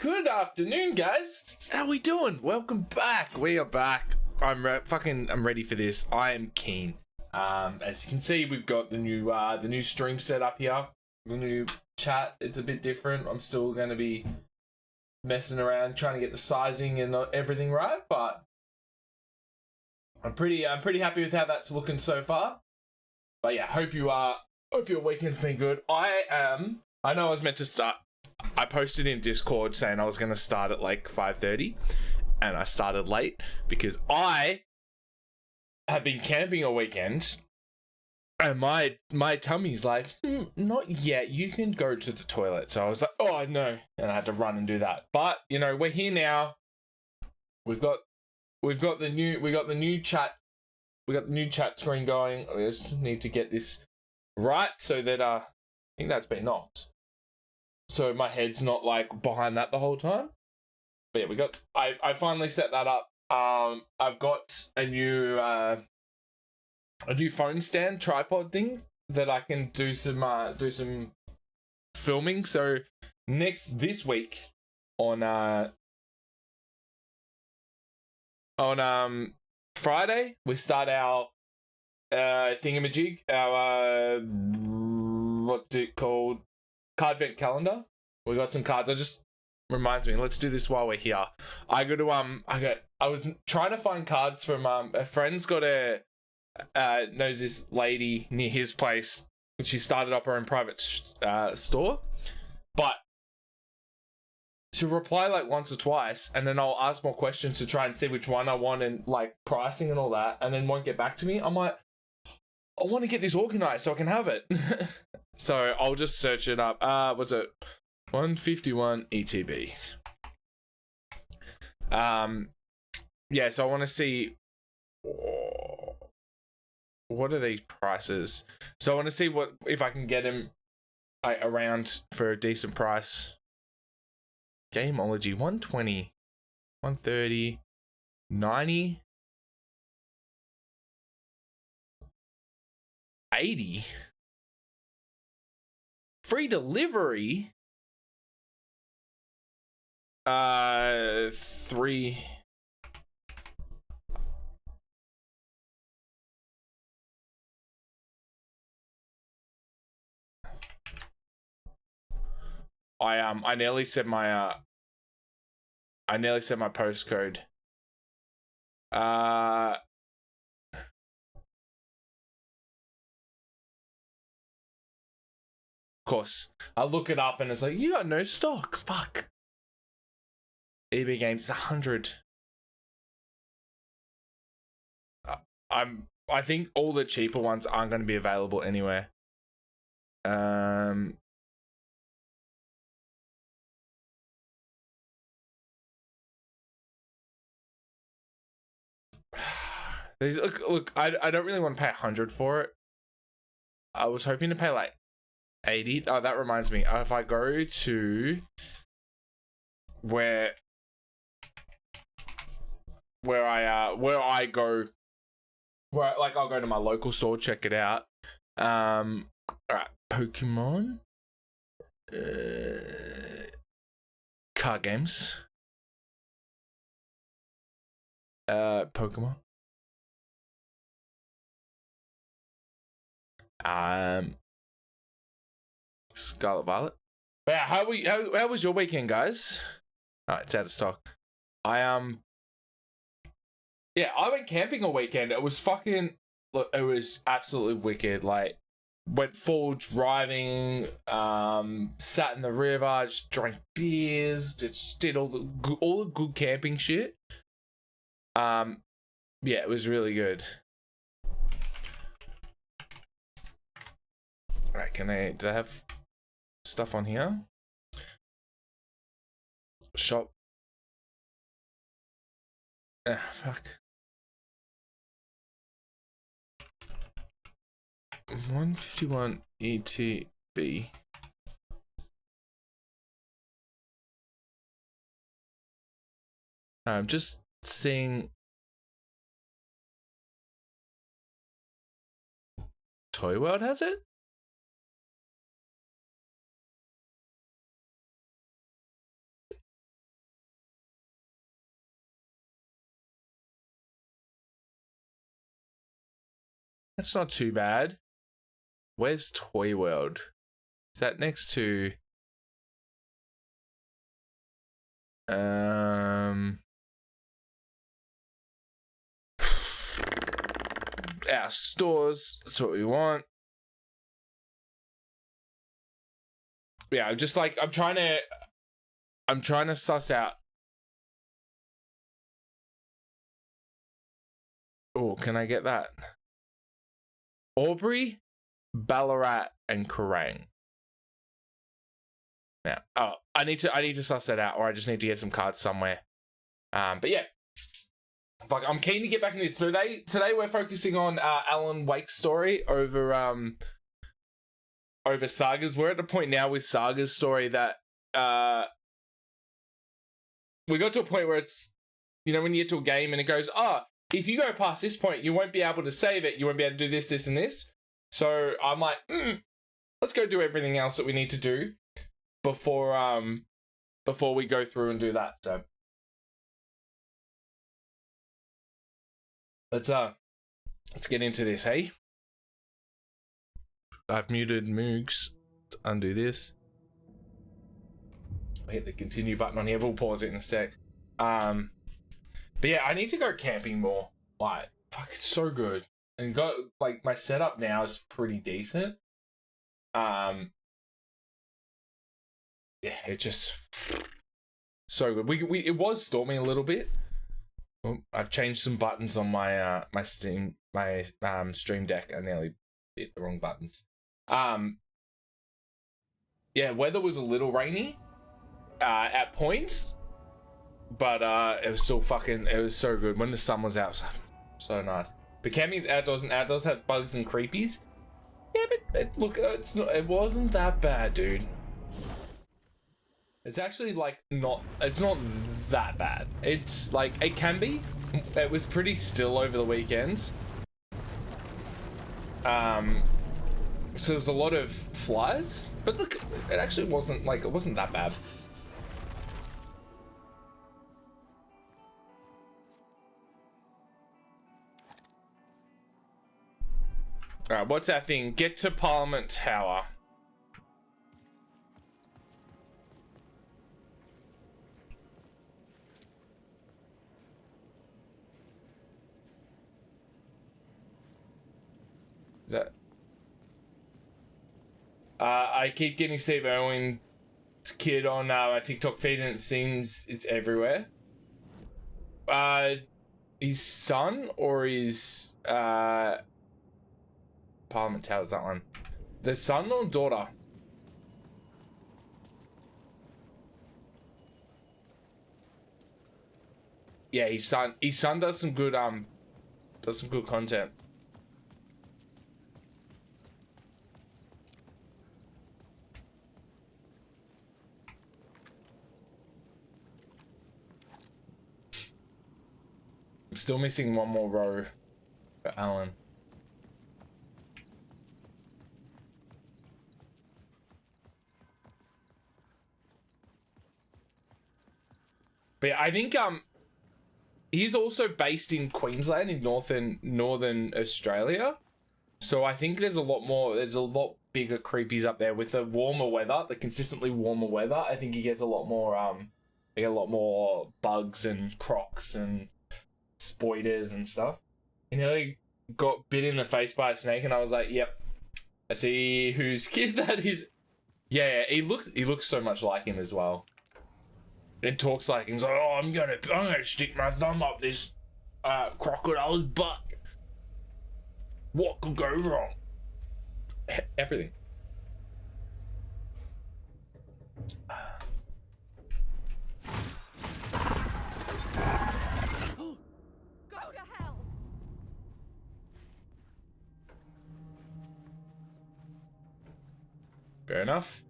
Good afternoon, guys. How we doing? Welcome back. We are back. I'm ready for this. I am keen. As you can see, we've got the new stream set up here. The new chat. It's a bit different. I'm still going to be messing around trying to get the sizing and everything right, but I'm pretty happy with how that's looking so far. But yeah, hope your weekend's been good. I know I was meant to start. I posted in Discord saying I was going to start at like 5:30, and I started late because I have been camping all weekend, and my tummy's like, not yet. You can go to the toilet. So I was like, oh no, and I had to run and do that. But you know, we're here now. We've got the new chat. We got the new chat screen going. We just need to get this right so that I think that's been knocked. So my head's not like behind that the whole time. But yeah, I finally set that up. I've got a new phone stand tripod thing that I can do some filming. So this week on Friday we start our thingamajig, our what's it called? Card vent calendar. We got some cards. Reminds me, let's do this while we're here. I was trying to find cards from a friend's got knows this lady near his place, and she started up her own private store, but she'll reply like once or twice, and then I'll ask more questions to try and see which one I want and like pricing and all that, and then won't get back to me. I'm like, I want to get this organized so I can have it. So I'll just search it up. What's it? 151 ETB. Yeah, so I want to see what are these prices. So I want to see if I can get him around for a decent price. Gameology 120, 130, 90, 80. Free delivery. 3. I nearly said my postcode. Of course, I look it up and it's like, you got no stock. Fuck. EB Games 100. I think all the cheaper ones aren't going to be available anywhere. Look, I don't really want to pay 100 for it. I was hoping to pay like 80. Oh, that reminds me. If I go to where I go, I'll go to my local store, check it out. All right, Pokemon, card games, Pokemon, Scarlet Violet. But yeah, how was your weekend, guys? It's out of stock. Yeah, I went camping all weekend. It was it was absolutely wicked. Like, went full driving, sat in the river, just drank beers, just did all the good camping shit. Yeah, it was really good. Right, do I have stuff on here? Shop. Fuck. 151 ETB. I'm just seeing Toy World has it? That's not too bad. Where's Toy World? Is that next to our stores? That's what we want. Yeah, I'm just like I'm trying to suss out. Oh, can I get that? Albury, Ballarat, and Kerrang. Yeah. Oh, I need to suss that out, or I just need to get some cards somewhere. But yeah. Fuck, I'm keen to get back into this. Today we're focusing on Alan Wake's story over Saga's. We're at the point now with Saga's story that we got to a point where it's, you know, when you get to a game and it goes, oh, if you go past this point, you won't be able to save it. You won't be able to do this, this, and this. So I'm like, let's go do everything else that we need to do before we go through and do that. So let's get into this, hey? I've muted Moogs. Let's undo this. I'll hit the continue button on here. We'll pause it in a sec. But yeah, I need to go camping more. Like, fuck, it's so good. And got like my setup now is pretty decent. Yeah, it's just so good. It was storming a little bit. I've changed some buttons on my Stream Deck. I nearly hit the wrong buttons. Yeah, weather was a little rainy at points, but it was still it was so good when the sun was out. So nice. But camping's outdoors, and outdoors had bugs and creepies. Yeah, but look, it wasn't that bad, dude. It's actually like it's not that bad. It's like, it can be. It was pretty still over the weekends. So there's a lot of flies, but look, it actually wasn't that bad. Alright, what's that thing? Get to Parliament Tower. Is that... I keep getting Steve Irwin's kid on my TikTok feed, and it seems it's everywhere. His son or his Parliament Tower's that one. The son or daughter? Yeah, his son. His son does some good content. I'm still missing one more row for Alan. But yeah, I think he's also based in Queensland, in northern Australia. So I think there's a lot bigger creepies up there with the warmer weather, the consistently warmer weather. I think he gets a lot more bugs and crocs and spoiders and stuff. You know, he got bit in the face by a snake, and I was like, yep, I see whose kid that is. Yeah, he looks so much like him as well. And talks like him. He's like, oh, I'm gonna stick my thumb up this crocodile's butt. What could go wrong? Everything. Go to hell. Fair enough.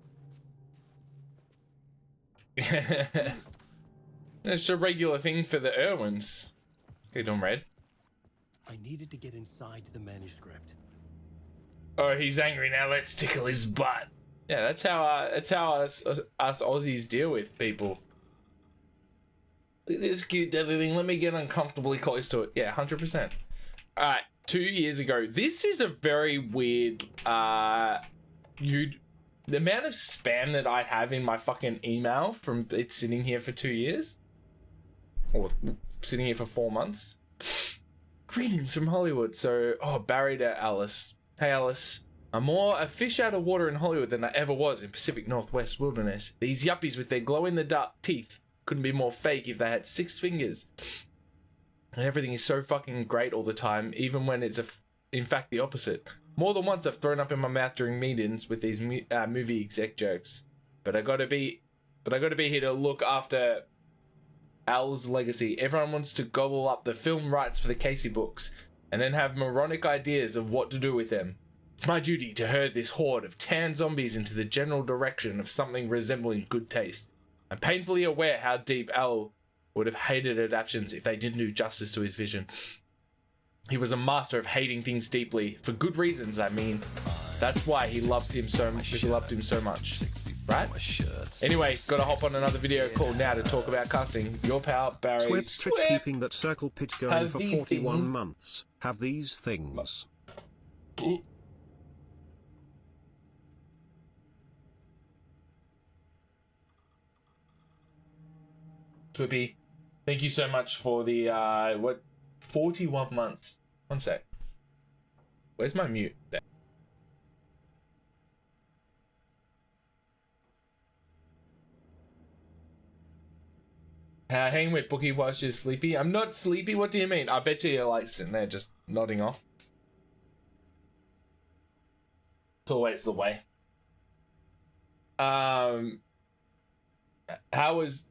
It's a regular thing for the Irwins. Hey, doing Red? I needed to get inside the manuscript. Oh, he's angry now. Let's tickle his butt. Yeah, that's how us Aussies deal with people. Look at this cute deadly thing. Let me get uncomfortably close to it. Yeah, 100%. All right, 2 years ago. This is a very weird, the amount of spam that I have in my fucking email from it sitting here for 2 years. Or sitting here for 4 months. Greetings from Hollywood. So, Barry to Alice. Hey, Alice. I'm more a fish out of water in Hollywood than I ever was in Pacific Northwest wilderness. These yuppies with their glow-in-the-dark teeth couldn't be more fake if they had 6 fingers. And everything is so fucking great all the time, even when it's in fact the opposite. More than once I've thrown up in my mouth during meetings with these movie exec jokes. But I gotta be here to look after Al's legacy. Everyone wants to gobble up the film rights for the Casey books, and then have moronic ideas of what to do with them. It's my duty to herd this horde of tan zombies into the general direction of something resembling good taste. I'm painfully aware how deep Al would have hated adaptions if they didn't do justice to his vision. He was a master of hating things deeply, for good reasons, I mean. That's why he loved him so much, right? Anyway, gotta hop on another video call now to talk about casting. Your pal, Barry. Twitch keeping that circle pit going for 41 months. Have these things. Swippy, thank you so much for the 41 months. One sec. Where's my mute? There. Hanging with Bookie while she's sleepy. I'm not sleepy. What do you mean? I bet you're like sitting there just nodding off. It's always the way. How was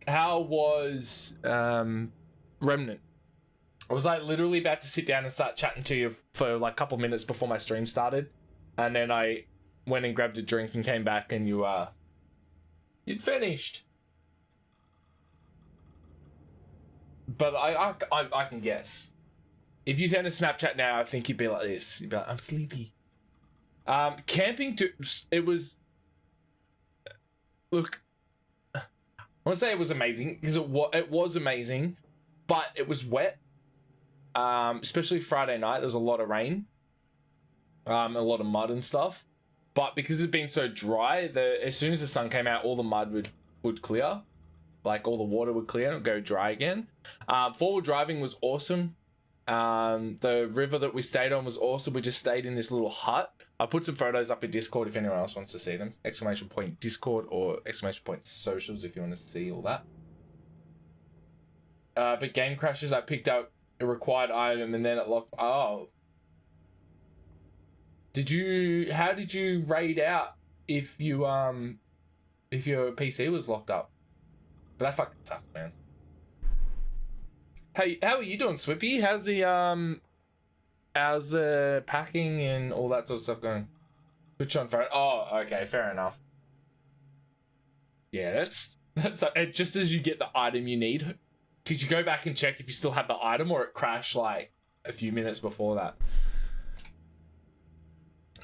Remnant? I was like literally about to sit down and start chatting to you for like a couple minutes before my stream started, and then I went and grabbed a drink and came back, and you'd finished. But I can guess. If you send a Snapchat now, I think you'd be like this. You'd be like, I'm sleepy. Camping it was. Look, I want to say it was amazing because it was amazing, but it was wet. Especially Friday night, there was a lot of rain. A lot of mud and stuff. But because it's been so dry, as soon as the sun came out, all the mud would clear. Like all the water would clear and it would go dry again. Forward driving was awesome. The river that we stayed on was awesome. We just stayed in this little hut. I put some photos up in Discord if anyone else wants to see them. ! Discord or ! Socials if you want to see all that. But game crashes, I picked up a required item and then it locked. Oh. How did you raid out if your PC was locked up? But that fucking sucks, man. Hey, how are you doing, Swippy? How's the packing and all that sort of stuff going? Switch on phone. Oh, okay, fair enough. Yeah, that's just as you get the item you need. Did you go back and check if you still have the item, or it crashed like a few minutes before that?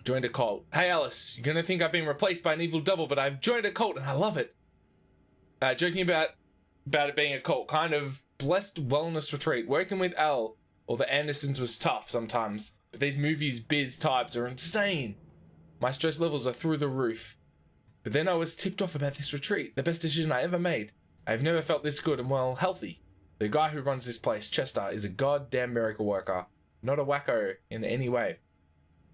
Joined a cult. Hey, Alice, you're gonna think I've been replaced by an evil double, but I've joined a cult and I love it. Joking about it being a cult, kind of blessed wellness retreat. Working with Al or the Andersons was tough sometimes, but these movies biz types are insane. My stress levels are through the roof. But then I was tipped off about this retreat, the best decision I ever made. I've never felt this good and well, healthy. The guy who runs this place, Chester, is a goddamn miracle worker, not a wacko in any way.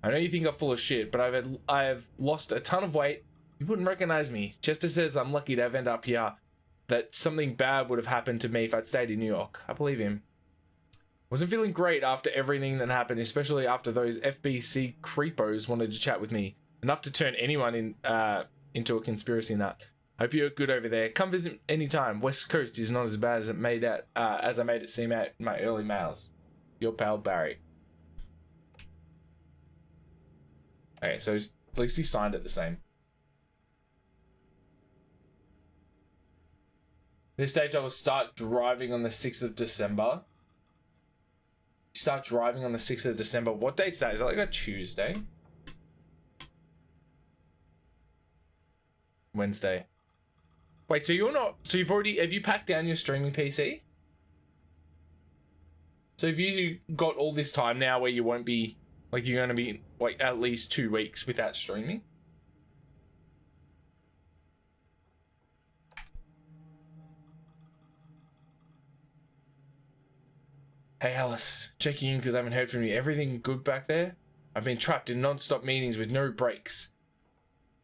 I know you think I'm full of shit, but I've lost a ton of weight. You wouldn't recognize me. Chester says I'm lucky to have ended up here, that something bad would have happened to me if I'd stayed in New York. I believe him. Wasn't feeling great after everything that happened, especially after those FBC creepos wanted to chat with me. Enough to turn anyone into a conspiracy nut. Hope you're good over there. Come visit anytime. West Coast is not as bad as I made it seem out in my early mails. Your pal, Barry. Okay, so at least he signed it the same. This stage I will start driving on the 6th of December. Start driving on the 6th of December. What date's that? Is that like a Tuesday? Wednesday. Wait, so you're not... So have you packed down your streaming PC? So if you got all this time now where you won't be, like, you're going to be, like, at least 2 weeks without streaming. Hey Alice, checking in because I haven't heard from you. Everything good back there? I've been trapped in non-stop meetings with no breaks.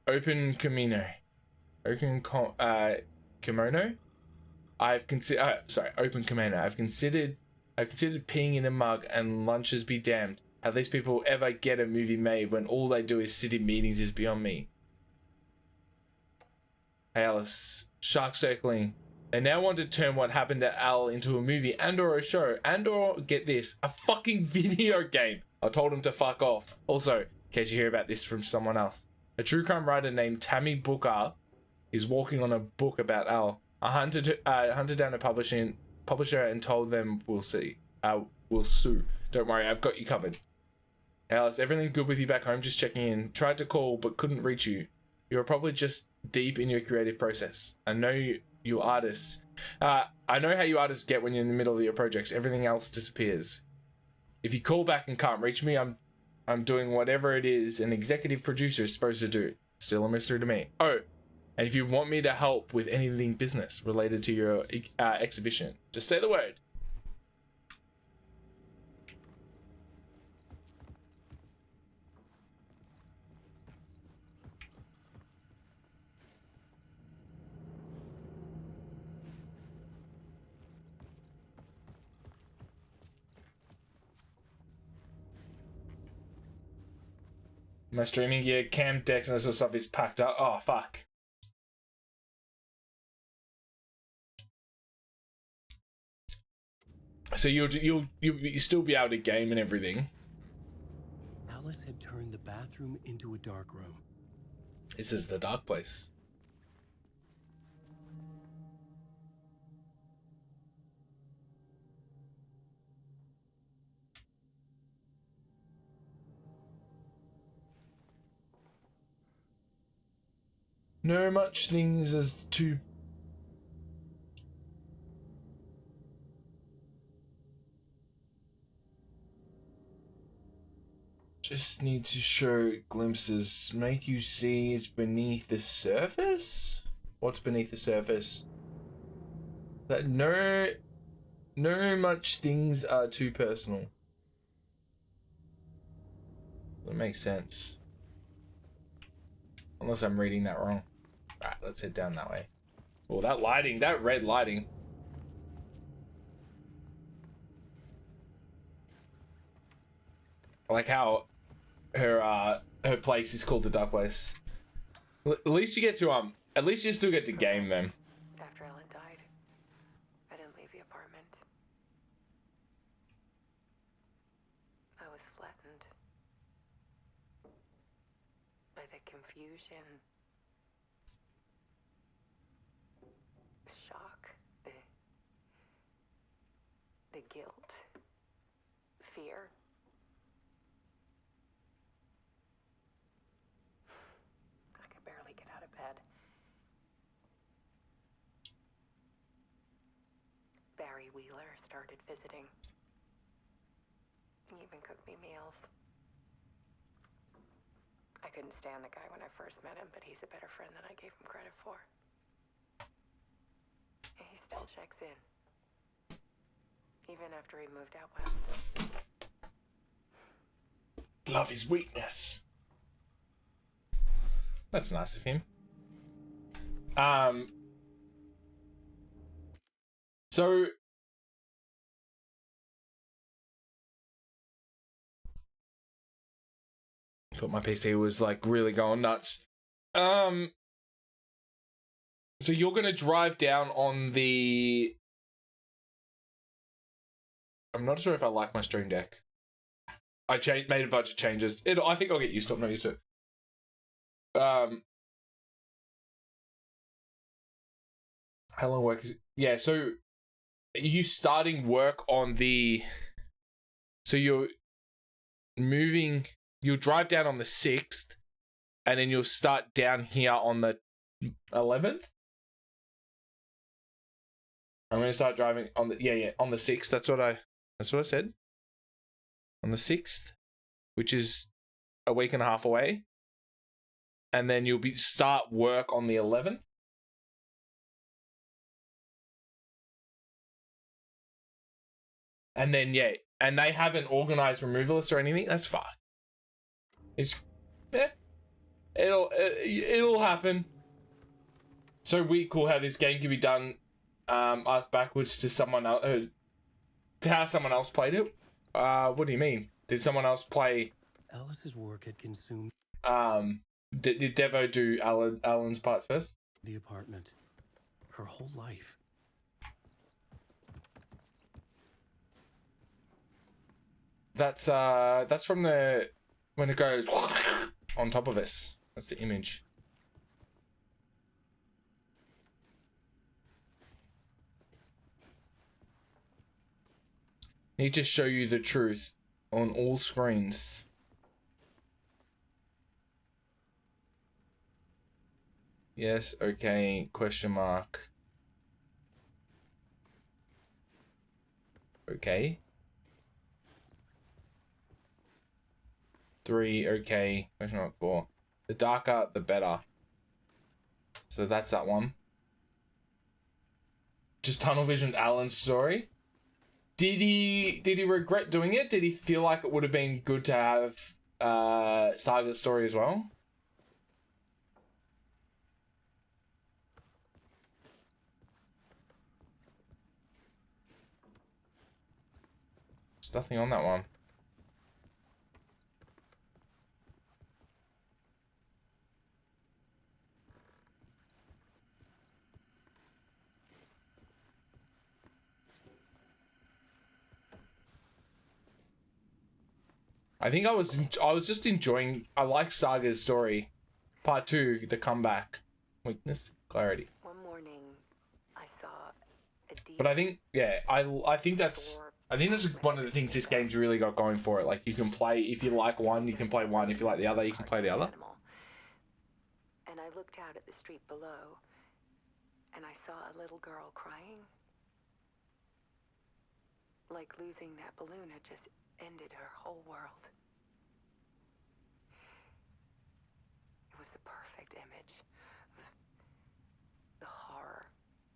Open Camino. Open kimono? Open kimono. I've considered peeing in a mug and lunches be damned. How these people ever get a movie made when all they do is sit in meetings is beyond me. Hey Alice, shark circling. They now want to turn what happened to Al into a movie and or a show and or, get this, a fucking video game. I told him to fuck off. Also, in case you hear about this from someone else, a true crime writer named Tammy Booker is working on a book about Al. I hunted down a publisher and told them we'll sue. Don't worry, I've got you covered. Alice, everything good with you back home? Just checking in. Tried to call but couldn't reach you. You're probably just deep in your creative process. I know you artists. I know how you artists get when you're in the middle of your projects. Everything else disappears. If you call back and can't reach me, I'm doing whatever it is an executive producer is supposed to do. Still a mystery to me. Oh, and if you want me to help with anything business related to your exhibition, just say the word. My streaming gear, cam decks, and this sort of stuff is packed up. Oh fuck. So you'll still be able to game and everything. Alice had turned the bathroom into a dark room. This is the dark place. No much things as to just need to show glimpses, make you see it's beneath the surface. What's beneath the surface? That no much things are too personal. That makes sense. Unless I'm reading that wrong. Right, let's head down that way. Oh, that lighting, that red lighting. I like how her place is called the Dark Place. At least you get to at least you still get to game them. After Ellen died, I didn't leave the apartment. I was flattened by the confusion, the shock, the guilt, fear. I could barely get out of bed. Barry Wheeler started visiting. He even cooked me meals. I couldn't stand the guy when I first met him, but he's a better friend than I gave him credit for. And he still checks in. Even after he moved out west. Love is weakness. That's nice of him. So thought my PC was like really going nuts. So you're gonna drive down on the. I'm not sure if I like my Stream Deck. I made a bunch of changes. I think I'll get used to it. I'm not used to it. How long work is it? Yeah, so you starting work on the. So you'll drive down on the 6th, and then you'll start down here on the 11th. I'm gonna start driving on the on the 6th. That's what I That's what I said. On the 6th, which is a week and a half away. And then you'll start work on the 11th. And then, yeah, and they haven't organized removalists or anything. That's fine. It'll happen. So weird, cool how this game can be done, asked backwards to someone else, to how someone else played it. What do you mean? Did someone else play? Alice's work had consumed Did Devo do Alan's parts first? the apartment. Her whole life. That's from the when it goes on top of us. That's the image. Need to show you the truth on all screens. Yes, okay, question mark. Okay. 3, okay, question mark 4. The darker, the better. So that's that one. Just tunnel visioned Alan's story. Did he regret doing it? Did he feel like it would have been good to have Saga's story as well? There's nothing on that one. I think I was just enjoying. I like Saga's story, part 2, the comeback, weakness, clarity. One morning, I saw a deep. But I think, yeah, I think that's one of the things this game's really got going for it. Like, you can play, if you like one, you can play one. If you like the other, you can play the other. And I looked out at the street below, and I saw a little girl crying. Like losing that balloon had just ended her whole world. It was the perfect image of the horror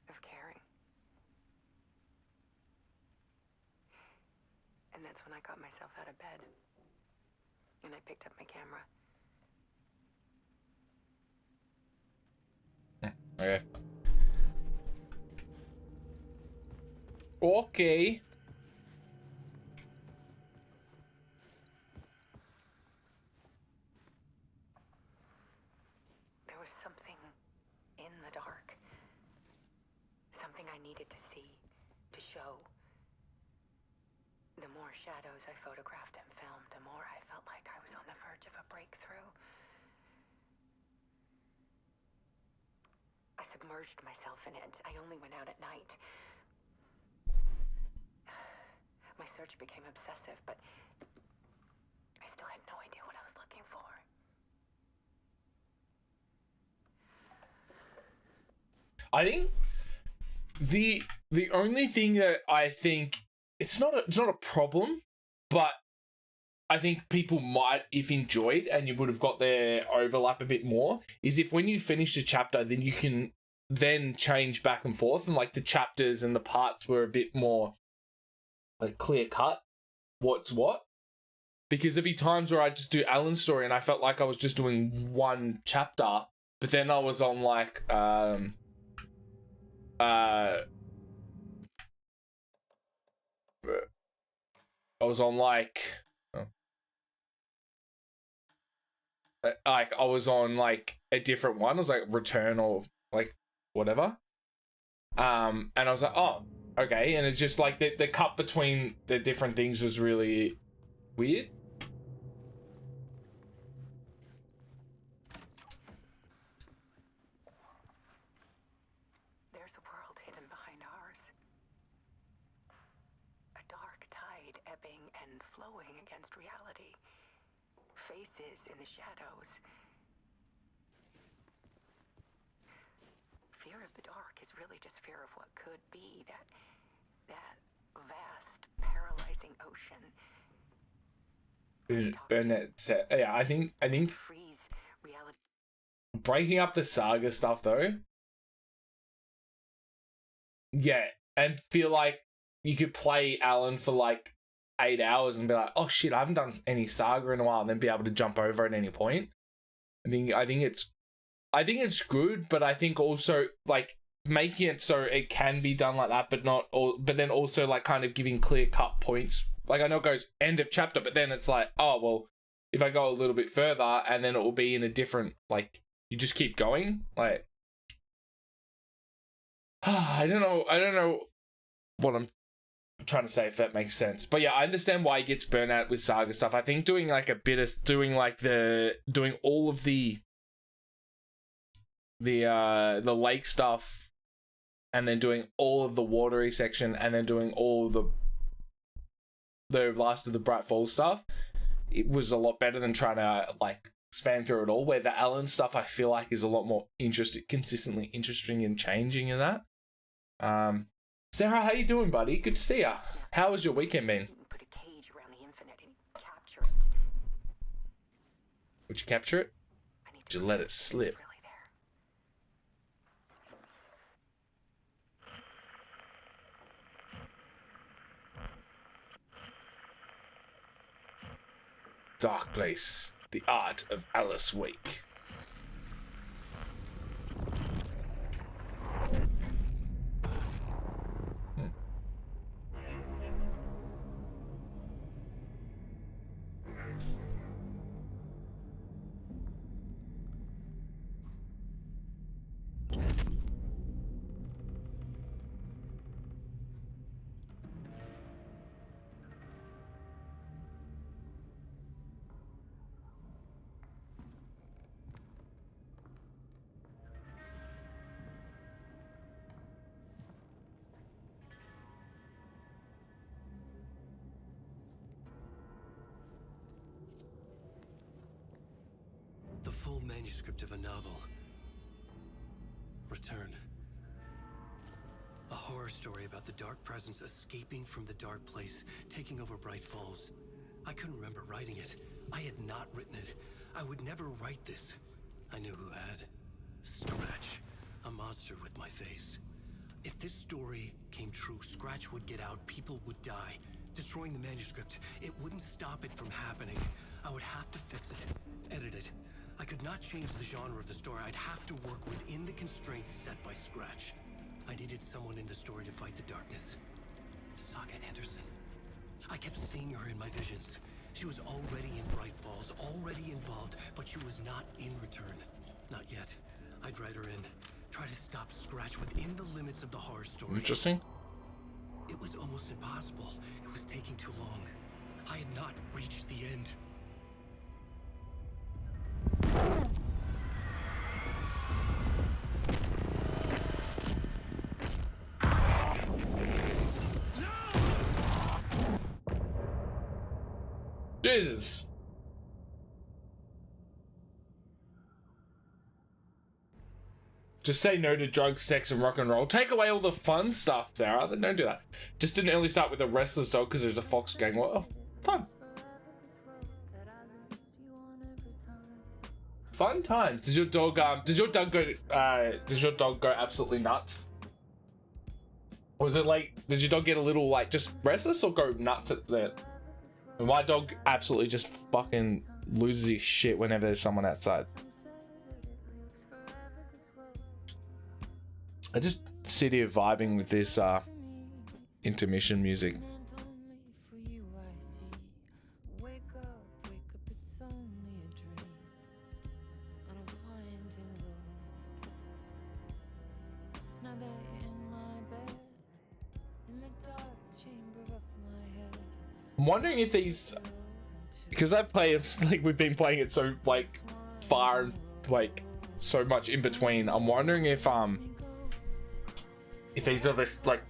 of caring. And that's when I got myself out of bed. And I picked up my camera. Okay. Okay. There was something in the dark. Something I needed to see, to show. The more shadows I photographed and filmed, the more I felt like I was on the verge of a breakthrough. I submerged myself in it. I only went out at night. My search became obsessive, but I still had no idea what I was looking for. I think the only thing that I think it's not a problem, but I think people might, if enjoyed, and you would have got their overlap a bit more, is if when you finish a chapter, then you can then change back and forth, and like the chapters and the parts were a bit more like clear cut. What's what? Because there'd be times where I just do Alan's story, and I felt like I was just doing one chapter, but then I was on like I was on like I was on like a different one. It was like Return or like whatever. And I was like, oh, okay. And it's just like the cut between the different things was really weird. There's a world hidden behind ours. A dark tide ebbing and flowing against reality. Faces in the shadows. Fear of the dark is really just fear of what could be, that vast, paralyzing freezing ocean. Burnett said, yeah, I think Freeze reality. breaking up the saga stuff though, yeah, and feel like you could play Alan for like 8 hours and be like, oh shit, I haven't done any saga in a while, and then be able to jump over at any point. I think it's good, but I think also like making it so it can be done like that, but then also like kind of giving clear cut points. Like I know it goes end of chapter, but then it's like, oh well, if I go a little bit further, and then it will be in a different, like, you just keep going. Like, I don't know what I'm trying to say, if that makes sense. But yeah, I understand why he gets burnt out with saga stuff. I think doing like doing all of the lake stuff, and then doing all of the watery section, and then doing all of the last of the Bright Falls stuff, it was a lot better than trying to like span through it all. Where the Alan stuff, I feel like, is a lot more consistently interesting and changing in that. Sarah, how you doing, buddy? Good to see ya. How has your weekend been? Put a cage around the infinite and capture it. Would you capture it? I need Would you let it slip? really there. Dark Place, the art of Alice Wake. The full manuscript of a novel. Return. A horror story about the dark presence escaping from the dark place, taking over Bright Falls. I couldn't remember writing it. I had not written it. I would never write this. I knew who had. Scratch. A monster with my face. If this story came true, Scratch would get out, people would die. Destroying the manuscript, it wouldn't stop it from happening. I would have to fix it, edit it. I could not change the genre of the story. I'd have to work within the constraints set by Scratch. I needed someone in the story to fight the darkness. Saga Anderson. I kept seeing her in my visions. She was already in Bright Falls, already involved, but she was not in Return. Not yet. I'd write her in. Try to stop Scratch within the limits of the horror story. Interesting. It was almost impossible. It was taking too long. I had not reached the end. Jesus. Just say no to drugs, sex, and rock and roll. Take away all the fun stuff, Sarah. Then don't do that. Just didn't only start with a restless dog because there's a fox gang. Well, oh, fun. Fun times. Does your dog go absolutely nuts? Or is it like, does your dog get a little like just restless or go nuts at the? My dog absolutely just fucking loses his shit whenever there's someone outside. I just sit here vibing with this intermission music. I'm wondering if these, because I play like we've been playing it so like far and like so much in between. I'm wondering if these are this like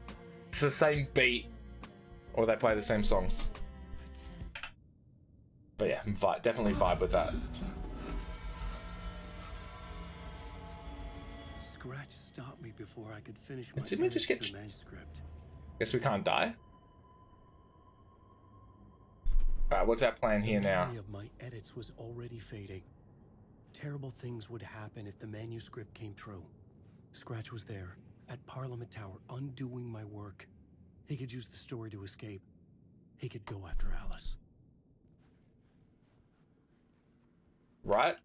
it's the same beat or they play the same songs. But yeah, definitely vibe with that. Scratch stopped me before I could finish my Didn't we just get manuscript. Guess we can't die. What's our plan here now? The memory of my edits was already fading. Terrible things would happen if the manuscript came true. Scratch was there, at Parliament Tower, undoing my work. He could use the story to escape. He could go after Alice. Right?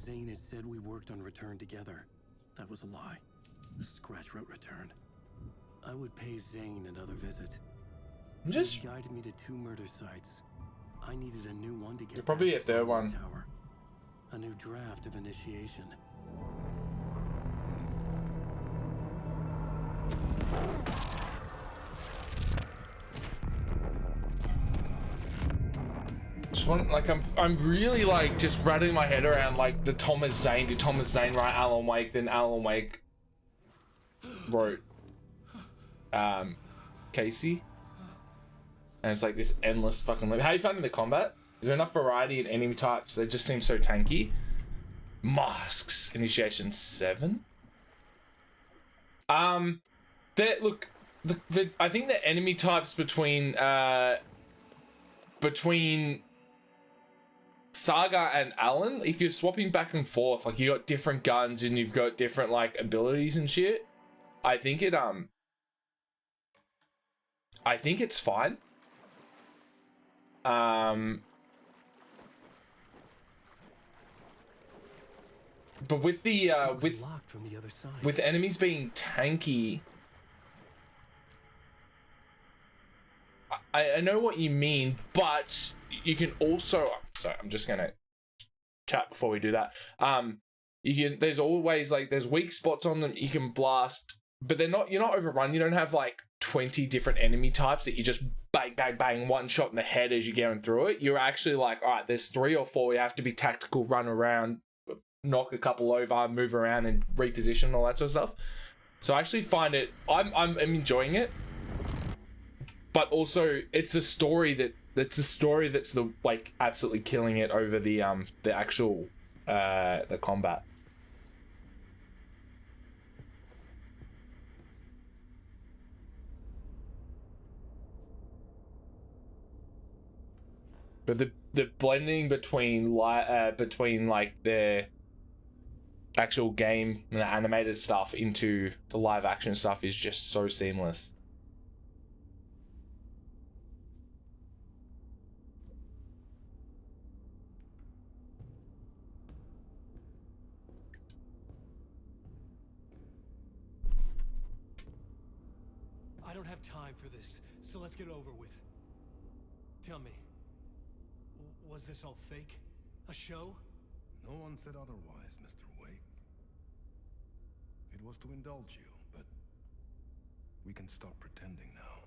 Zane had said we worked on Return together. That was a lie. Scratch wrote Return. I would pay Zane another visit. I'm just... He guided me to 2 murder sites. I needed a new one to get probably back a to third Parliament one. Tower. A new draft of initiation. Just want, like, I'm really like just rattling my head around like the Thomas Zane. Did Thomas Zane write Alan Wake? Then Alan Wake wrote Casey, and it's like this endless fucking loop. How are you finding the combat? Is there enough variety in enemy types? They just seem so tanky. Masks initiation 7. Look, I think the enemy types between Saga and Alan, if you're swapping back and forth, like you got different guns and you've got different like abilities and shit, I think it's fine. But with the Locked from the other side. with enemies being tanky, I know what you mean, but you can also, sorry, I'm just gonna chat before we do that. There's always like, there's weak spots on them you can blast, but you're not overrun. You don't have like 20 different enemy types that you just bang, bang, bang, one shot in the head as you're going through it. You're actually like, all right, there's 3 or 4, you have to be tactical, run around, knock a couple over, move around and reposition, all that sort of stuff. So I actually find it, I'm enjoying it, but also it's a story that's the like absolutely killing it over the actual the combat. But the blending between like their actual game and the animated stuff into the live action stuff is just so seamless. I don't have time for this, so let's get it over with. Tell me, was this all fake? A show? No one said otherwise, Mr. Wake. It was to indulge you, but we can stop pretending now.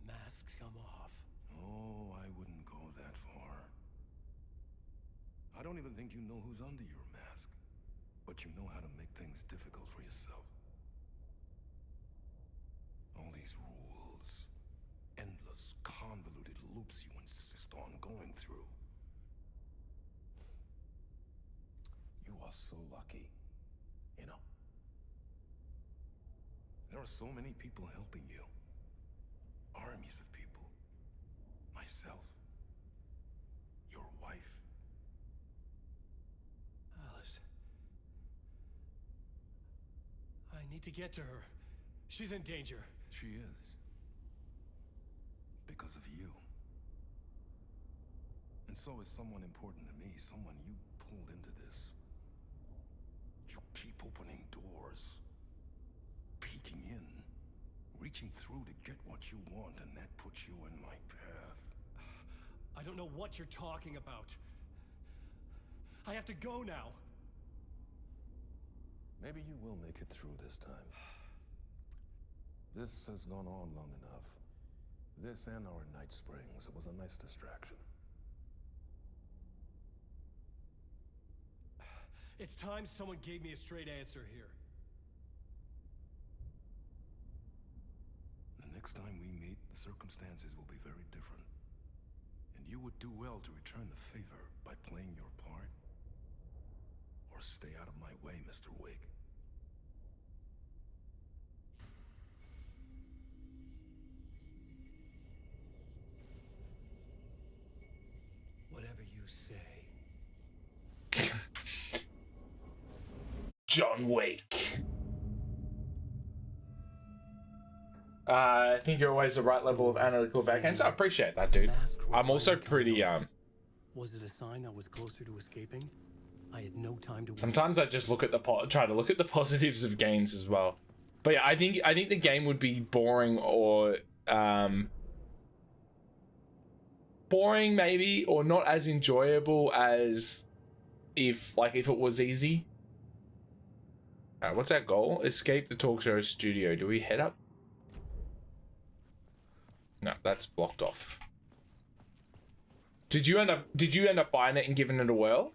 Masks come off. Oh, I wouldn't go that far. I don't even think you know who's under your mask, but you know how to make things difficult for yourself. All these rules, endless, convoluted loops you insist on going through. You are so lucky, you know. There are so many people helping you. Armies of people. Myself. Your wife. Alice. I need to get to her. She's in danger. She is. Because of you. And so is someone important to me, someone you pulled into this. You keep opening doors. Peeking in. Reaching through to get what you want, and that puts you in my path. I don't know what you're talking about. I have to go now. Maybe you will make it through this time. This has gone on long enough. This and our night springs. It was a nice distraction. It's time someone gave me a straight answer here. The next time we meet, the circumstances will be very different. And you would do well to return the favor by playing your part. Or stay out of my way, Mr. Wake. say. John Wick. I think you're always the right level of analytical about games. I appreciate that, dude. I'm also pretty Was it a sign I was closer to escaping? I had no time to. Sometimes I just look at the try to look at the positives of games as well. But yeah, I think the game would be boring or boring maybe, or not as enjoyable as if it was easy. What's our goal? Escape the talk show studio. Do we head up? No, that's blocked off. Did you end up buying it and giving it a whirl?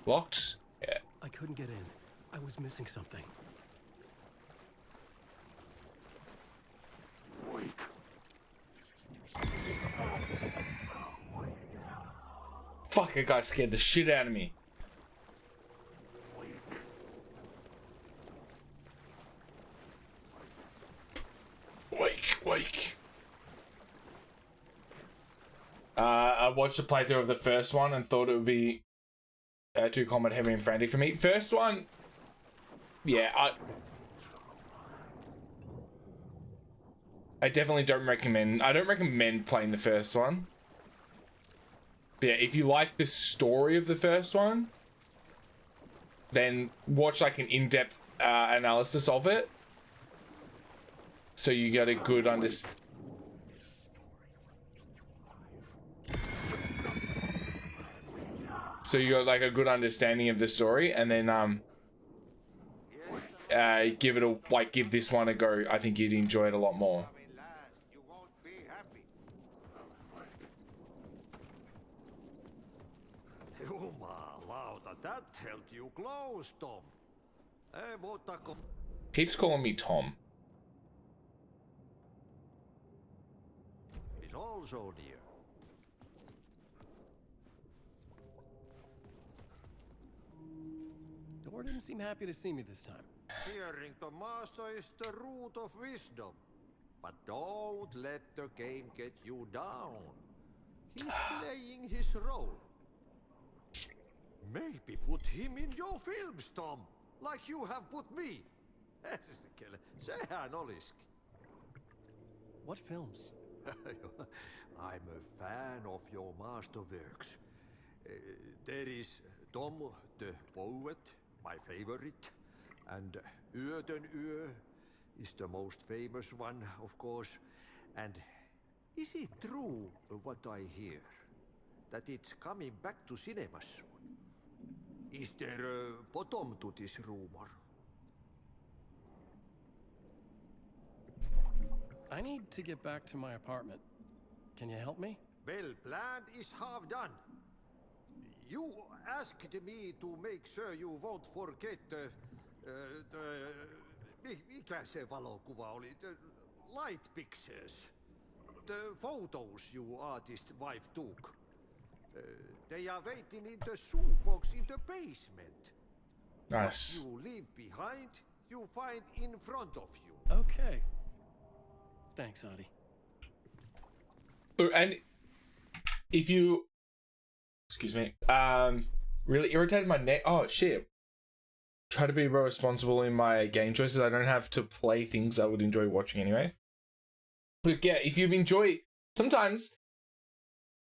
Locked? Yeah. I couldn't get in. I was missing something. Fuck, that guy scared the shit out of me. Wake. I watched a playthrough of the first one and thought it would be too combat heavy and frantic for me. First one, yeah, I definitely don't recommend. I don't recommend playing the first one. But yeah, if you like the story of the first one, then watch like an in-depth analysis of it, so you get a good understanding. So you got like a good understanding of the story, and then give this one a go. I think you'd enjoy it a lot more. Jumalauta, that held you close, Tom. Keeps calling me Tom. He's also dear. Door didn't seem happy to see me this time. Hearing the master is the root of wisdom. But don't let the game get you down. He's playing his role. Maybe put him in your films, Tom. Like you have put me. Sehän olisikin. What films? I'm a fan of your masterworks. There is Tom the Poet, my favorite, and Yöden Yö is the most famous one, of course. And is it true what I hear, that it's coming back to cinemas soon? Is there a bottom to this rumor? I need to get back to my apartment. Can you help me? Well, plan is half done. You asked me to make sure you won't forget mikä se valokuva oli? The light pictures. The photos your artist wife took. They are waiting in the shoebox in the basement. Nice. What you leave behind, you find in front of you. Okay. Thanks, Adi. And if you, excuse me, really irritated my neck. Oh shit. Try to be more responsible in my game choices. I don't have to play things I would enjoy watching anyway. But yeah, if you enjoy, sometimes,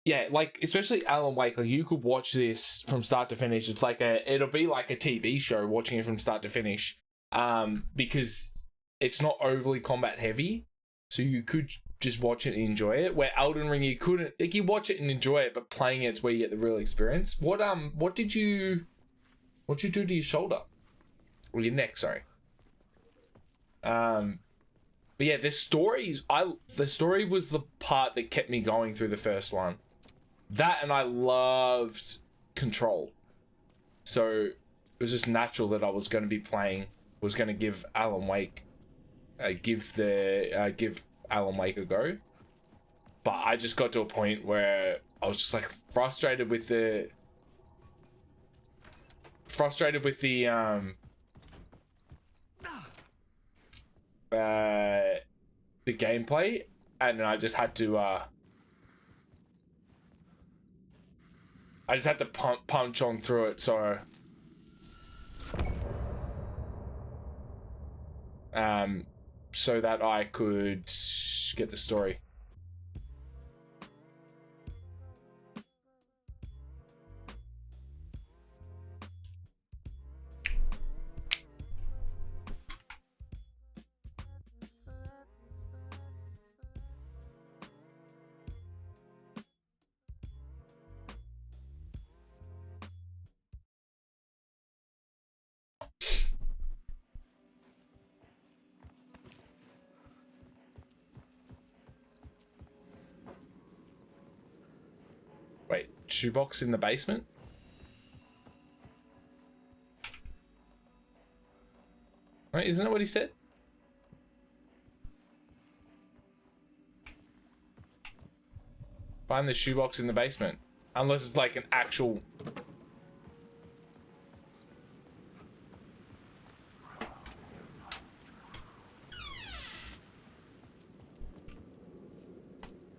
yeah, like especially Alan Wake, like you could watch this from start to finish. It's like it'll be like a TV show watching it from start to finish, because it's not overly combat heavy, so you could just watch it and enjoy it. Where Elden Ring, you couldn't, like, you watch it and enjoy it, but playing it's where you get the real experience. What did you do to your shoulder? Or your neck, sorry. But But yeah, the story was the part that kept me going through the first one. That, and I loved Control. So it was just natural that I was going to be playing, was going to give Alan Wake, give Alan Wake a go. But I just got to a point where I was just like frustrated with the gameplay, and I just had to punch on through it. So so that I could get the story. Wait, shoebox in the basement? Right, isn't that what he said? Find the shoebox in the basement. Unless it's like an actual...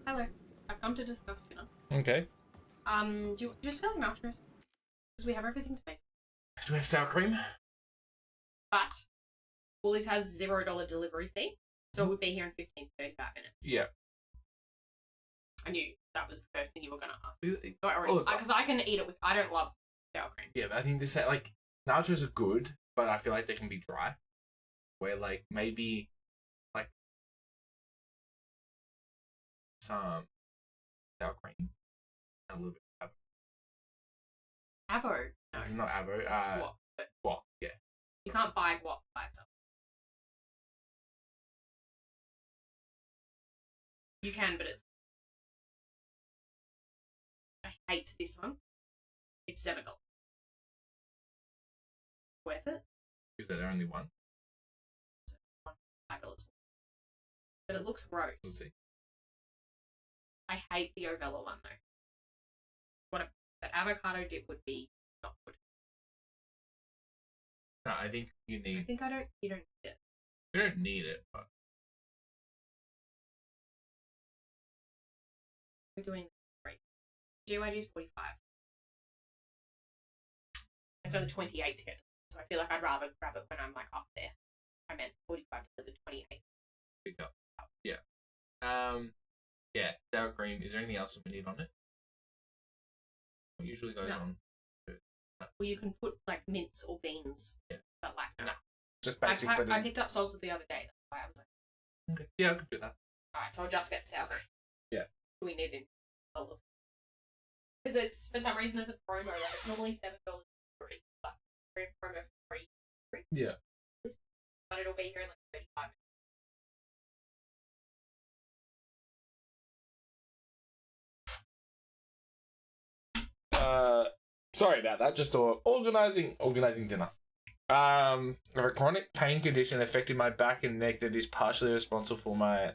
Hello. I've come to discuss dinner. Okay. Do you just feel like nachos? Because we have everything to make. Do we have sour cream? But Woolies has $0 delivery fee, so it would be here in 15 to 35 minutes. Yeah. I knew that was the first thing you were going to ask. So I already, because I can eat it with. I don't love sour cream. Yeah, but I think this like nachos are good, but I feel like they can be dry. Where like maybe like some sour cream and a little bit of Avo? No. not avo. It's guac, but Guac, yeah. you can't buy guac by itself. You can, but it's. I hate this one. It's $7. Worth it? Is there only one? $5. But it looks gross. Let's see. I hate the Ovella one though. That avocado dip would be not good. No, I think you need. You don't need it. You don't need it, but We're doing great. GYG is 45. It's only 28 to get to, so I feel like I'd rather grab it when I'm like up there. I meant 45 to the 28. pick up. Yeah. Yeah, sour cream. Is there anything else that we need on it? It usually goes on. Well, you can put like mince or beans. Yeah. But like, no. Just basic. I picked up salsa the other day. That's why I was like, okay. Yeah, I could do that. alright, so I'll just get sour cream. Yeah. Do we need it? Oh, look. Because it's, for some reason, there's a promo. Like, it's normally $7 free, but promo free. Yeah. But it'll be here in like 35 minutes. Sorry about that. Just organizing dinner. I have a chronic pain condition affecting my back and neck that is partially responsible for my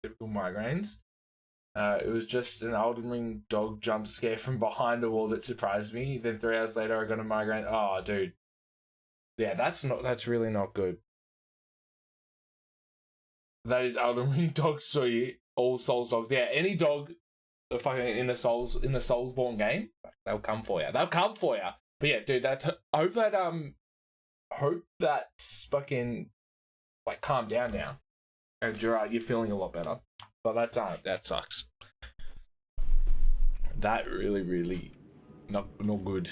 typical migraines. It was just an Elden Ring dog jump scare from behind a wall that surprised me. Then 3 hours later, I got a migraine. Oh, dude. Yeah, that's really not good. That is Elden Ring dogs for you. All Souls dogs. Yeah, any dog fucking in the Soulsborne game, they'll come for you. They'll come for you. But yeah, dude, hope that's fucking like calm down now. And Gerard, you're feeling a lot better. But that sucks. That really not good.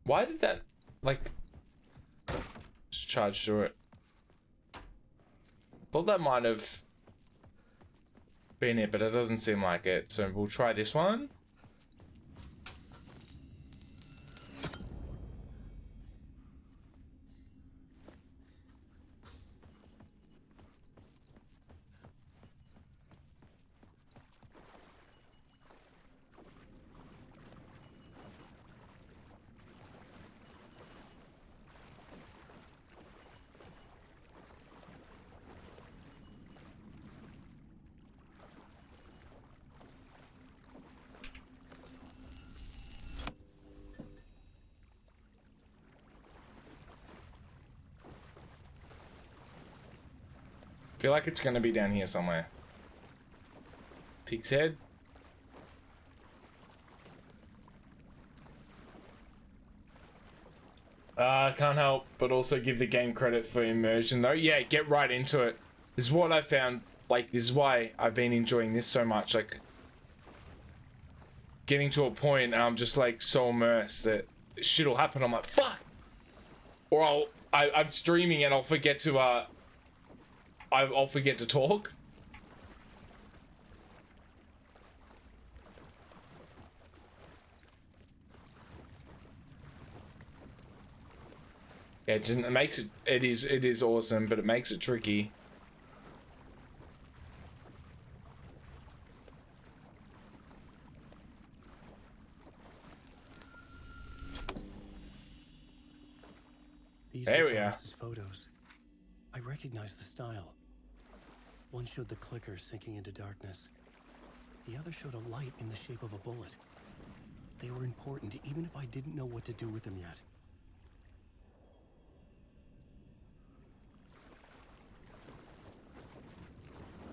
Why did that, like, just charge through it? Thought that might have been it, but it doesn't seem like it. So we'll try this one. Feel like it's gonna be down here somewhere. Pig's head. Can't help but also give the game credit for immersion though. Yeah, get right into it. This is what I found, like, this is why I've been enjoying this so much. Like, getting to a point and I'm just like so immersed that shit'll happen. I'm like, fuck! Or I'm streaming and I'll forget to, I'll forget to talk. Yeah, it makes it, it is awesome, but it makes it tricky. These There were we are. Alice's photos. I recognize the style. One showed the clicker sinking into darkness. The other showed a light in the shape of a bullet. They were important, even if I didn't know what to do with them yet.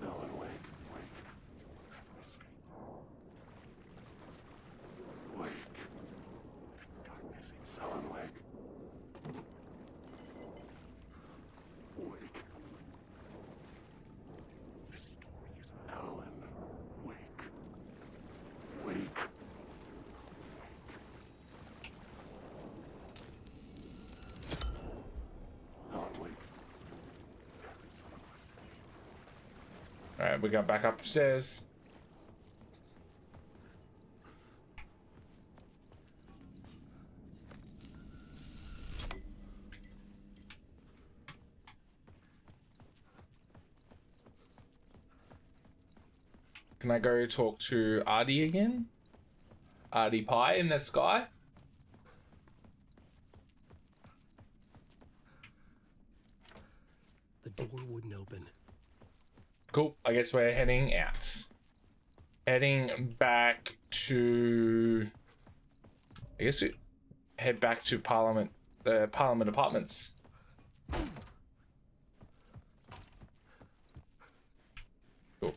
Alan Wake, wake. Escape. Wake. Darkness eats Alan Wake. Wake. This story is Alan Wake. Wake. Alan Wake. Alright, we got back upstairs. Can I go talk to Artie again? Artie Pie in the sky? The door wouldn't open. Cool. I guess we're heading out. Heading back to... I guess we head back to Parliament, the Parliament Apartments. Cool.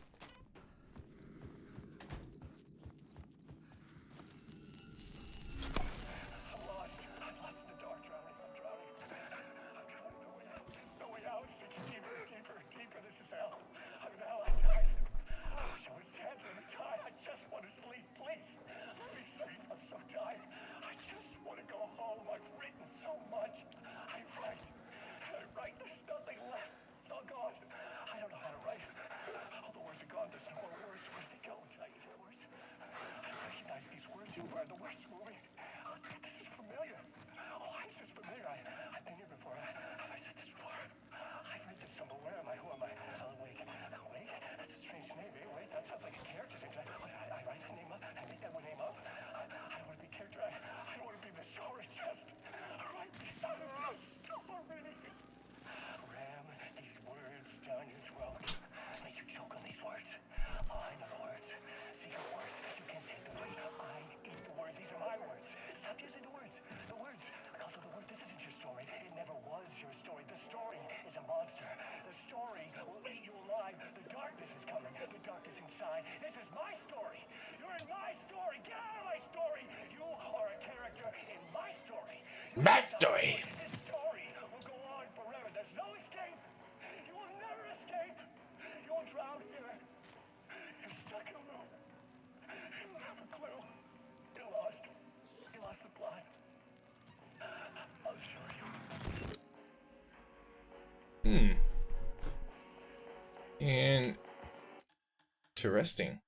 My story. This story will go on forever. There's no escape. You will never escape. You will drown here. You're stuck in a room. You have a clue. You're lost. You lost the plot. Interesting.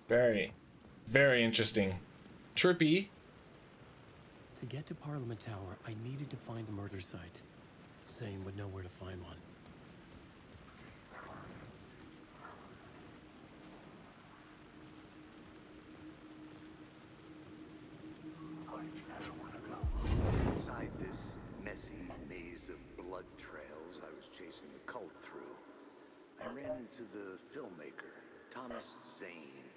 Very, very interesting. Trippy. To get to Parliament Tower, I needed to find a murder site. Zane would know where to find one. Inside this messy maze of blood trails I was chasing the cult through, I ran into the filmmaker, Thomas Zane,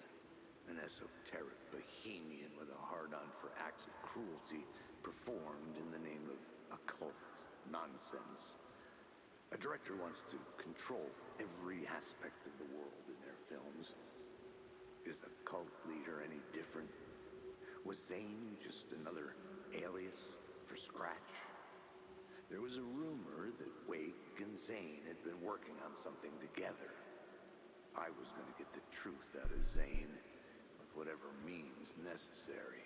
an esoteric bohemian with a hard-on for acts of cruelty performed in the name of occult nonsense. A director wants to control every aspect of the world in their films. Is the cult leader any different? Was Zane just another alias for Scratch? There was a rumor that Wake and Zane had been working on something together. I was going to get the truth out of Zane with whatever means necessary.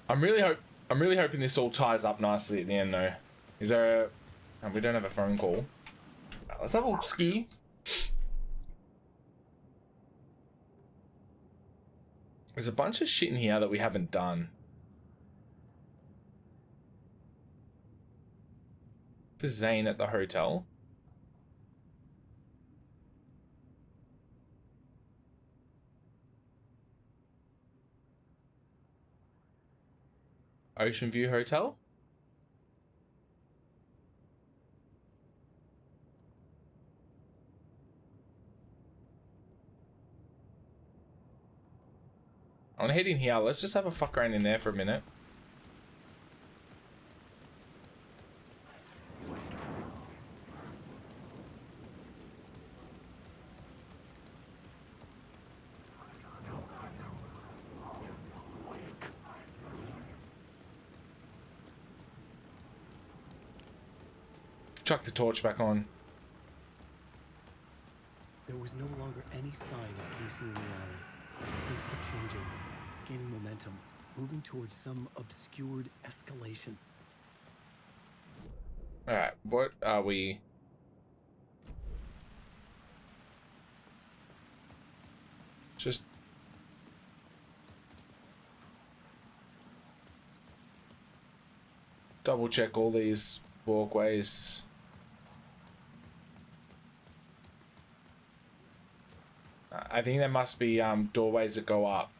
I'm really hoping this all ties up nicely at the end though. Is there a... Oh, we don't have a phone call. Let's have a look ski. There's a bunch of shit in here that we haven't done. For Zane at the hotel. Ocean View Hotel. I want to head in here. Let's just have a fuck around in there for a minute. Chuck the torch back on. There was no longer any sign of Casey in the alley. Things kept changing, gaining momentum, moving towards some obscured escalation. Alright, what are we... Just... double check all these walkways. I think there must be doorways that go up.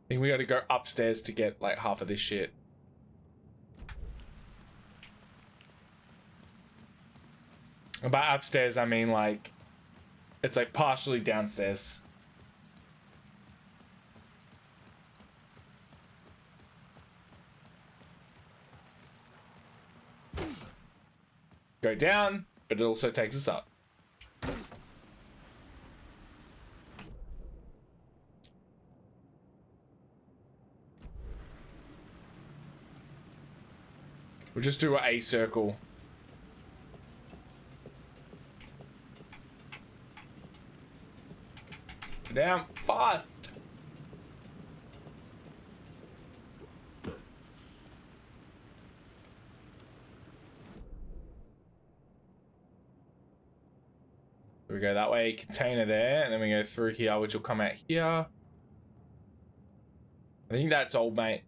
I think we got to go upstairs to get like half of this shit. And by upstairs, I mean like it's like partially downstairs. Go down, but it also takes us up. We'll just do a circle. Down fast. We go that way, container there, and then we go through here, which will come out here. I think that's old, mate.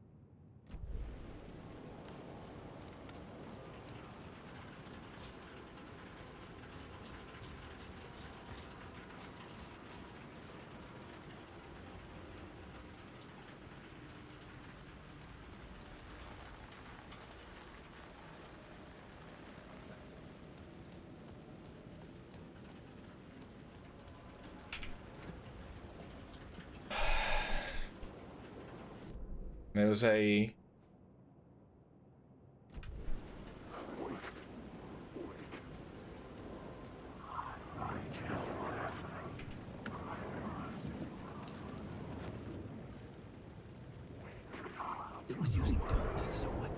There was a... was using darkness as a weapon.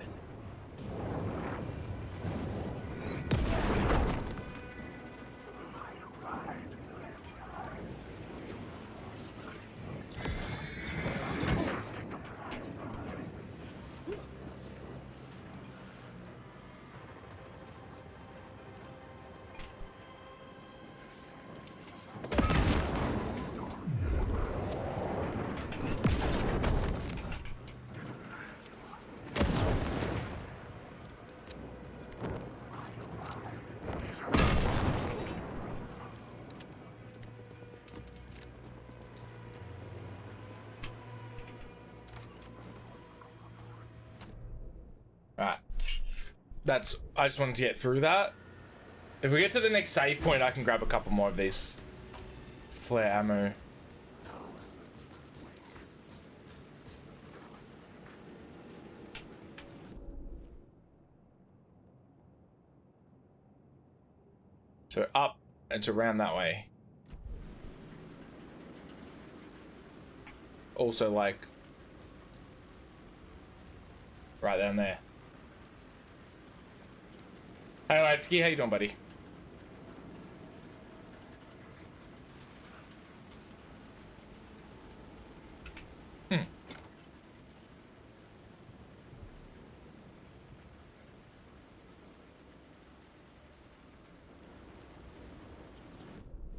Right. I just wanted to get through that. If we get to the next save point, I can grab a couple more of these flare ammo. So up, it's around that way. Also, like, right down there. Hey, Latsky, how you doing, buddy?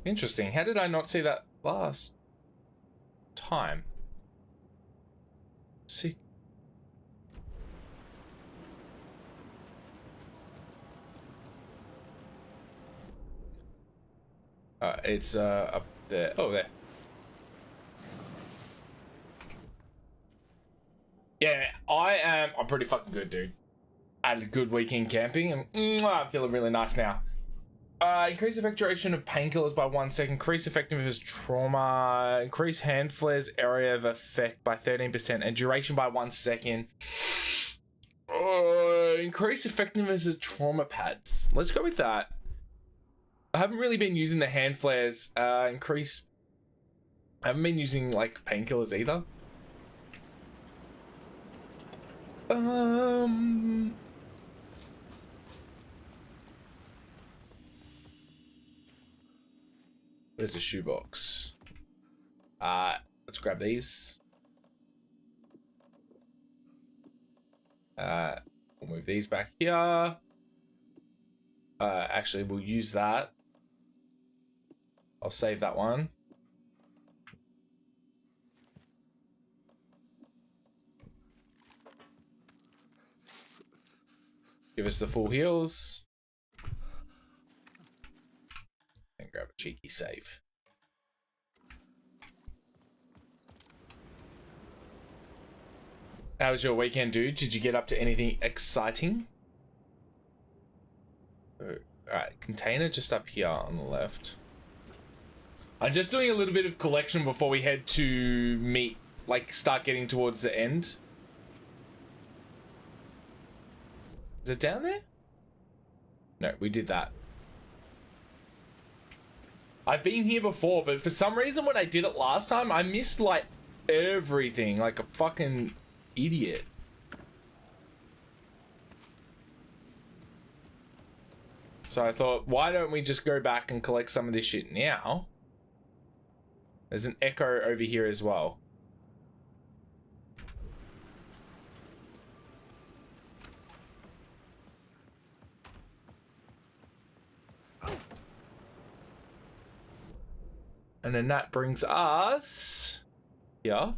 Interesting. How did I not see that last time? See. It's up there. Oh, there. Yeah, I'm pretty fucking good, dude. I had a good weekend camping and I'm feeling really nice now. Increase effect duration of painkillers by 1 second. Increase effectiveness of trauma. Increase hand flares area of effect by 13% and duration by 1 second. Increase effectiveness of trauma pads. Let's go with that. I haven't really been using the hand flares. I haven't been using like painkillers either. There's a shoebox. Let's grab these. We'll move these back here. Actually, we'll use that. I'll save that one. Give us the full heals. And grab a cheeky save. How was your weekend, dude? Did you get up to anything exciting? Alright, container just up here on the left. I'm just doing a little bit of collection before we head to meet, like, start getting towards the end. Is it down there? No, we did that. I've been here before, but for some reason when I did it last time, I missed, like, everything, like a fucking idiot. So I thought, why don't we just go back and collect some of this shit now? There's an echo over here as well. And then that brings us here.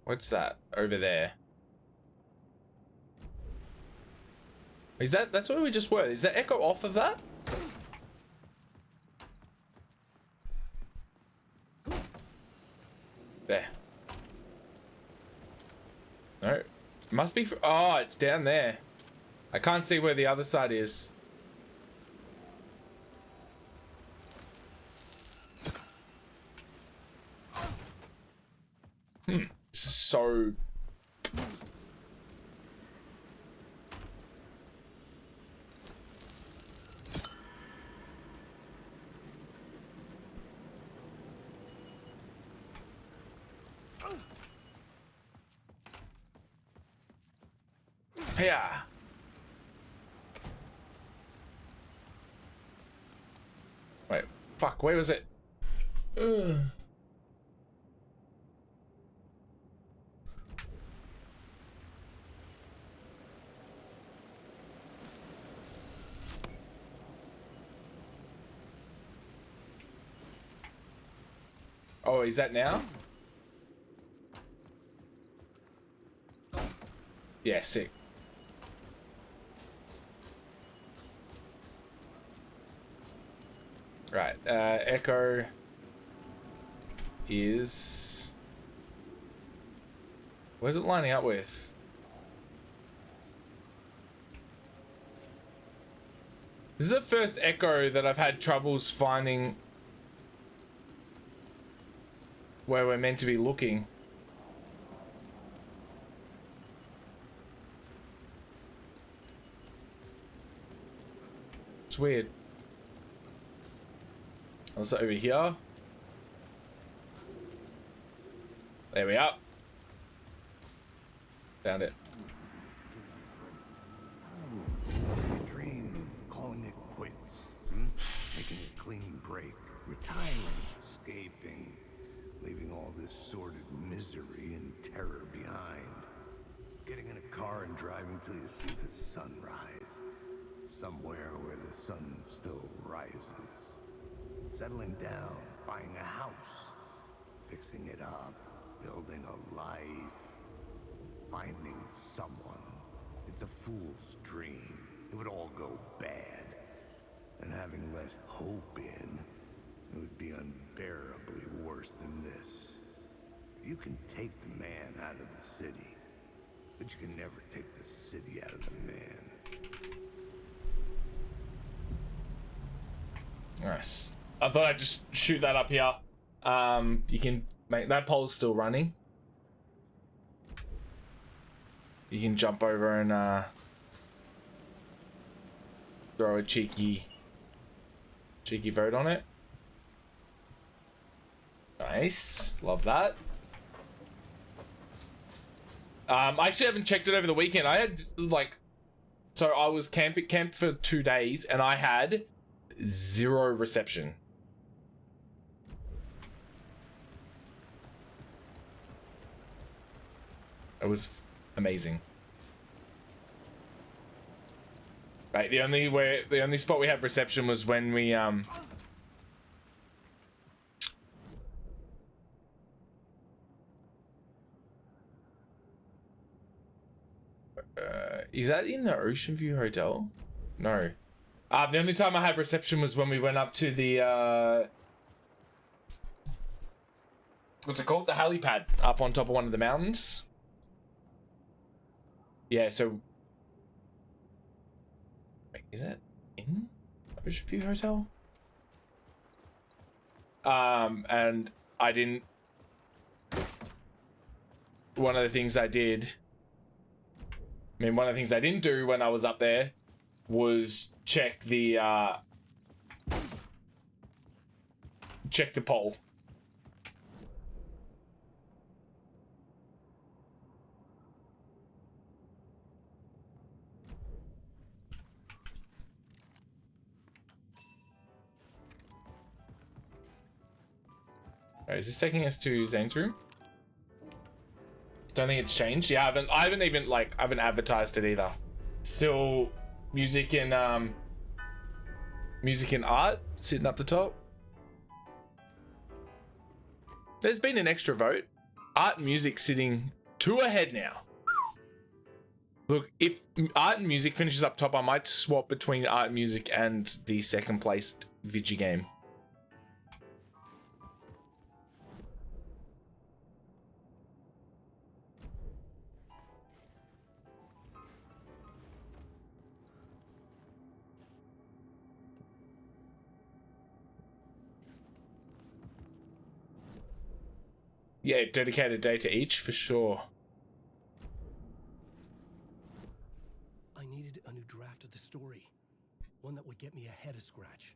What's that over there? Is that's where we just were? Is that echo off of that? There. No. It must be. Oh, it's down there. I can't see where the other side is. So. Yeah. Wait, fuck, where was it? Ugh. Oh, is that now? Yeah, sick. Right, Echo is... Where's it lining up with? This is the first Echo that I've had troubles finding where we're meant to be looking. It's weird. Also over here. There we are. Found it. You dream of calling it quits, making a clean break, retiring, escaping, leaving all this sordid misery and terror behind. Getting in a car and driving till you see the sun rise, somewhere where the sun still rises. Settling down, buying a house, fixing it up, building a life, finding someone. It's a fool's dream. It would all go bad. And having let hope in, it would be unbearably worse than this. You can take the man out of the city, but you can never take the city out of the man. Nice. I thought I'd just shoot that up here. You can make that pole's still running. You can jump over and throw a cheeky vote on it. Nice, love that. I actually haven't checked it over the weekend. I had like, so I was camped for 2 days and I had 0 reception. It was amazing. Right, the only spot we had reception was when we is that in the Ocean View Hotel? No. The only time I had reception was when we went up to the what's it called? The helipad up on top of one of the mountains. Yeah, so wait, is that in Ocean View Hotel? And I didn't. One of the things I did. I mean, one of the things I didn't do when I was up there was check the pole. Right, is this taking us to Zane's room? Don't think it's changed. Yeah, I haven't even like I haven't advertised it either. Still music and art sitting up the top. There's been an extra vote. Art and music sitting 2 ahead now. Look, if art and music finishes up top, I might swap between art and music and the second placed Vigi game. Yeah, dedicate a day to each for sure. I needed a new draft of the story. One that would get me ahead of scratch.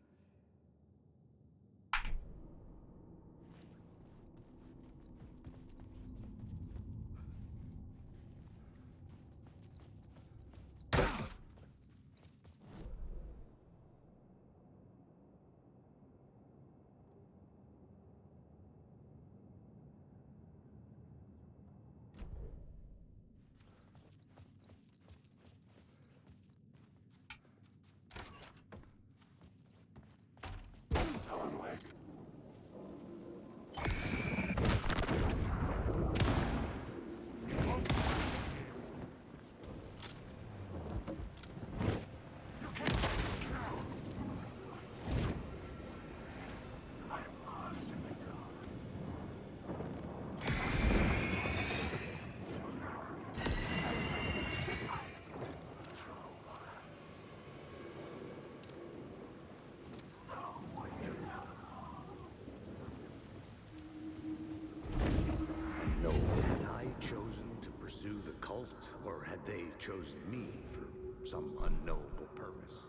for some unknowable purpose.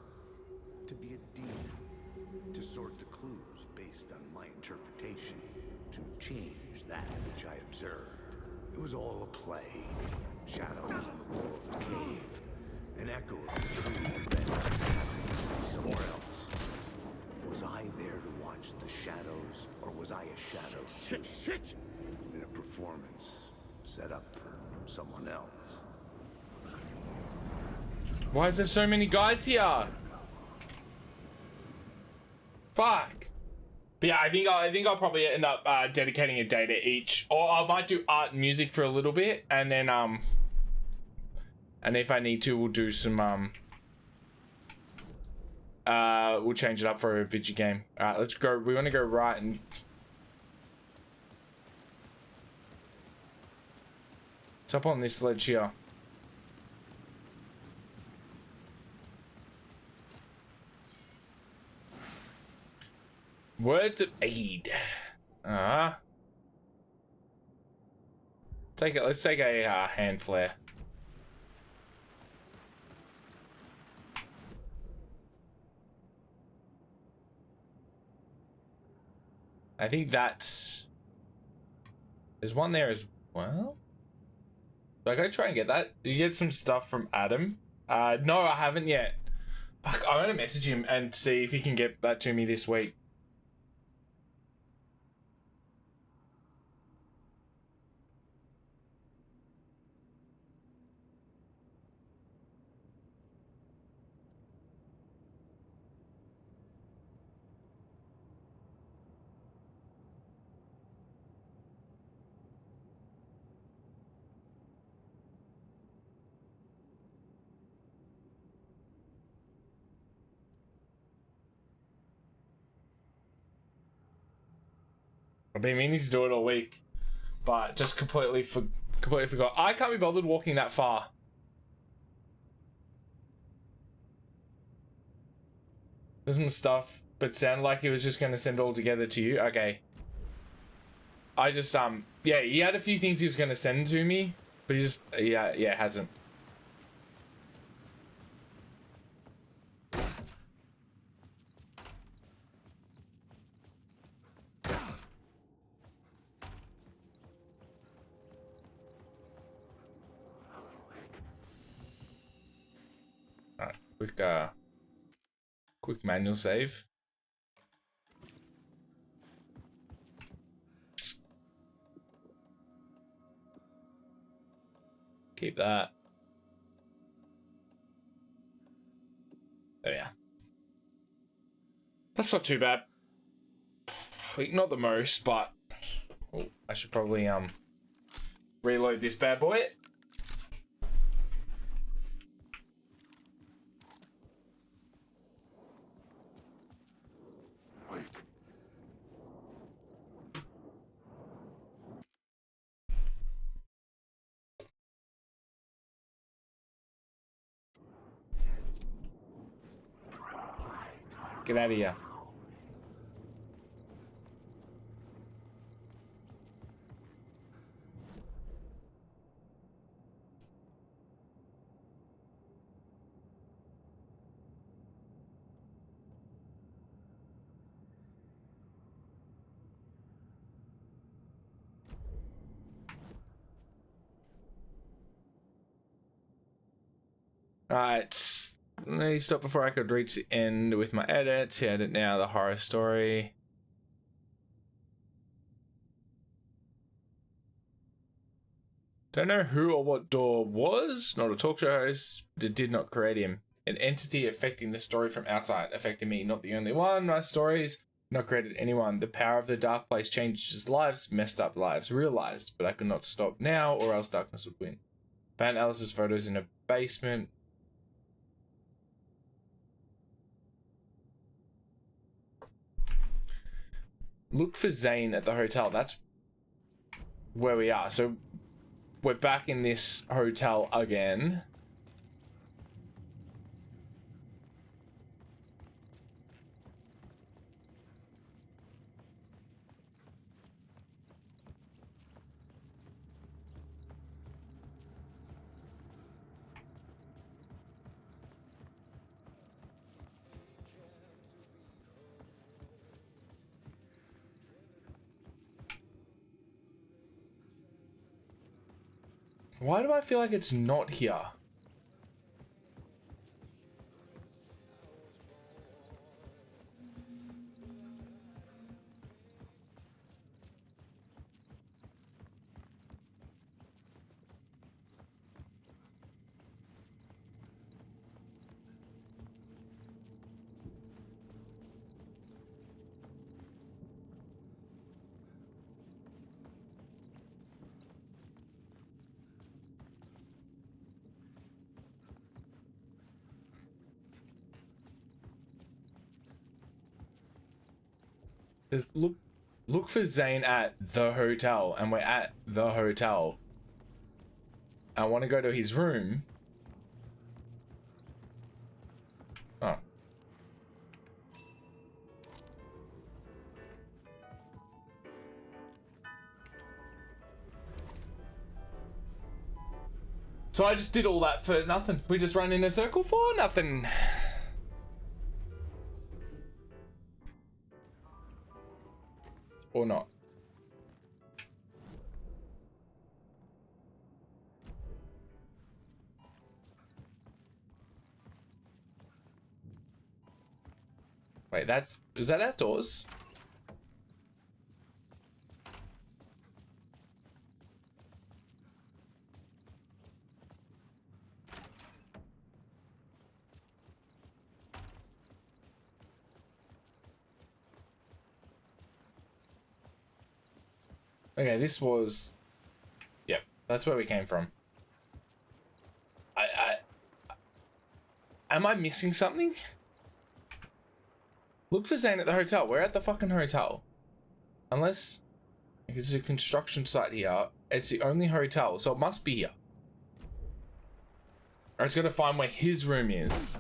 To be a demon, to sort the clues based on my interpretation, to change that which I observed. It was all a play. Shadows on the wall of the cave, an echo of the true events happening somewhere else. Was I there to watch the shadows, or was I a shadow too? Shit! In a performance set up for someone else. Why is there so many guys here? Fuck. But yeah, I think I'll probably end up dedicating a day to each, or I might do art and music for a little bit, and then and if I need to, we'll do some we'll change it up for a video game. All right, let's go. We want to go right and. It's up on this ledge here. Words of aid. Take it. Let's take a hand flare. I think that's. There's one there as well. So I go try and get that. You get some stuff from Adam. No, I haven't yet. Fuck, I'm gonna message him and see if he can get that to me this week. I've been meaning to do it all week, but just completely forgot. I can't be bothered walking that far. There's stuff, but sounded like he was just going to send it all together to you. Okay. I just yeah, he had a few things he was going to send to me, but he just yeah hasn't. Quick manual save. Keep that. Oh yeah. That's not too bad. Not the most, but I should probably reload this bad boy. Get out of here. Alright. Let me stop before I could reach the end with my edits. Hit it now, the horror story. Don't know who or what Door was, not a talk show host, but it did not create him. An entity affecting the story from outside, affecting me, not the only one. My stories not created anyone. The power of the dark place changes lives, messed up lives, realized, but I could not stop now, or else darkness would win. Found Alice's photos in a basement. Look for Zane at the hotel. That's where we are. So we're back in this hotel again. Why do I feel like it's not here? Look for Zane at the hotel, and we're at the hotel. I want to go to his room. Oh. So I just did all that for nothing. We just ran in a circle for nothing. Or not. Wait, is that outdoors? Okay, this was... Yep, that's where we came from. Am I missing something? Look for Zane at the hotel. We're at the fucking hotel. Unless... There's a construction site here. It's the only hotel, so it must be here. I just gotta find where his room is.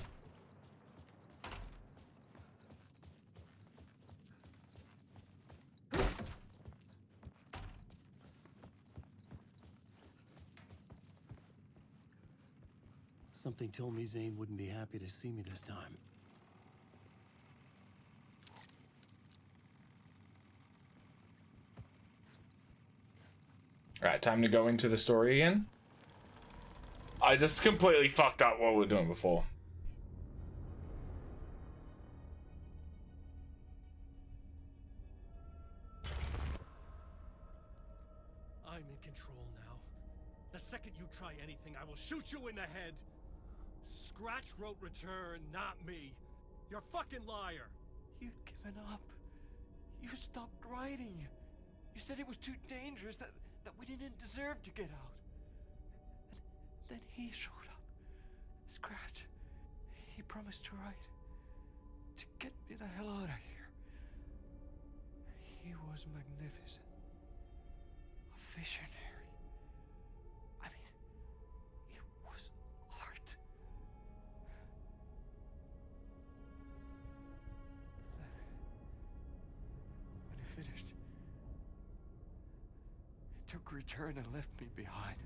Something told me Zane wouldn't be happy to see me this time. Alright, time to go into the story again. I just completely fucked up what we were doing before. I'm in control now. The second you try anything, I will shoot you in the head. Scratch wrote return, not me. You're a fucking liar. You'd given up. You stopped writing. You said it was too dangerous, that we didn't deserve to get out. And then he showed up. Scratch. He promised to write. To get me the hell out of here. He was magnificent. A visionary. I mean, it was art. But then, when he finished, he took return and left me behind.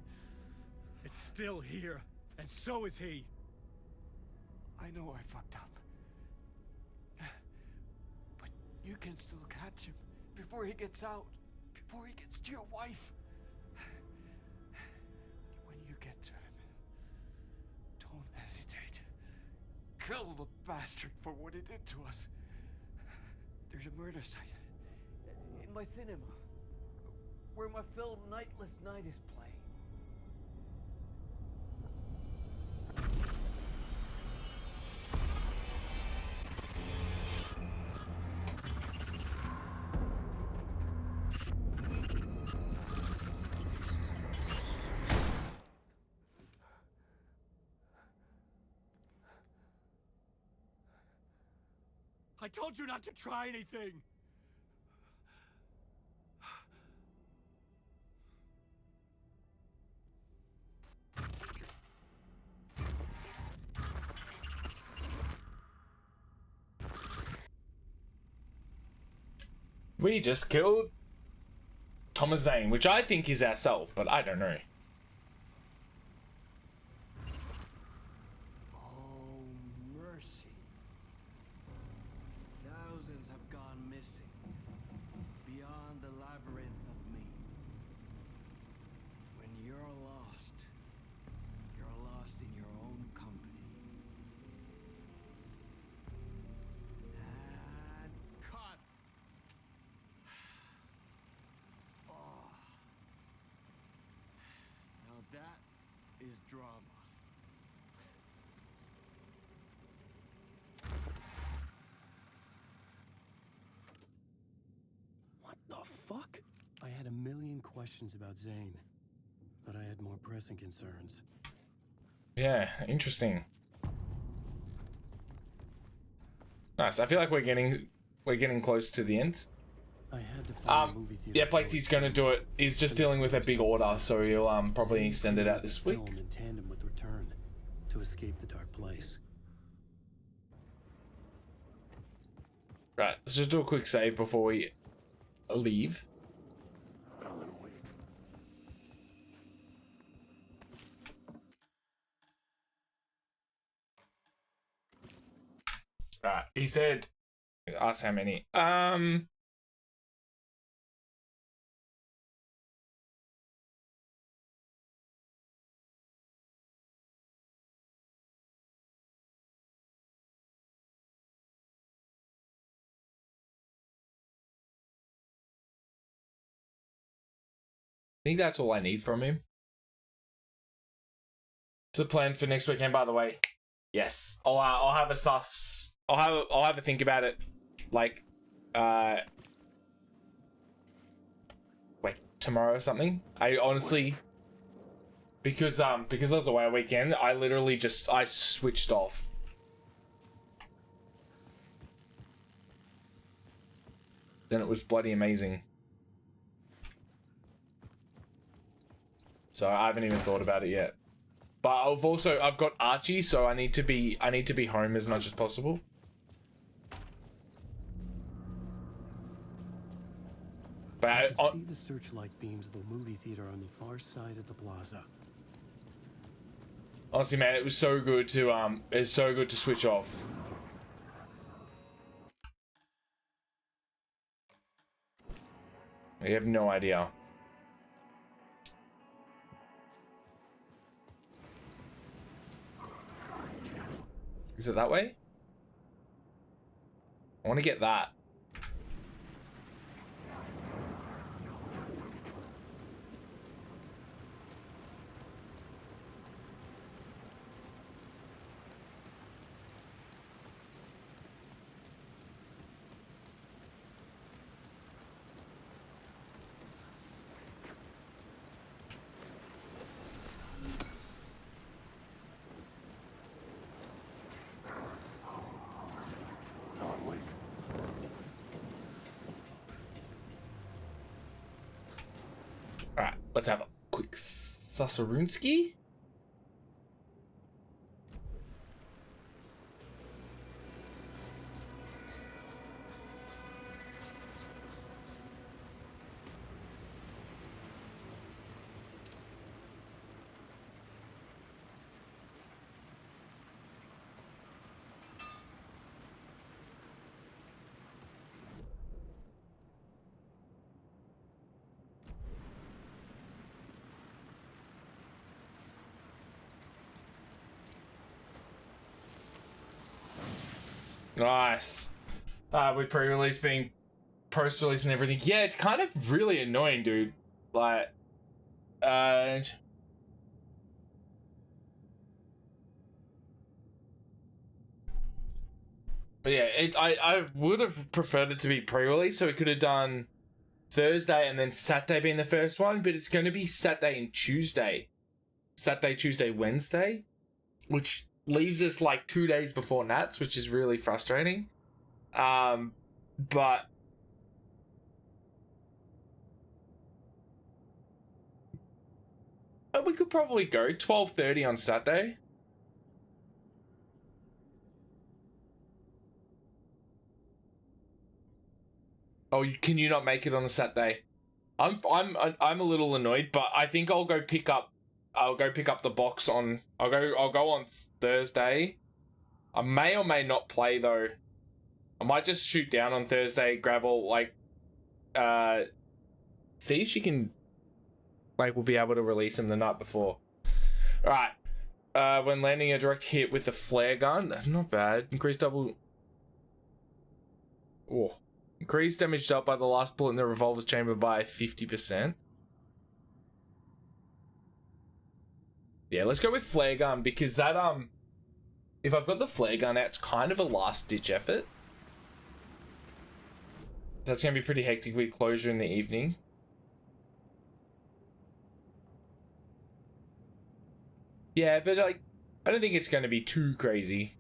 It's still here, and so is he. I know I fucked up. But you can still catch him before he gets out, before he gets to your wife. When you get to him, don't hesitate. Kill the bastard for what he did to us. There's a murder site in my cinema where my film Nightless Night is playing. I told you not to try anything. We just killed Thomas Zane, which I think is ourselves, but I don't know. Oh, mercy. Thousands have gone missing, beyond the labyrinth of me. When you're lost, lost. You're lost in your own company. And cut. Oh. Now that is drama. What the fuck? I had a million questions about Zane, but I had more pressing concerns. Yeah, interesting. Nice. I feel like we're getting close to the end. I had to find a movie theater. Yeah, Blake's gonna do it. He's just dealing with a big order, so he'll probably extend it out this week. Film in tandem with Return to escape the dark place. Right, let's just do a quick save before we leave. Right, he said, ask how many. I think that's all I need from him. To plan for next weekend, by the way. Yes, I'll have a sus. I'll have a think about it, like, tomorrow or something. I honestly, because I was away a weekend, I literally I switched off. Then it was bloody amazing. So I haven't even thought about it yet. But I've got Archie, so I need to be home as much as possible. But I could see the searchlight beams of the movie theater on the far side of the plaza. Honestly, man, it was so good to switch off. You have no idea. Is it that way? I want to get that. Alright, let's have a quick Sasarunski. Nice. With pre-release being post-release and everything. Yeah, it's kind of really annoying, dude. Like, but yeah, I would have preferred it to be pre-release, so we could have done Thursday and then Saturday being the first one, but it's going to be Saturday and Tuesday. Saturday, Tuesday, Wednesday, which leaves us like 2 days before Nats, which is really frustrating. But we could probably go 12:30 on Saturday. Oh, can you not make it on a Saturday? I'm a little annoyed, but I think I'll go pick up the box on. I'll go on Thursday. I may or may not play though. I might just shoot down on Thursday, grab all see if she can, we'll be able to release them the night before. Alright. When landing a direct hit with the flare gun, not bad. Increase double. Oh. Increase damage dealt by the last bullet in the revolver's chamber by 50%. Yeah, let's go with flare gun because that if I've got the flare gun out, it's kind of a last ditch effort. That's gonna be pretty hectic with closure in the evening. Yeah, but like I don't think it's gonna be too crazy.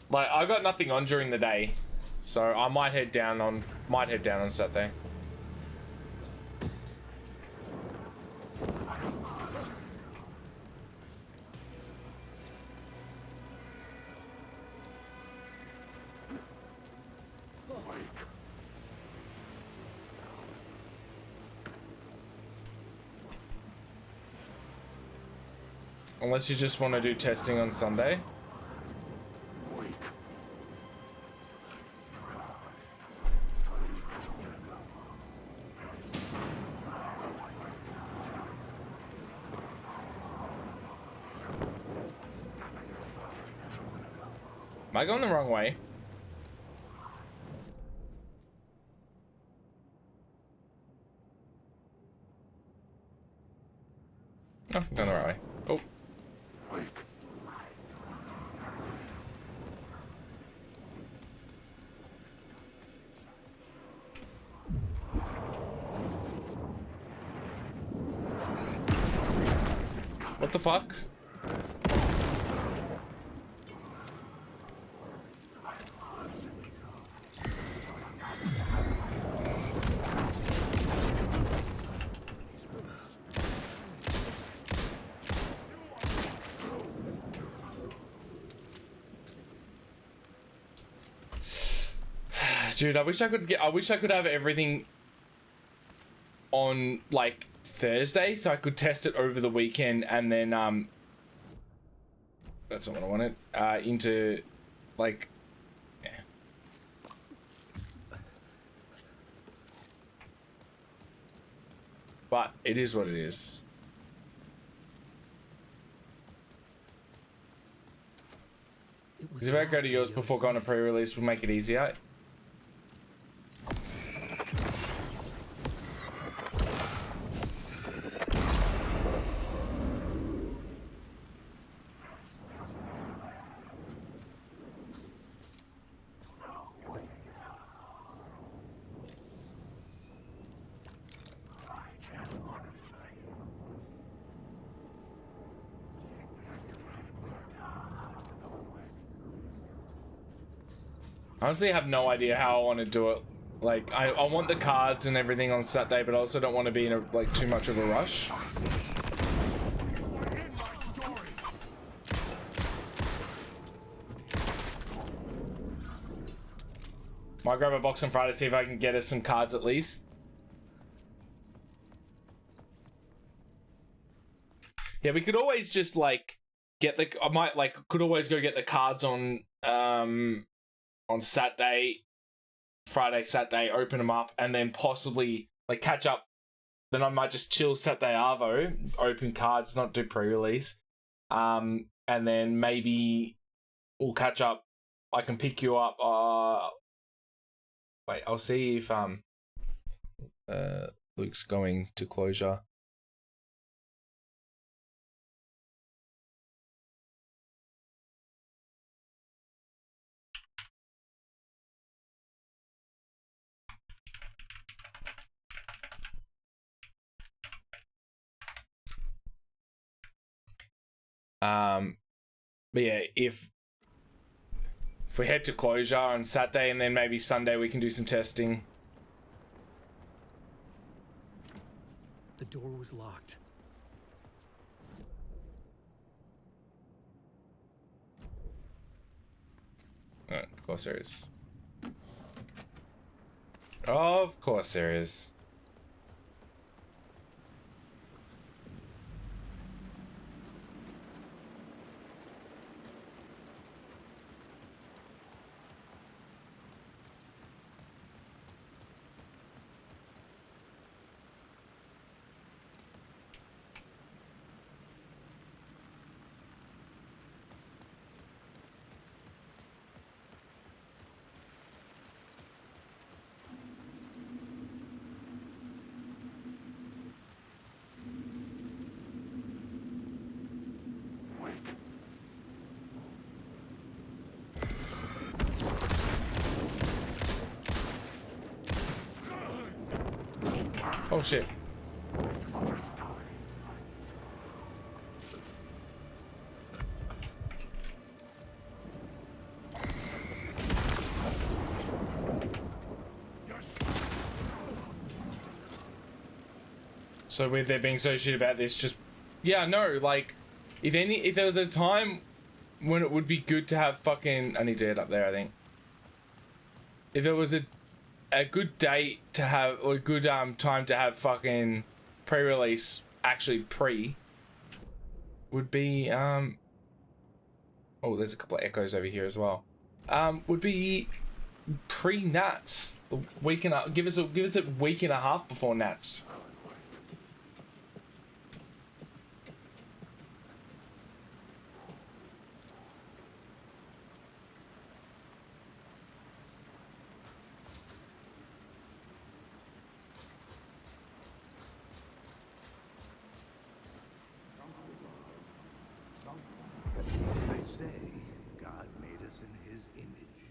Like I got nothing on during the day, so I might head down on Saturday. Unless you just want to do testing on Sunday. Am I going the wrong way? No, I'm going the right way. Oh. What the fuck? Dude, I wish I could have everything on like Thursday so I could test it over the weekend and then that's not what I wanted. Into like yeah. But it is what it is. Because if I go to yours before going to pre-release, we'll make it easier. Honestly, I have no idea how I want to do it. Like, I want the cards and everything on Saturday, but I also don't want to be in a, like too much of a rush. Might grab a box on Friday, see if I can get us some cards at least. Yeah, we could always just like get the. I might like could always go get the cards on Saturday, Friday, Saturday, open them up, and then possibly like catch up. Then I might just chill Saturday Arvo, open cards, not do pre-release, and then maybe we'll catch up. I can pick you up. Wait, I'll see if Luke's going to closure. But yeah, if we head to closure on Saturday and then maybe Sunday we can do some testing. The door was locked. Of course there is. Of course there is. Oh shit. So with there being so shit about this, just yeah, no, like if there was a time when it would be good to have fucking, I need to head up there, I think. If there was a good date to have, or a good time to have fucking pre-release, actually would be oh, there's a couple of echoes over here as well. Would be pre-Nats, the week and a, give us a week and a half before Nats. They say God made us in his image.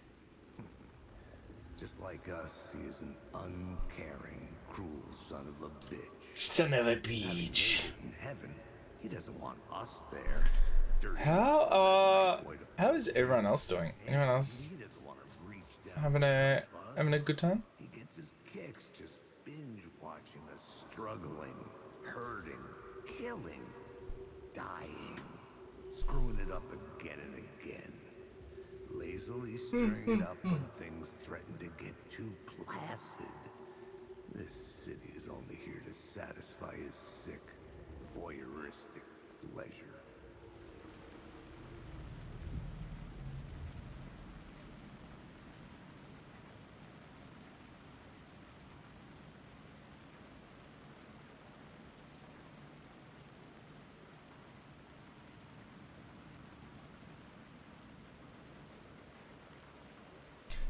Just like us, he is an uncaring, cruel son of a bitch. Son of a bitch. In heaven, he doesn't want us there. How is everyone else doing? Anyone else having a good time? He gets his kicks just binge watching us struggling, hurting, killing, dying, screwing it up again and again, lazily stirring it up when things threaten to get too placid. This city is only here to satisfy his sick, voyeuristic pleasure.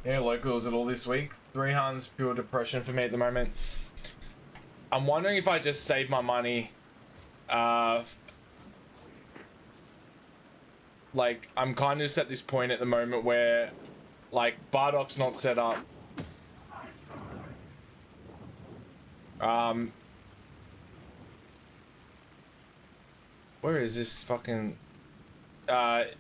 Yeah, locals at all this week. 300's pure depression for me at the moment. I'm wondering if I just save my money. Like, I'm kind of just at this point at the moment where, like, Bardoc's not set up. Where is this fucking... Wait.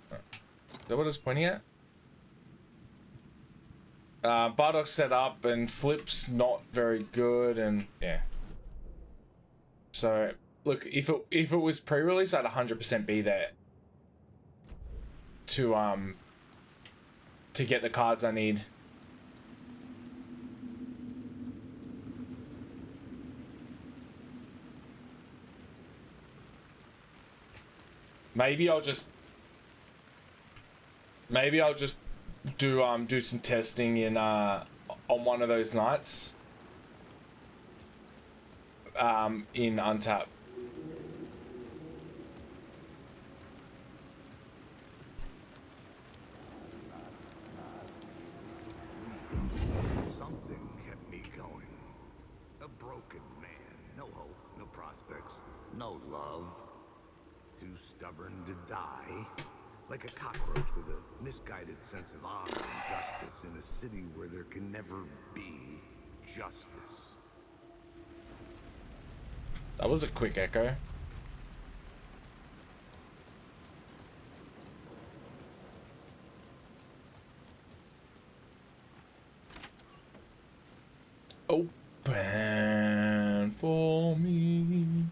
Is that what it's pointing at? Bardoc's set up and Flip's not very good, and yeah. So look, if it was pre-release, I'd 100% be there to get the cards I need. Maybe I'll just do some testing in on one of those nights in Untap. Something kept me going. A broken man. No hope, no prospects, no love. Too stubborn to die. Like a cockroach with a misguided sense of honor and justice in a city where there can never be justice. That was a quick echo. Open for me.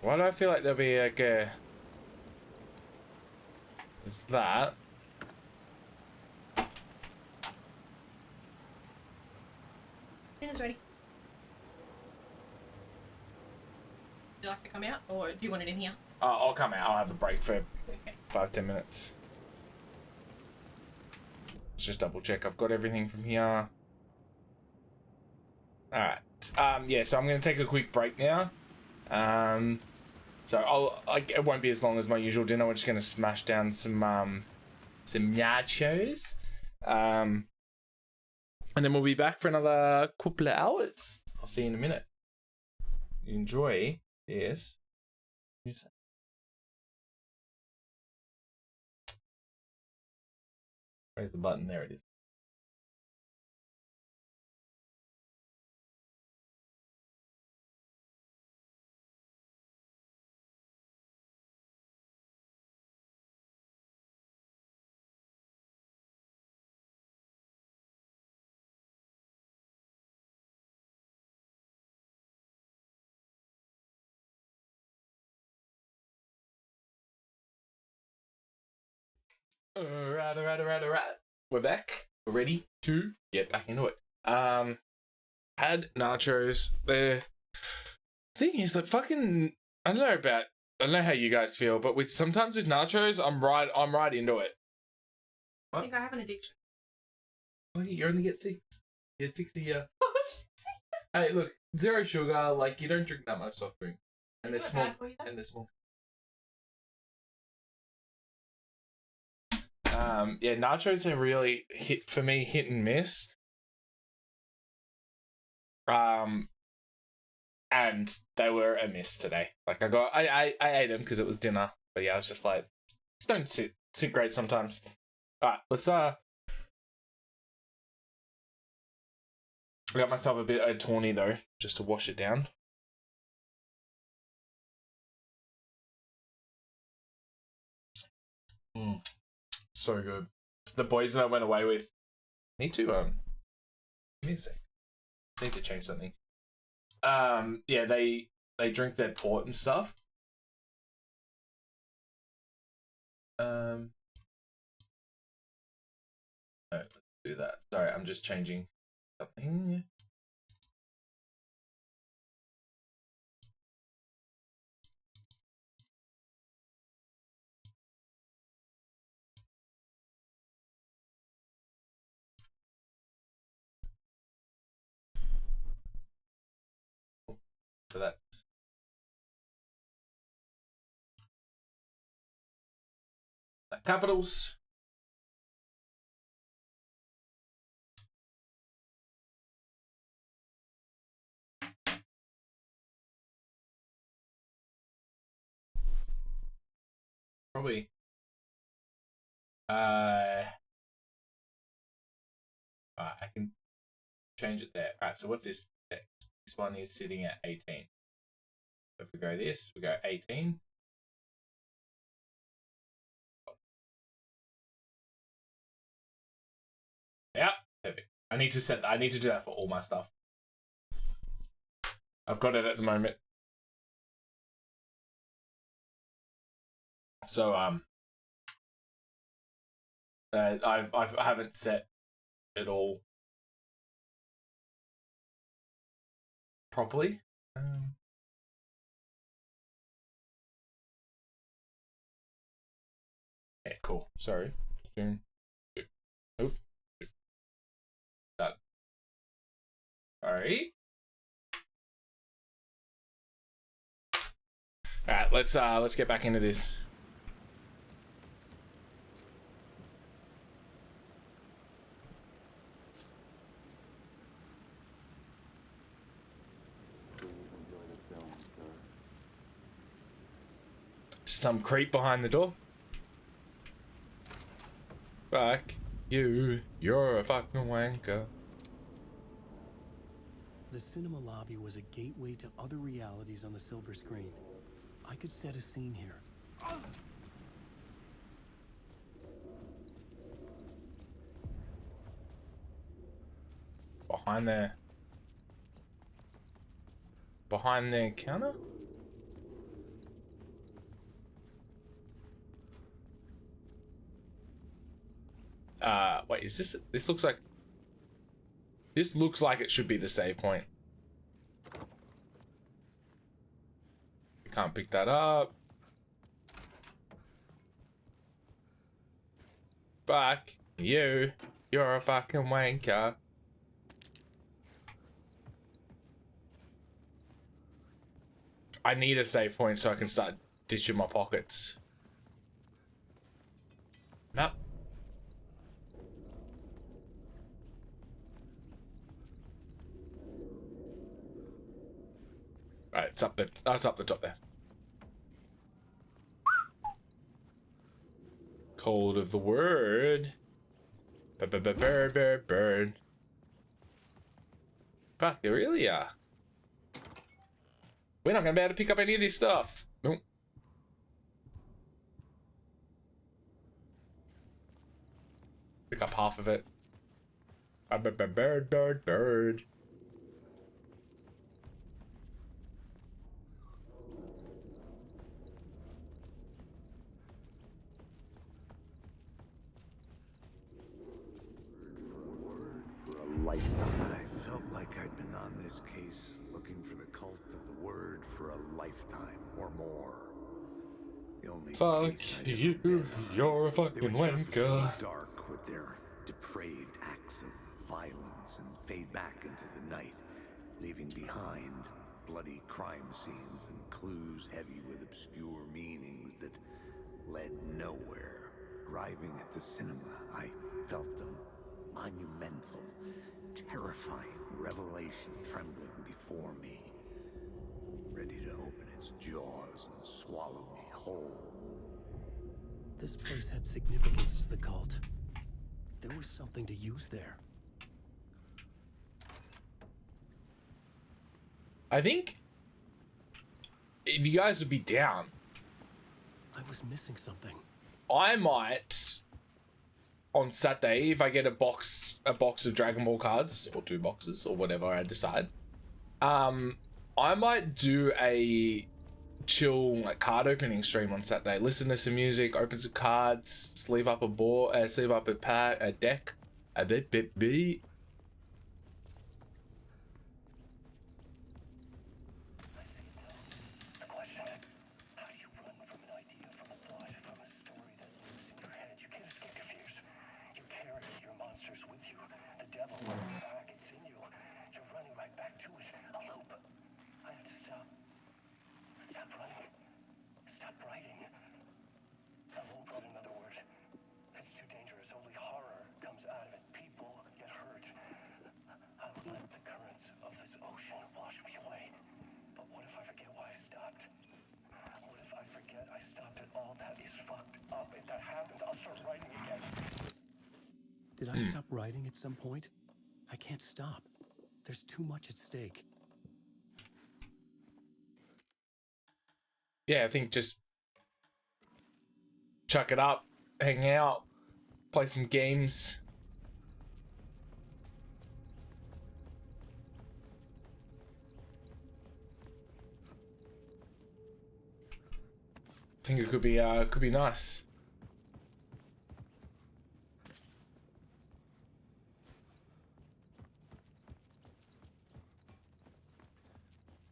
Why do I feel like there'll be like a... There's that. Dinner's ready. come out, or do you want it in here? I'll come out. I'll have a break for Okay. 5-10 minutes. Let's just double check. I've got everything from here. Alright. Yeah, so I'm going to take a quick break now. So it won't be as long as my usual dinner. We're just going to smash down some nachos. And then we'll be back for another couple of hours. I'll see you in a minute. Enjoy this. Where's the button? There it is. Alright. We're back. We're ready to get back into it. Had nachos. The thing is, like, fucking, I don't know how you guys feel, but sometimes with nachos, I'm right into it. I think I have an addiction. Look, you only get 6. You get 6 a year. Hey, look, 0 sugar. Like, you don't drink that much soft drink, and they're small. And they're small. Yeah, nachos are really hit and miss. And they were a miss today. Like, I ate them because it was dinner, but yeah, I was just like, just don't sit great sometimes. All right, let's I got myself a bit of tawny though, just to wash it down. So good. The boys that I went away with need to give me a sec. Need to change something. Yeah, they drink their port and stuff. No, let's do that. Sorry, I'm just changing something. So that's capitals. Probably. I can change it there. Alright, so what's this text? This one is sitting at 18. So if we go this, we go 18. Yeah, perfect. I need to do that for all my stuff. I've got it at the moment. So I haven't set it all properly. Yeah, cool. Sorry. Nope. Done. Alright. Alright, let's get back into this. Some creep behind the door. Fuck you. You're a fucking wanker. The cinema lobby was a gateway to other realities on the silver screen. I could set a scene here. Behind the counter? Wait, is this looks like it should be the save point. Can't pick that up. Fuck you. You're a fucking wanker. I need a save point so I can start ditching my pockets. Nope. Right, it's up there. Oh, it's up the top there. Cold of the word. Bird. Fuck, they really are. We're not gonna be able to pick up any of this stuff. Nope. Pick up half of it. Bird. I felt like I'd been on this case looking for the cult of the word for a lifetime or more. The only Fuck you, you're a fucking wanker. Dark with their depraved acts of violence and fade back into the night, leaving behind bloody crime scenes and clues heavy with obscure meanings that led nowhere. Arriving at the cinema, I felt a monumental, terrifying revelation trembling before me, ready to open its jaws and swallow me whole. This place had significance to the cult. There was something to use there. I think if you guys would be down, I was missing something. I might on Saturday, if I get a box of Dragon Ball cards, or 2 boxes, or whatever I decide, I might do a chill like card opening stream on Saturday. Listen to some music, open some cards, sleeve up a board, sleeve up a deck, a bit. Did I stop writing at some point? I can't stop. There's too much at stake. Yeah, I think just chuck it up, hang out, play some games. I think it could be nice.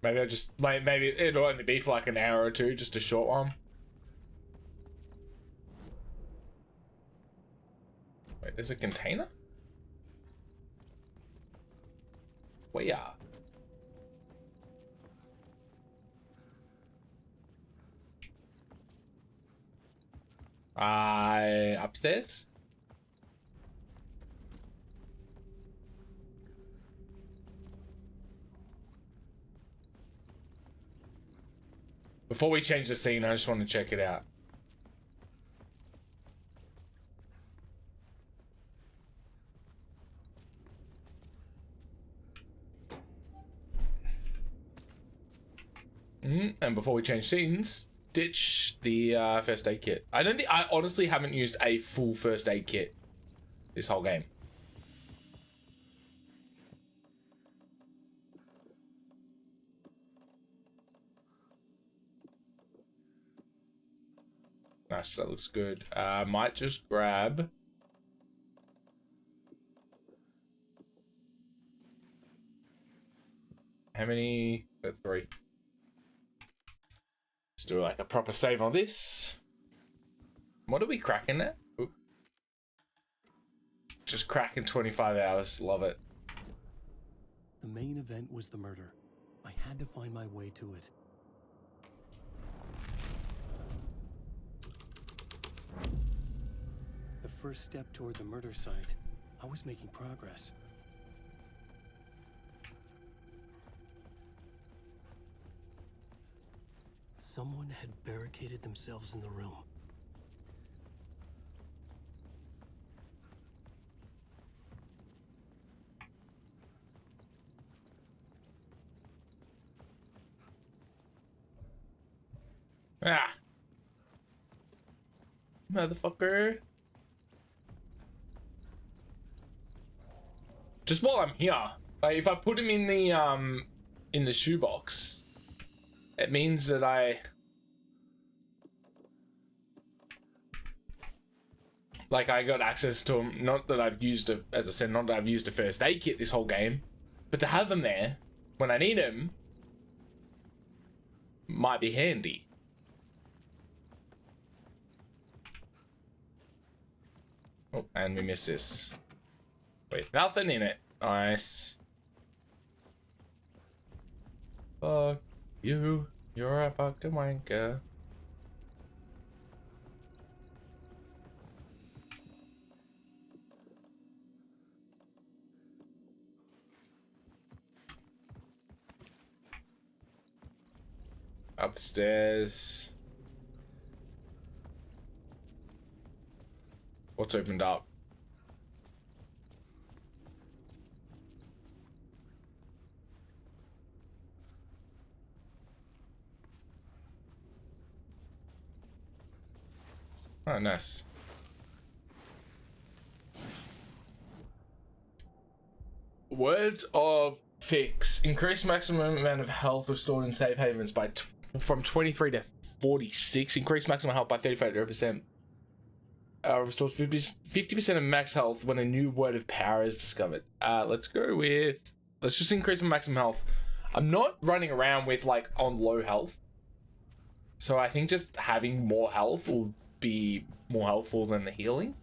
Maybe maybe it'll only be for like an hour or two, just a short one. Wait, there's a container? Where? Upstairs? Before we change the scene, I just want to check it out. And before we change scenes, ditch the first aid kit. I honestly haven't used a full first aid kit this whole game. Nice, that looks good. Might just grab... How many? 3. do like a proper save on this. What are we cracking at? Oop. Just cracking 25 hours. Love it. The main event was the murder. I had to find my way to it. The first step toward the murder site. I was making progress. Someone had barricaded themselves in the room. Ah. Motherfucker. Just while I'm here, like if I put him in the shoebox, it means that I got access to him. Not that I've used a, as I said, not that I've used a first aid kit this whole game, but to have him there when I need him might be handy. Oh, and we missed this. With nothing in it. Nice. Fuck you. You're a fucking wanker. Upstairs. What's opened up? Oh, nice. Words of fix. Increase maximum amount of health restored in safe havens by from 23 to 46. Increase maximum health by 35%. Restores 50% of max health when a new word of power is discovered. Let's go with... Let's just increase my maximum health. I'm not running around with, like, on low health. So I think just having more health will be more helpful than the healing.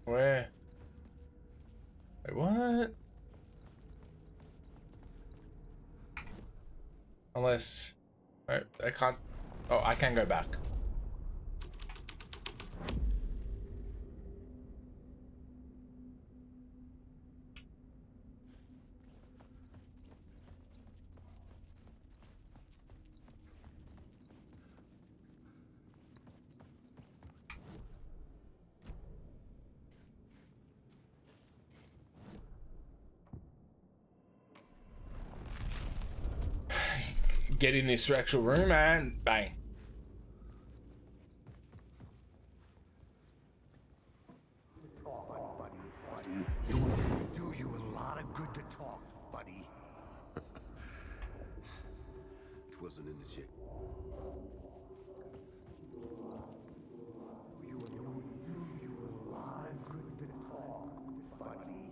Where? Wait, what? Unless... I can't... Oh, I can go back. Get in this actual room and bang. Do you a lot of good to talk, buddy. It wasn't in the shit. You do you a lot of good to talk, buddy.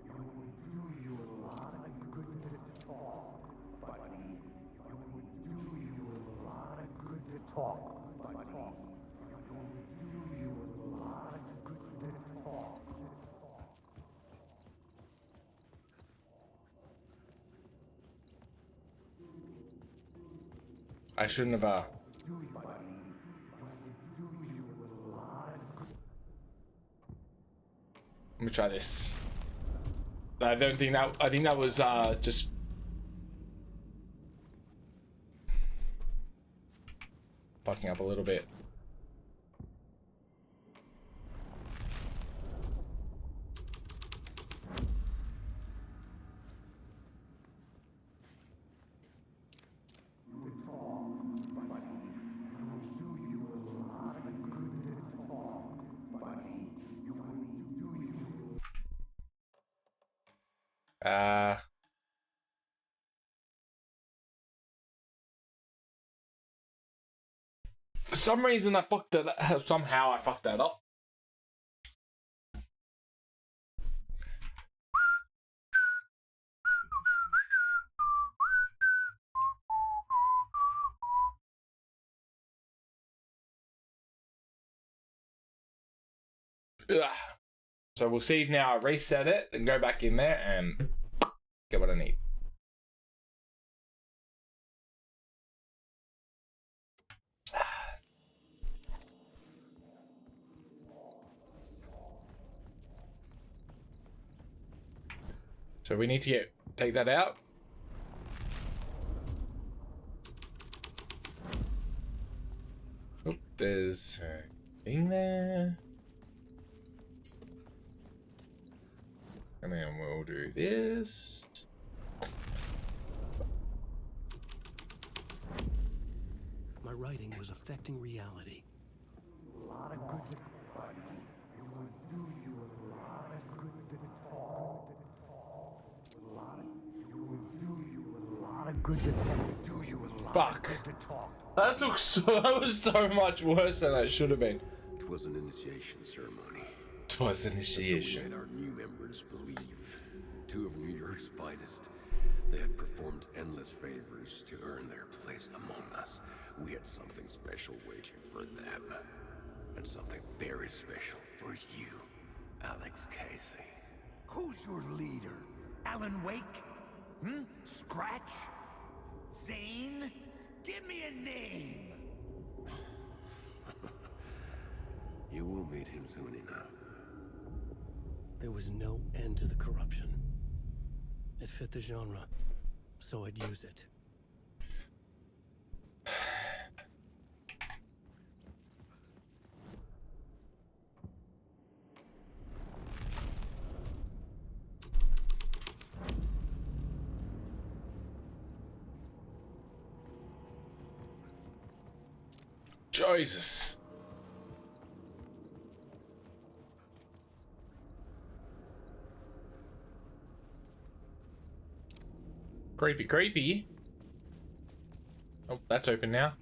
You do you a lot of good to talk, buddy. You do you a lot of good to talk, buddy. You do you a lot of good to talk. I shouldn't have, Let me try this. I don't think that... I think that was, just... fucking up a little bit. For some reason I fucked it up. Somehow I fucked that up. Ugh. So we'll see if now I reset it and go back in there and get what I need. So we need to take that out. Oop, there's a thing there. And then we'll do this. My writing was affecting reality. A lot of good buddy. It would do you a lot of good to talk. It would do you a lot of good to talk. Fuck. That took that was so much worse than it should have been. It was an initiation ceremony. It was an initiation. We made our new members believe. Two of New York's finest. They had performed endless favors to earn their place among us. We had something special waiting for them. And something very special for you, Alex Casey. Who's your leader? Alan Wake? Scratch? Zane? Give me a name! You will meet him soon enough. There was no end to the corruption. It fit the genre, so I'd use it. Jesus. Creepy, creepy. Oh, that's open now.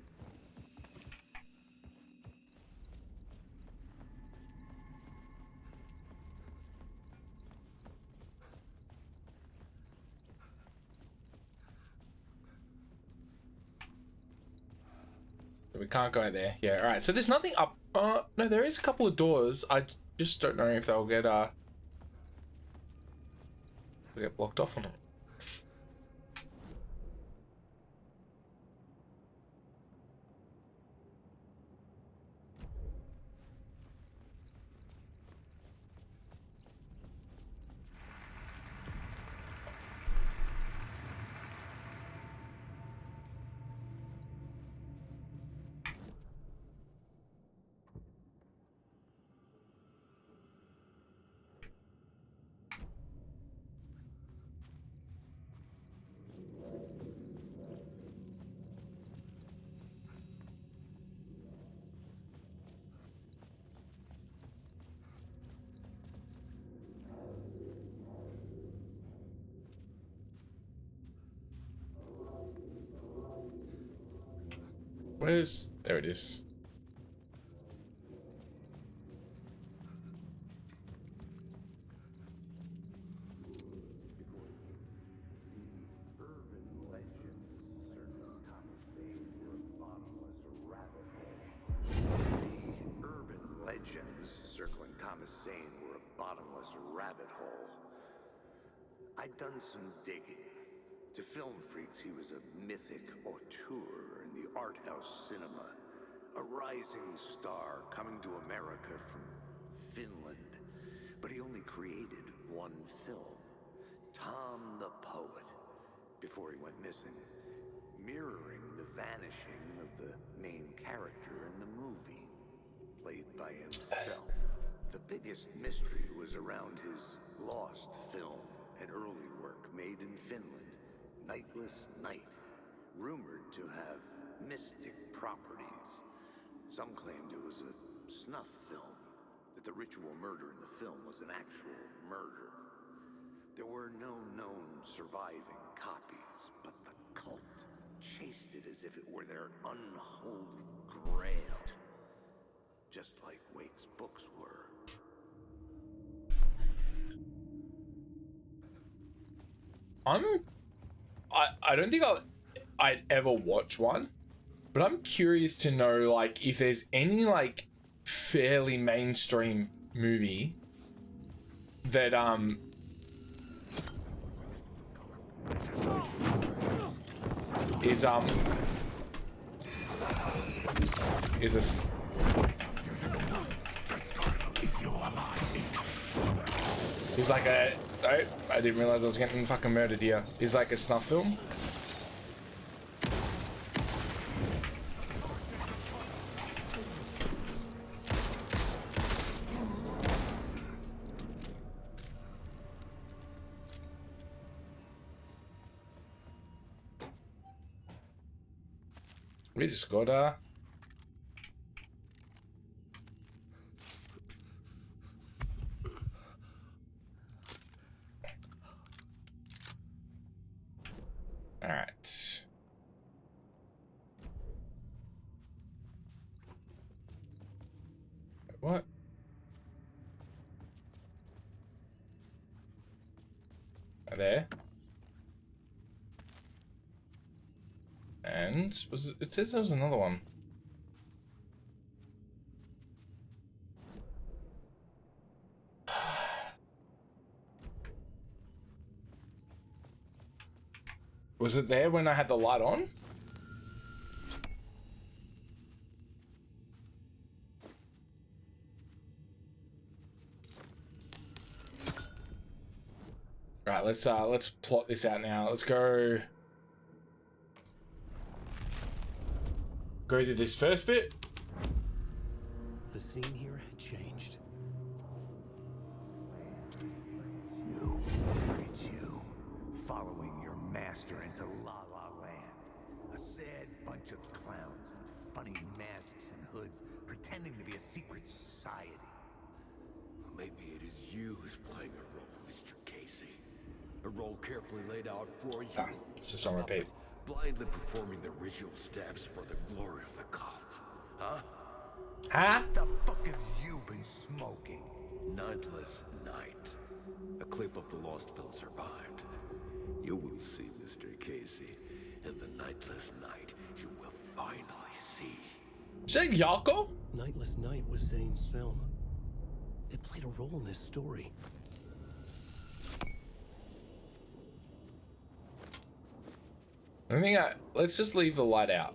We can't go there. Yeah, alright. So there's nothing up. No, there is a couple of doors. I just don't know if they'll get blocked off or not. Where's... There it is. The urban legends circling Thomas Zane were a bottomless rabbit hole. I'd done some digging. To film freaks, he was a mythic auteur in the art house cinema. A rising star coming to America from Finland. But he only created one film, Tom the Poet, before he went missing. Mirroring the vanishing of the main character in the movie, played by himself. The biggest mystery was around his lost film, an early work made in Finland, Nightless Night, rumored to have mystic properties. Some claimed it was a snuff film, that the ritual murder in the film was an actual murder. There were no known surviving copies, but the cult chased it as if it were their unholy grail, just like Wake's books were. I don't think I'd ever watch one, but I'm curious to know like if there's any like fairly mainstream movie that is like a I didn't realize I was getting fucking murdered here. Is like a snuff film. We just got all right. What? There. And was it says there was another one. Was it there when I had the light on? Right, let's plot this out now. Let's go to this first bit. The scene here had changed. It's you, following your master into La La Land. A sad bunch of clowns in funny masks and hoods, pretending to be a secret society. Maybe it is you who's playing a role, Mr. Casey. A role carefully laid out for you. It's just on repeat. Blindly performing the ritual steps for the glory of the cult. Huh? Huh? What the fuck have you been smoking? Nightless Night. A clip of the lost film survived. You will see, Mr. Casey. In the Nightless Night, you will finally see. Is that Yako? Nightless Night was Zane's film. It played a role in this story. I think let's just leave the light out.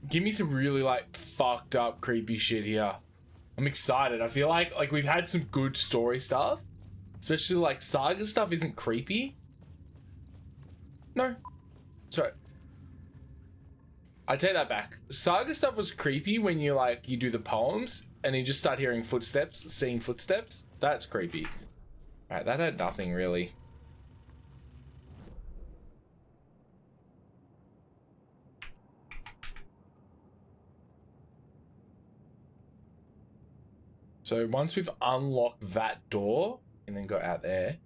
Give me some really like fucked up creepy shit here. I'm excited. I feel like we've had some good story stuff. Especially like Saga stuff isn't creepy. No. Sorry. I take that back. Saga stuff was creepy when you do the poems and you just start hearing footsteps, seeing footsteps. That's creepy. Alright, that had nothing really. So once we've unlocked that door and then go out there.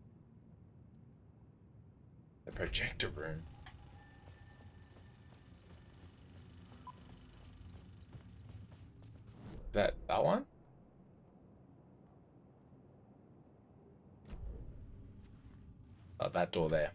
The projector room. Is that one? Oh, that door there.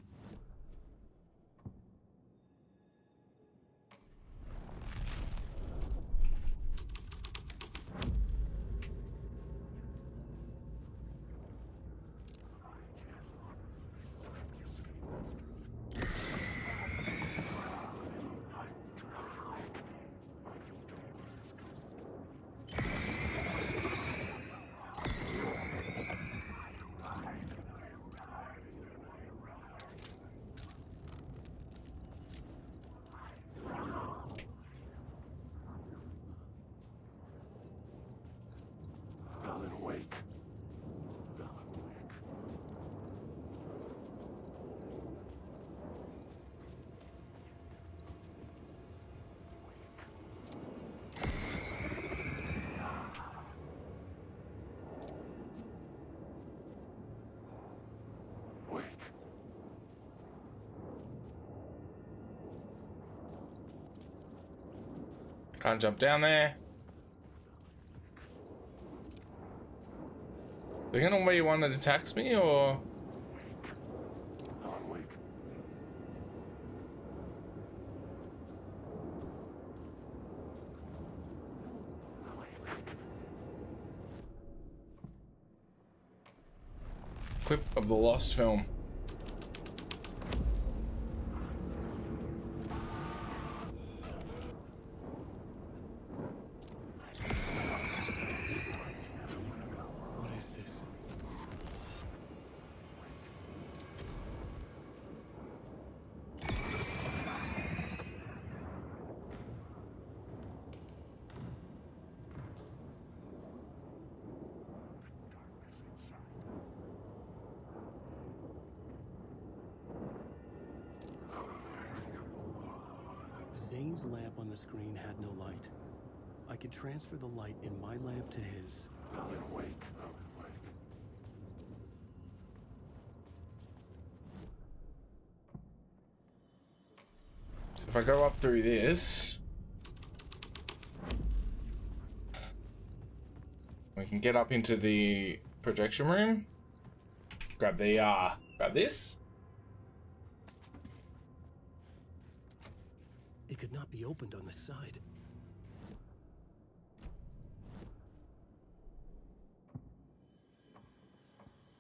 Can't jump down there. Are you gonna where you one that attacks me, or? Clip of the lost film. Zane's lamp on the screen had no light. I could transfer the light in my lamp to his. So if I go up through this, we can get up into the projection room. Grab the grab this. It could not be opened on the side.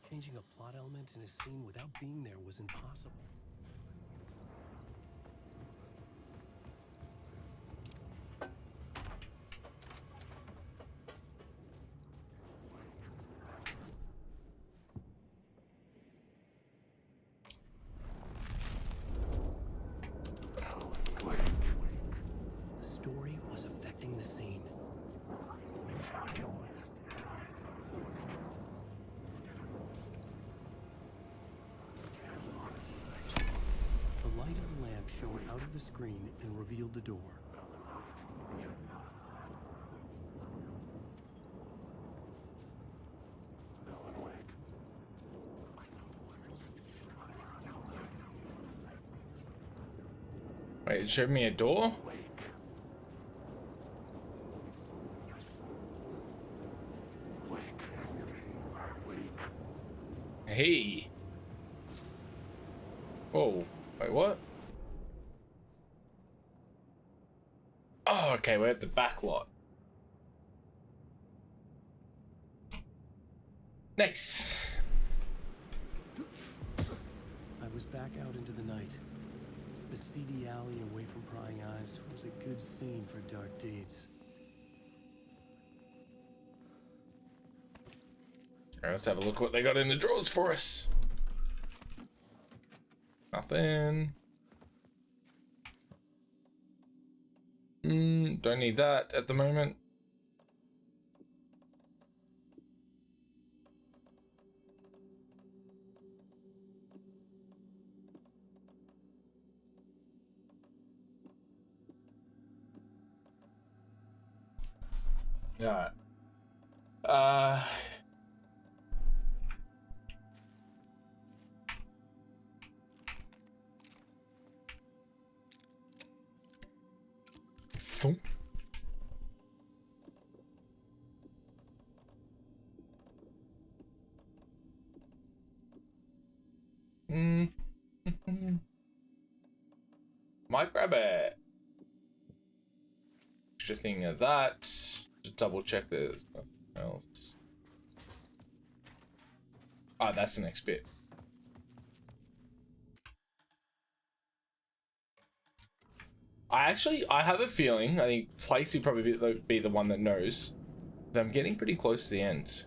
Changing a plot element in a scene without being there was impossible. The story was affecting the scene. The light of the lamp shone out of the screen and revealed the door. Wait, it showed me a door? Hey. Whoa. Wait, what? Oh, okay, we're at the back lot. Nice. I was back out into the night. The seedy alley away from prying eyes was a good scene for dark deeds. Alright, let's have a look what they got in the drawers for us. Nothing. Don't need that at the moment. Yeah. Oh. Might grab a extra thing of that. Just double check there's nothing else. Ah, that's the next bit. I have a feeling, I think Placey probably be the one that knows, that I'm getting pretty close to the end.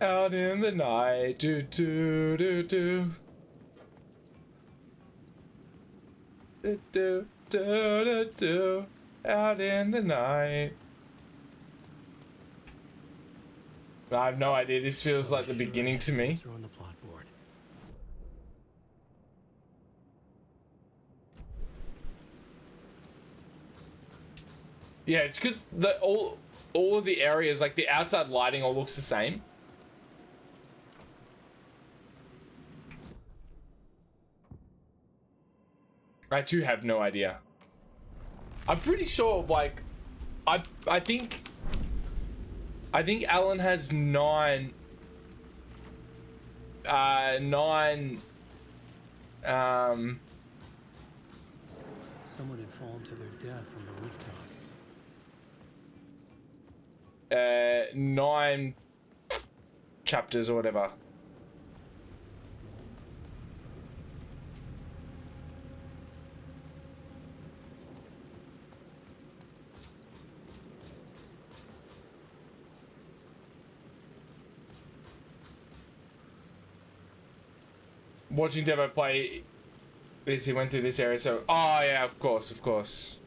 Out in the night, do do do do. Do do do do do. Out in the night. I have no idea. This feels like the beginning to me. On the plot board. Yeah, it's because the all of the areas, like the outside lighting, all looks the same. I too have no idea. I'm pretty sure, like, I think Alan has nine. Someone had fallen to their death from the rooftop. 9 chapters or whatever. Watching Devo play this, he went through this area, so... Oh, yeah, of course, of course.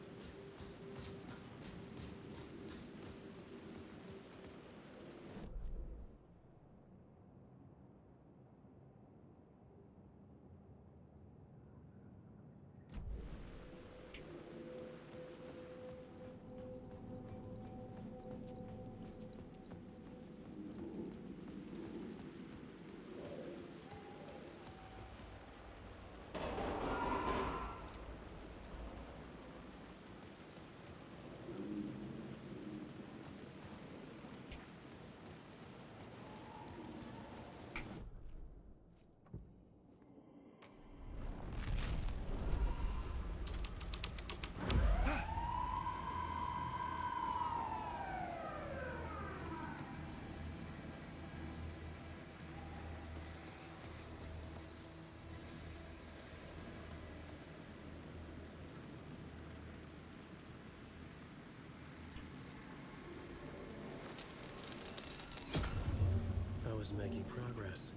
Making progress.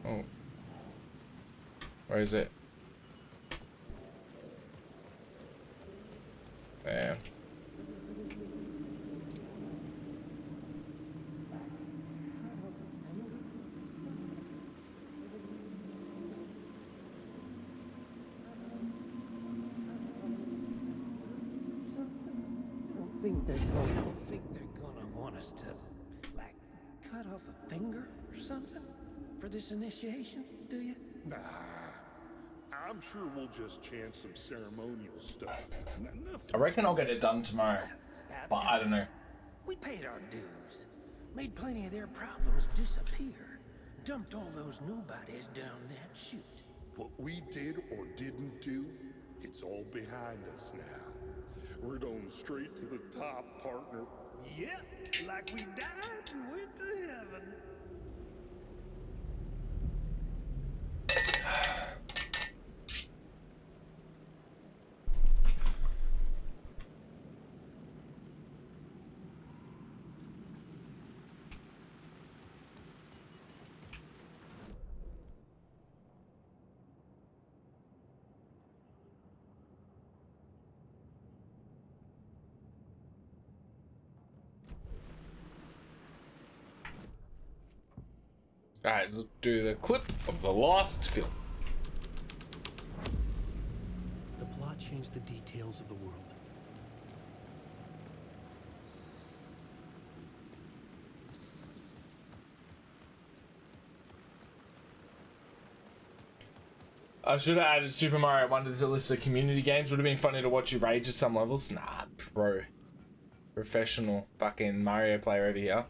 Oh. Where is it? There. I don't think they're gonna want us to, like, cut off a finger or something for this initiation, do you? Nah, I'm sure we'll just chant some ceremonial stuff. I reckon I'll get it done tomorrow, but I don't know. We paid our dues, made plenty of their problems disappear, dumped all those nobodies down that chute. What we did or didn't do, it's all behind us now. We're going straight to the top, partner. Yeah, like we died and went to heaven. Alright, let's do the clip of the last film. The plot changed the details of the world. I should have added Super Mario Wonder to the list of community games. Would have been funny to watch you rage at some levels. Nah, pro. Professional fucking Mario player over here.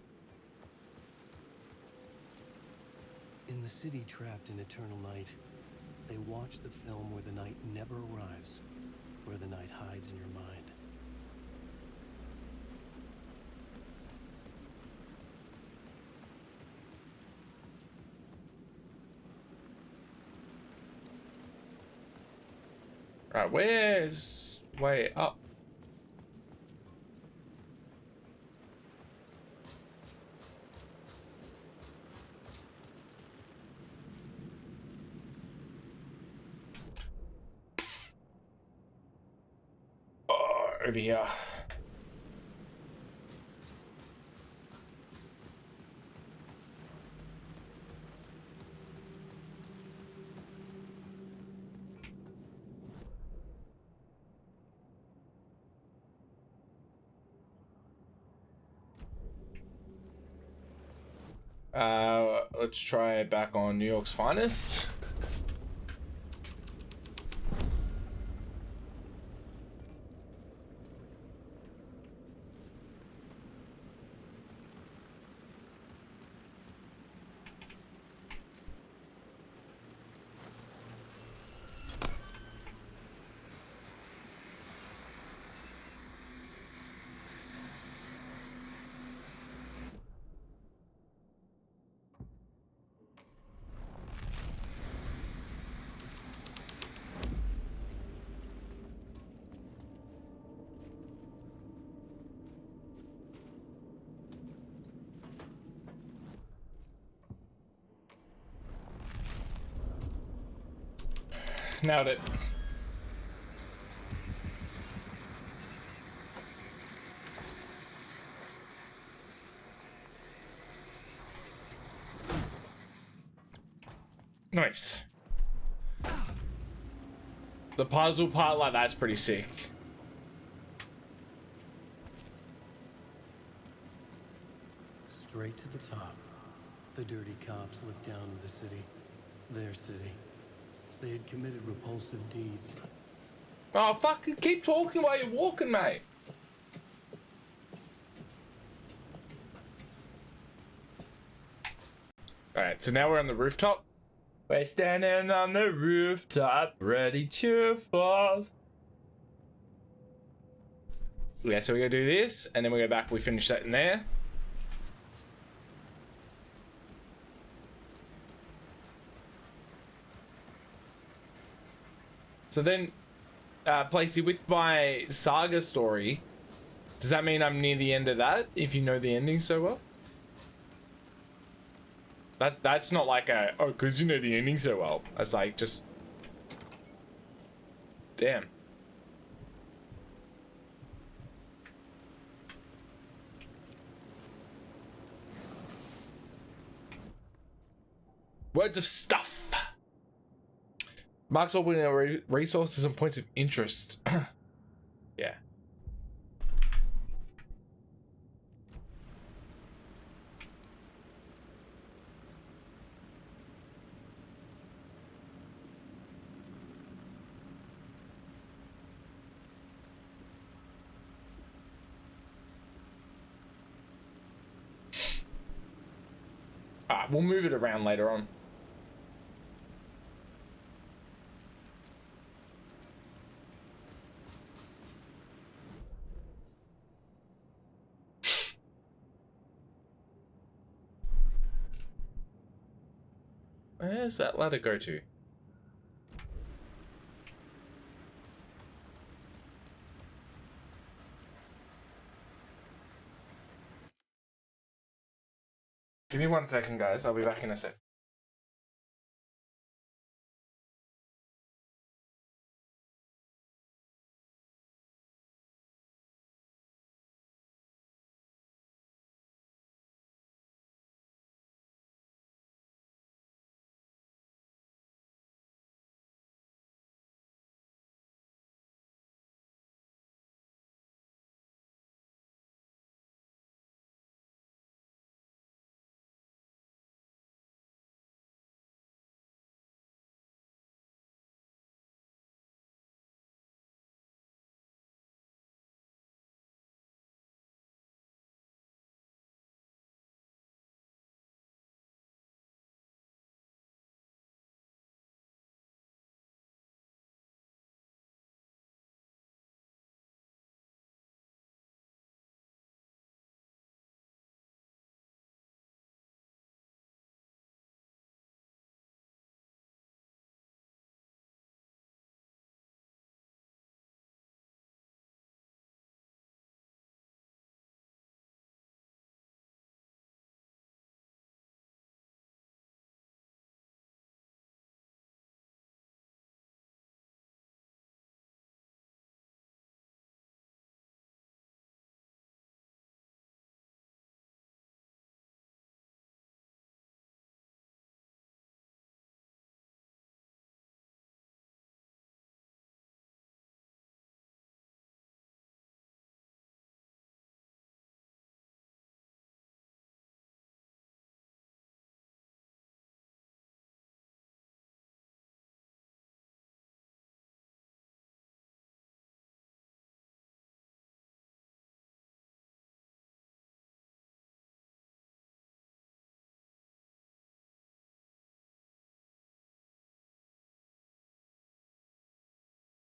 In the city trapped in eternal night, they watch the film where the night never arrives, where the night hides in your mind. Right, where's way up? Oh, over here. Let's try back on New York's finest. Nailed it. Nice. The puzzle part like that's pretty sick. Straight to the top. The dirty cops looked down on the city. Their city. They had committed repulsive deeds. Oh, fuck, keep talking while you're walking, mate. Alright, so now we're on the rooftop. We're standing on the rooftop, ready to fall. Yeah, so we're gonna do this, and then we go back, we finish that in there. So then, Placey, with my saga story, does that mean I'm near the end of that, if you know the ending so well? That's not like a, oh, because you know the ending so well. That's like, just... Damn. Words of stuff. Marks opening resources and points of interest. Yeah. We'll move it around later on. Where's that ladder go to? Give me 1 second, guys. I'll be back in a sec.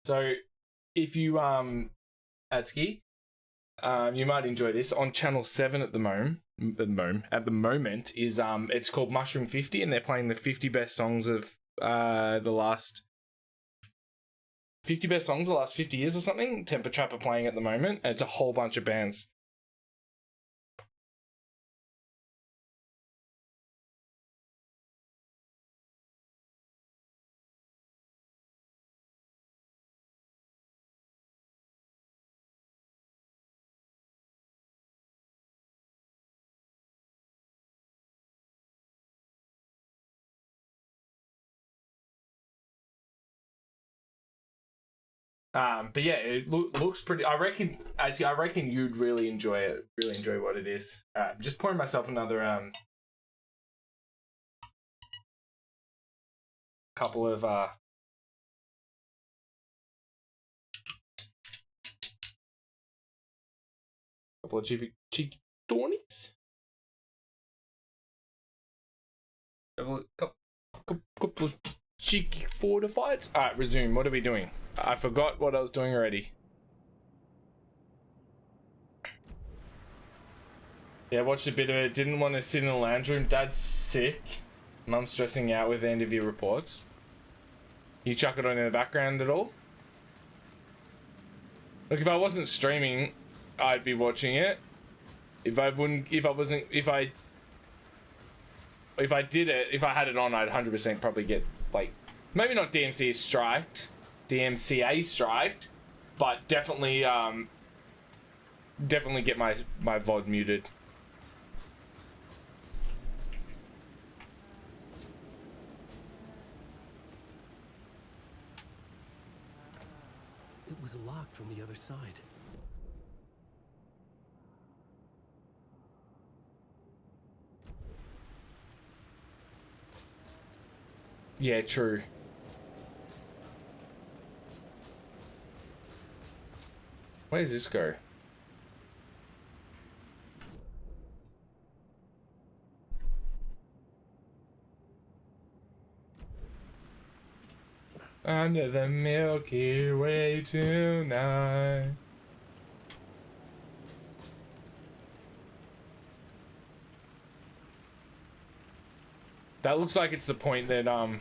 So if you Atsuki, you might enjoy this on channel 7 at the moment. At the moment is it's called Mushroom 50, and they're playing the 50 best songs of the last 50 best songs of the last 50 years or something. Temper Trap are playing at the moment, and it's a whole bunch of bands. But yeah, it looks pretty. I reckon you'd really enjoy it. Really enjoy what it is. Just pouring myself another couple of cheeky tonics. Couple of cheeky fortifieds. All right, resume. What are we doing? I forgot what I was doing already. Yeah, watched a bit of it. Didn't want to sit in the lounge room. Dad's sick. Mum's stressing out with the end of year reports. You chuck it on in the background at all? Look, if I wasn't streaming, I'd be watching it. If I had it on, I'd 100% probably get, like, maybe not DMCA striked, but definitely get my VOD muted. It was locked from the other side. Yeah, true. Where does this go? Under the Milky Way tonight. That looks like it's the point that oh,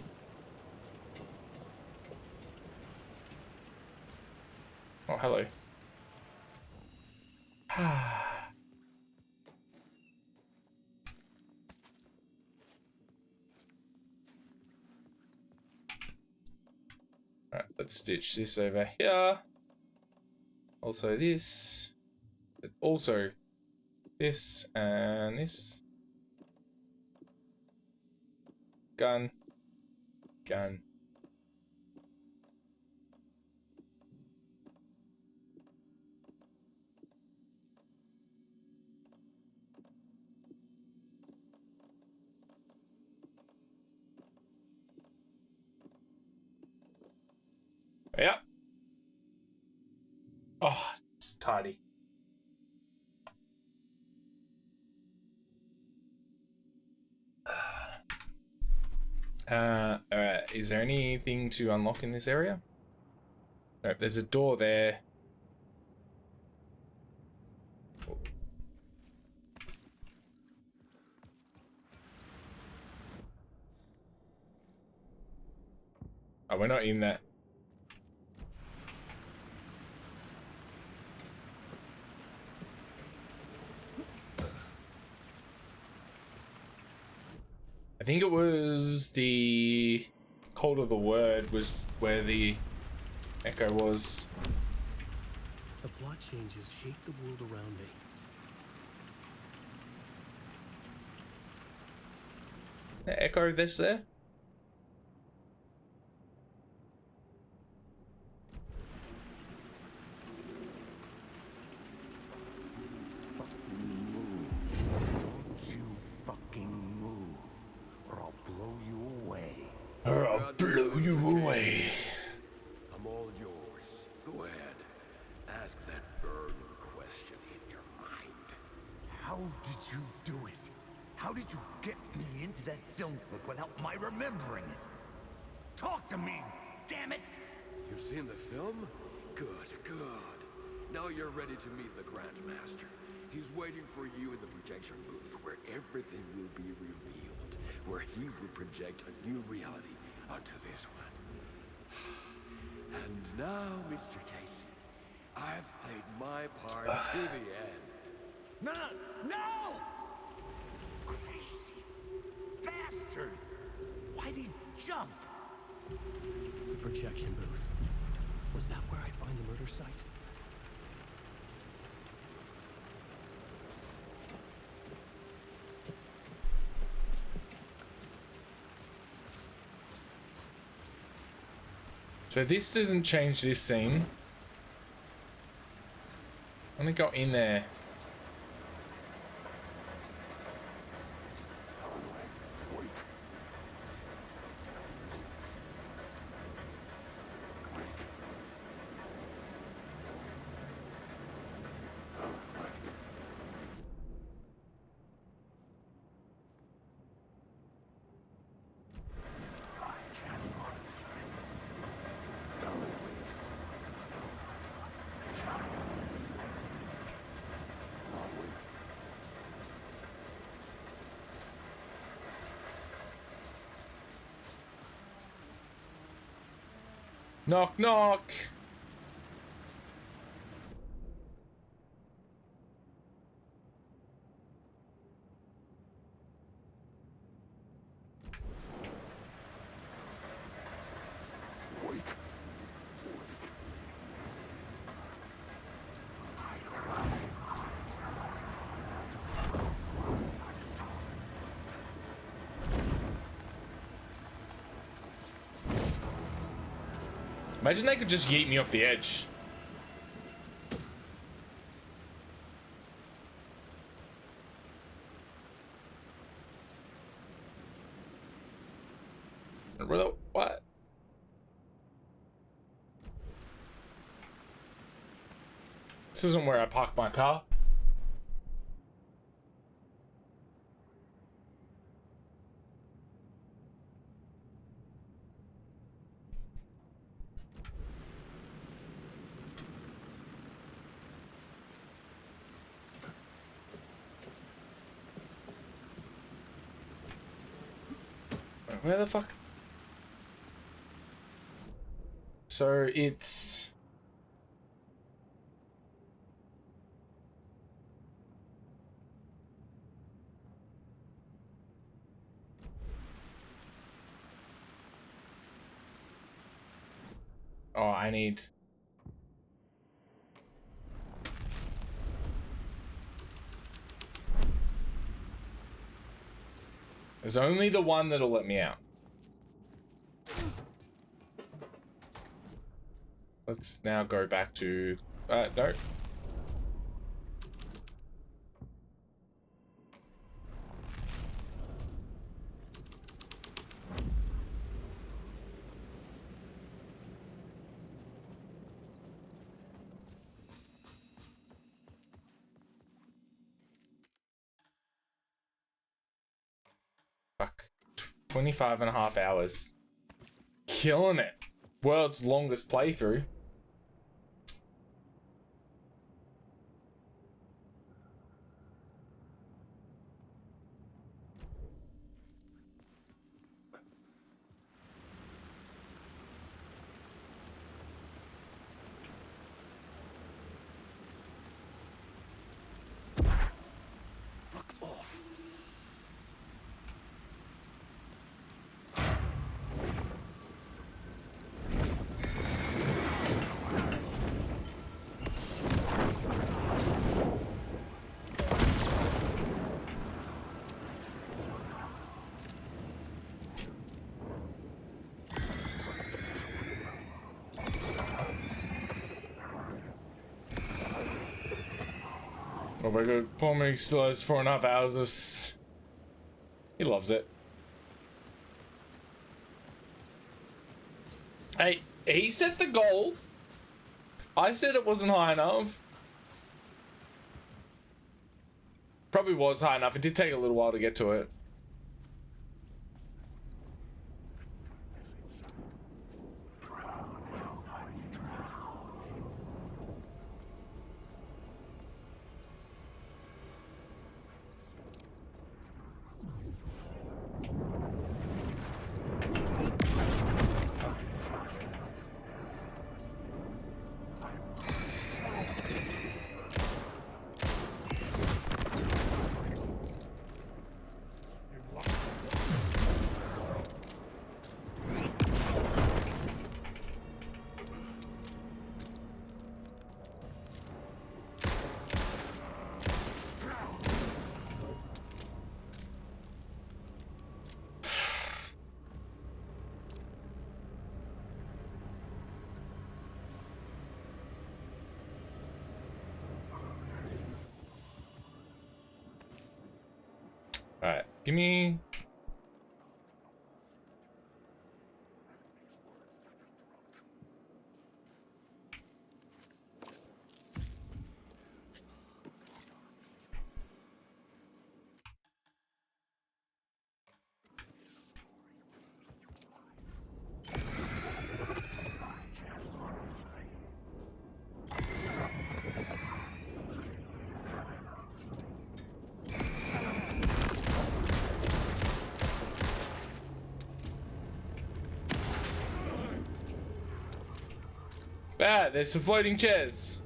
hello. Alright, let's stitch this over here. Also this. Also this and this. Gun. Gun. Yep. Oh, it's tidy. Alright, is there anything to unlock in this area? Nope, there's a door there. Oh, we're not in that. I think it was the Cult of the Word was where the echo was. The plot changes shake the world around me. The echo this there? Or I'll blow you away. I'm all yours. Go ahead. Ask that burning question in your mind. How did you do it? How did you get me into that film clip without my remembering it? Talk to me, damn it! You've seen the film? Good, good. Now you're ready to meet the Grandmaster. He's waiting for you in the projection booth where everything will be revealed, where he will project a new reality onto this one. And now, Mr. Casey, I've played my part to the end. No, no, no! Crazy bastard! Why'd he jump? The projection booth. Was that where I'd find the murder site? So this doesn't change this scene. Let me go in there. Knock, knock. Imagine they could just yeet me off the edge. What? This isn't where I park my car. Where the fuck? So it's... Oh, I need... There's only the one that'll let me out. Let's now go back to... no. Fuck. 25.5 hours. Killing it. World's longest playthrough. Oh my god, Paul Mick still has 4.5 hours of... He loves it. Hey, he set the goal. I said it wasn't high enough. Probably was high enough. It did take a little while to get to it. Give me. Ah, there's some floating chairs.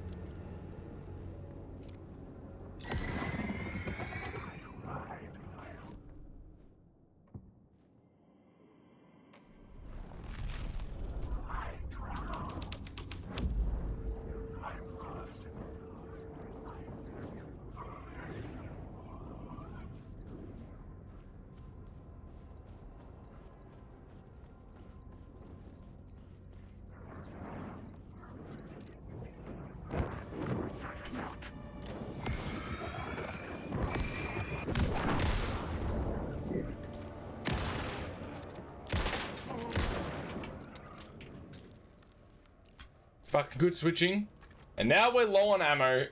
Fucking good switching. And now we're low on ammo.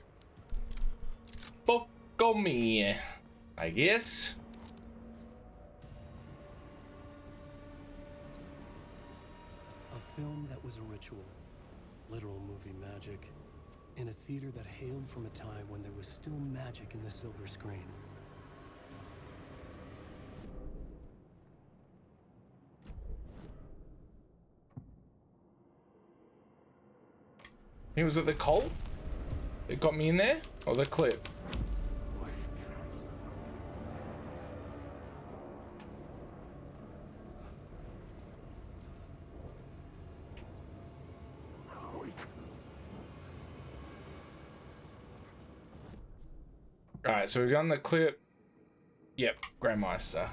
Fuck on me, I guess. A film that was a ritual. Literal movie magic. In a theater that hailed from a time when there was still magic in the silver screen. It was it the Colt that got me in there, or the clip? All right, so we've done the clip. Yep, Grandmeister.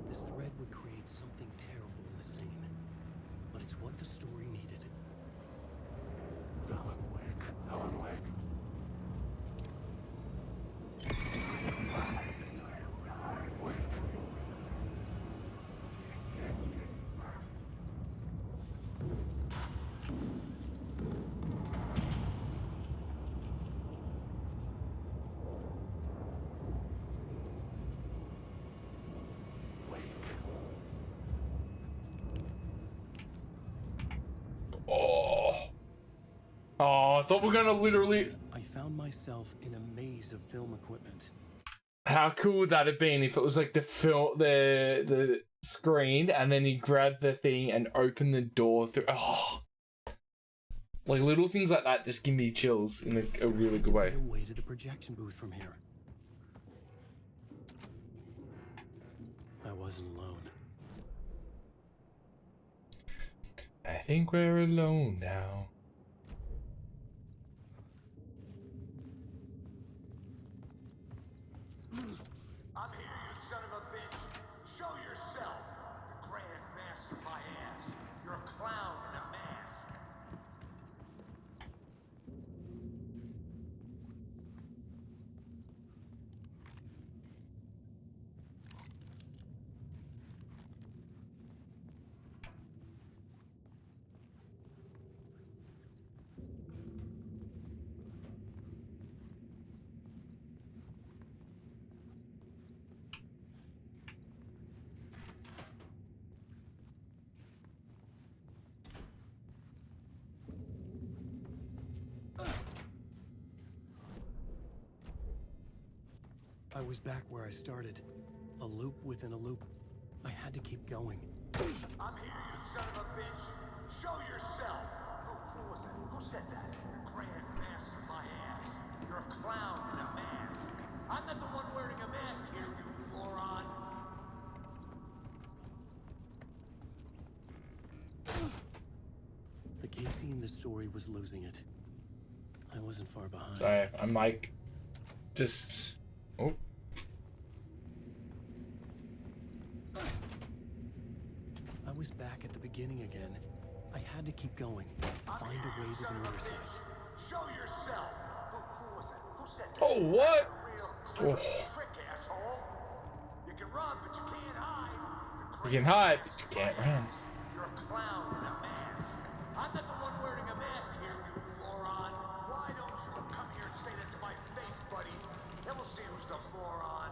This thread would create something terrible in the scene, but it's what the story needed. Alan Wake. Alan Wake. Oh, I thought we were gonna literally. I found myself in a maze of film equipment. How cool would that have been if it was like the film, the screen, and then you grab the thing and open the door through? Oh, like little things like that just give me chills in a really good way. Way to the projection booth from here. I wasn't alone. I think we're alone now. I'm here, you son of a bitch. Show yourself. The Grand Master my ass. You're a clown in a mask. I was back where I started. A loop within a loop. I had to keep going. I'm here, you son of a bitch. Show yourself. Who was that? Who said that? The Grand Master my ass. You're a clown in a mask. I'm not the one wearing a mask here, you moron. The Casey in the story was losing it. I wasn't far behind. Sorry, I'm like, just. Oh. I was back at the beginning again. I had to keep going. Find a way to the murder site. Show yourself. Who was that? Who Oh, what? Oh. Trick, asshole. You can run, but you can't hide. You can hide, but you can't run. You're a clown in a mask. I'm not the one wearing a mask here, you moron. Why don't you come here and say that to my face, buddy? Then we'll see who's the moron.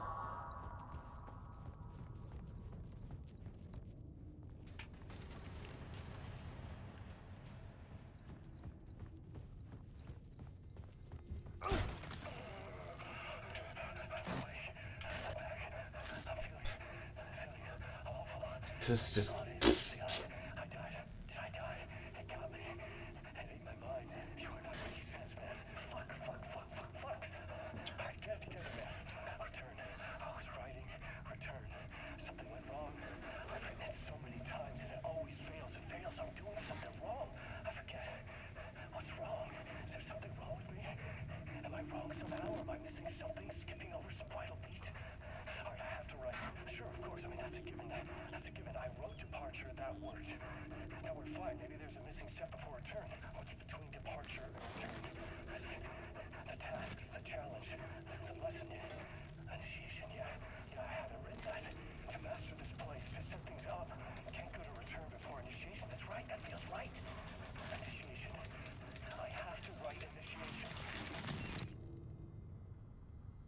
This is just.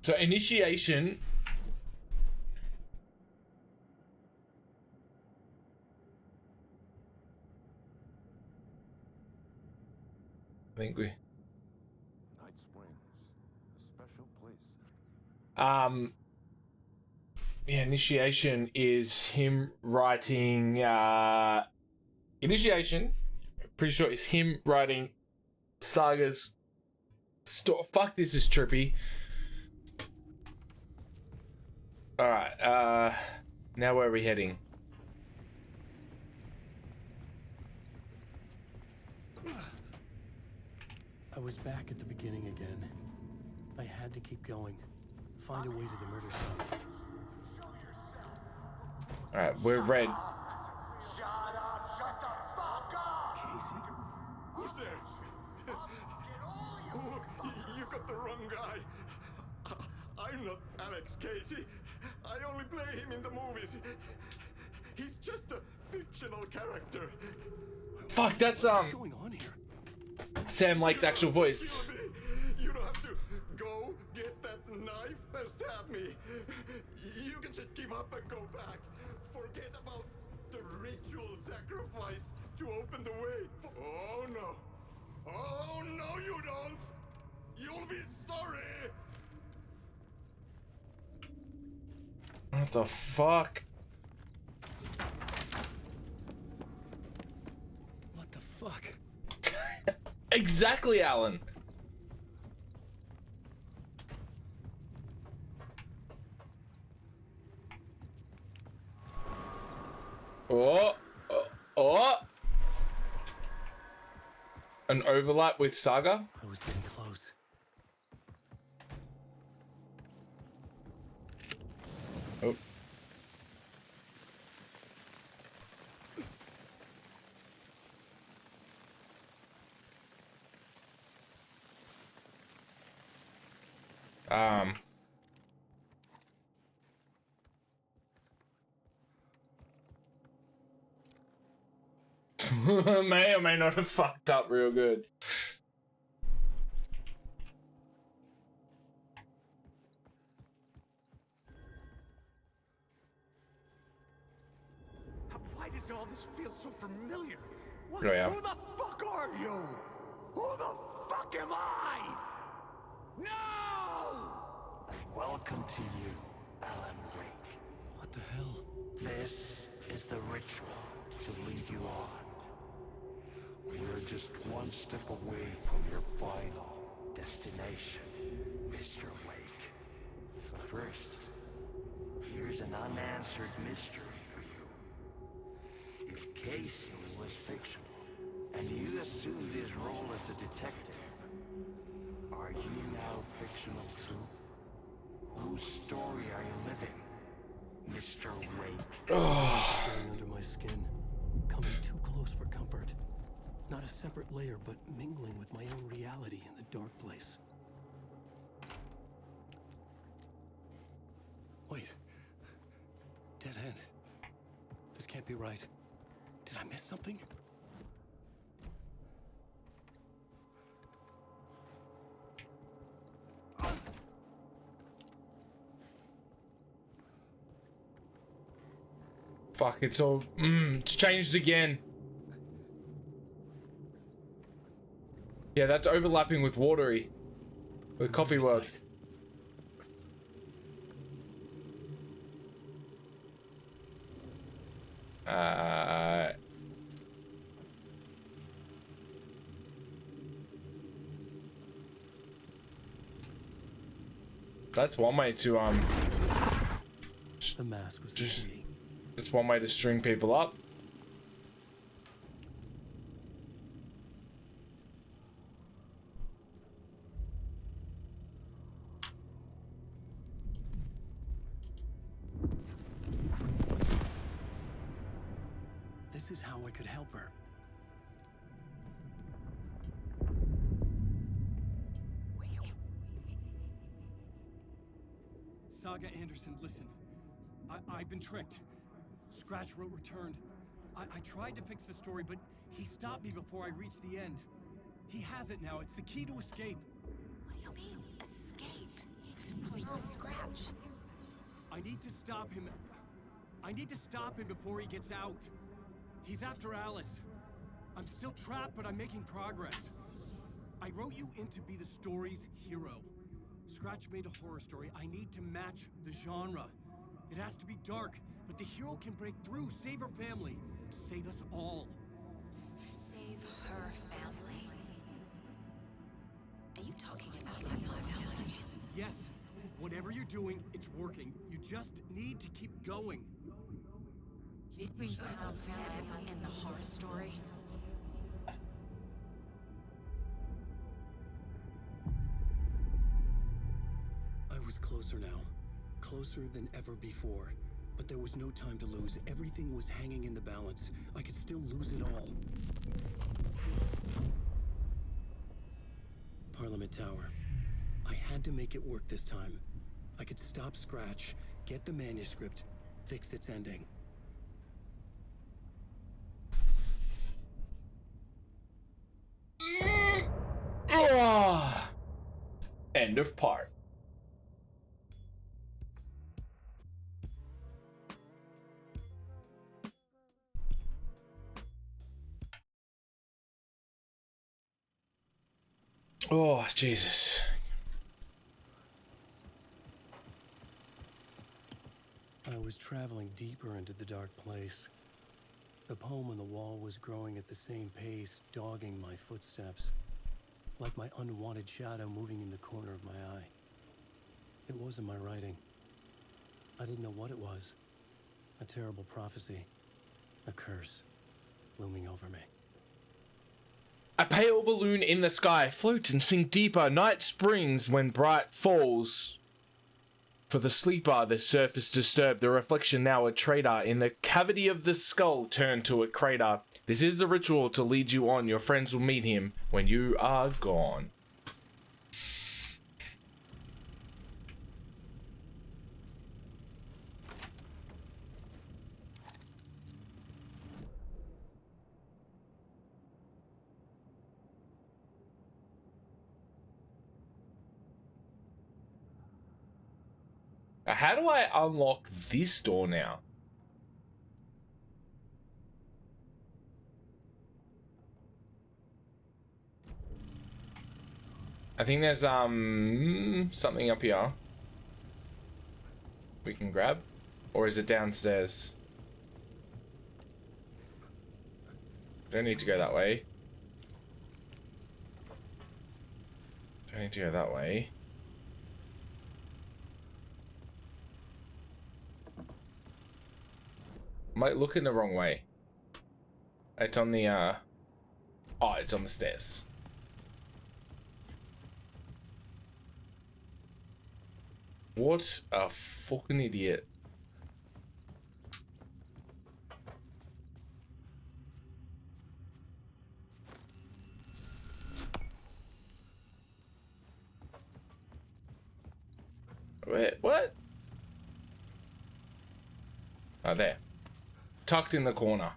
So initiation. I think we. Night Springs, a special place. Yeah, initiation is him writing. Initiation, pretty sure it's him writing Saga's story. Fuck, this is trippy. All right. Now where are we heading? I was back at the beginning again. I had to keep going. Find a way to the murder site. All right, we're red. Shut up! Shut the fuck up! Casey? Who's there? Look, you got the wrong guy. I'm not Alex Casey. I only play him in the movies. He's just a fictional character. Fuck, that's What's going on here? Sam Lake's actual voice. You don't have to go get that knife and stab me. You can just give up and go back. Forget about the ritual sacrifice to open the way. Oh no. Oh no, you don't. You'll be sorry. What the fuck? What the fuck? Exactly, Alan. Oh. An overlap with Saga? I was getting close. Oh. May or may not have fucked up real good. Why does all this feel so familiar? What? Oh, yeah. Who the fuck are you? Who the fuck am I? No! Welcome to you, Alan Wake. What the hell? This is the ritual to lead you on. We're just one step away from your final destination, Mr. Wake. But first, here's an unanswered mystery for you. If Casey was fictional, and you assumed his role as a detective, are you now fictional too? Whose story are you living, Mr. Wake? Getting under my skin. Coming too close for comfort. Not a separate layer, but mingling with my own reality in the dark place. be right. Did I miss something? Fuck, it's all... it's changed again. Yeah, that's overlapping with watery. With coffee world. That's one way to The mask was the key. That's one way to string people up. This is how I could help her. Saga Anderson, listen. I've been tricked. Scratch wrote returned. I tried to fix the story, but he stopped me before I reached the end. He has it now. It's the key to escape. What do you mean, escape? Wait, Scratch. I need to stop him. I need to stop him before he gets out. He's after Alice. I'm still trapped, but I'm making progress. I wrote you in to be the story's hero. Scratch made a horror story. I need to match the genre. It has to be dark, but the hero can break through, save her family, save us all. Save her family? Are you talking about my family? Yes. Whatever you're doing, it's working. You just need to keep going. Did we have family in the horror story? I was closer now. Closer than ever before. But there was no time to lose. Everything was hanging in the balance. I could still lose it all. Parliament Tower. I had to make it work this time. I could stop Scratch, get the manuscript, fix its ending. End of part. Oh, Jesus. I was traveling deeper into the dark place. The poem on the wall was growing at the same pace, dogging my footsteps. Like my unwanted shadow moving in the corner of my eye. It wasn't my writing. I didn't know what it was. A terrible prophecy. A curse. Looming over me. A pale balloon in the sky floats and sink deeper. Night springs when bright falls. For the sleeper, the surface disturbed. The reflection now a traitor. In the cavity of the skull turned to a crater. This is the ritual to lead you on. Your friends will meet him when you are gone. How do I unlock this door now? I think there's something up here we can grab, or is it downstairs? Don't need to go that way. Don't need to go that way. Might look in the wrong way. It's on the oh, it's on the stairs. What a fucking idiot. Wait, what? Oh, there. tucked in the corner.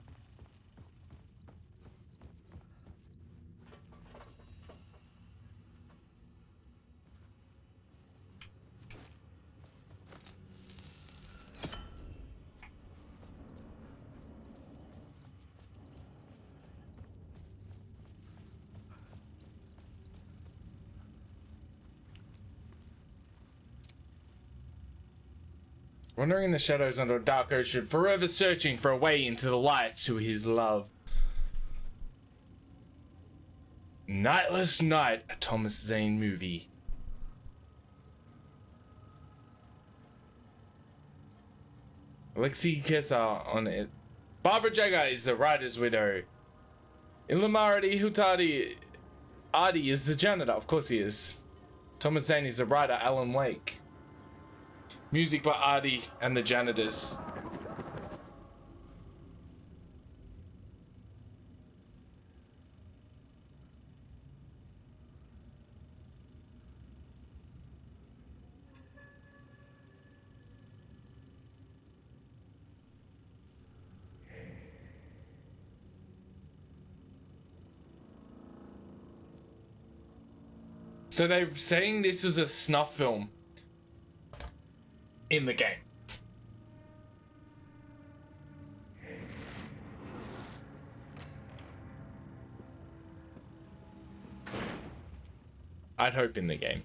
Wandering in the shadows under a dark ocean, forever searching for a way into the light to his love. Nightless Night, a Thomas Zane movie. Alexei Kesar on it. Barbara Jagger is the writer's widow. Ilamarati Hutadi Artie is the janitor. Of course he is. Thomas Zane is the writer, Alan Wake. Music by Artie and the Janitors. So they're saying this was a snuff film in the game. I'd hope in the game.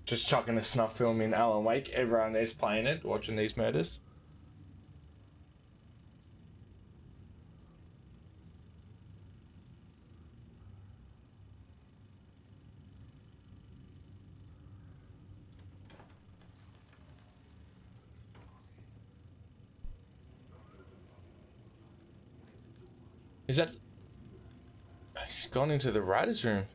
Just chucking a snuff film in Alan Wake. Everyone is playing it, watching these murders. Is that... He's gone into the writer's room.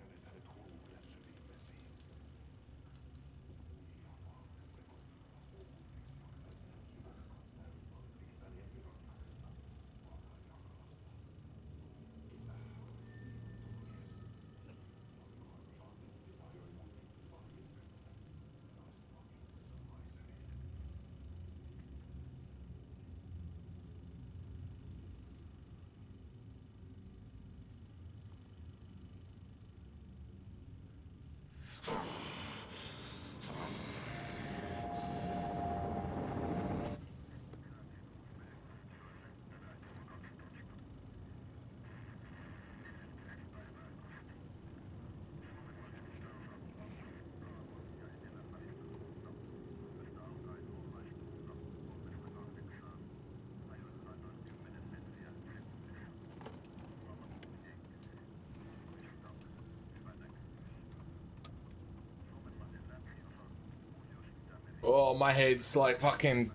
Oh, my head's like fucking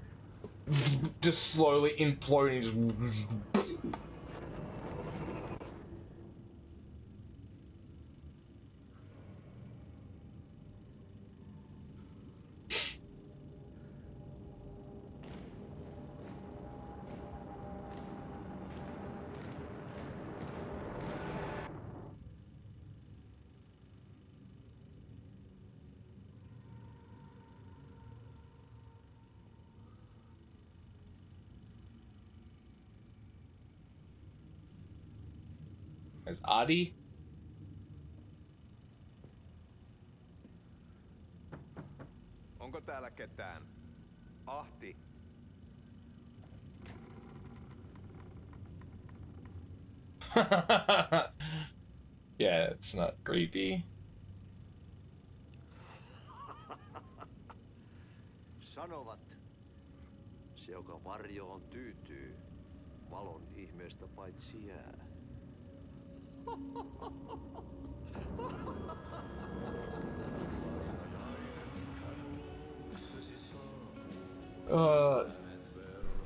just slowly imploding. Just... There's Adi. Onko täällä ketään? Ahti. Yeah, it's not creepy. Sanovat, se joka varjoon tyytyy, valon ihmeestä paitsi jää.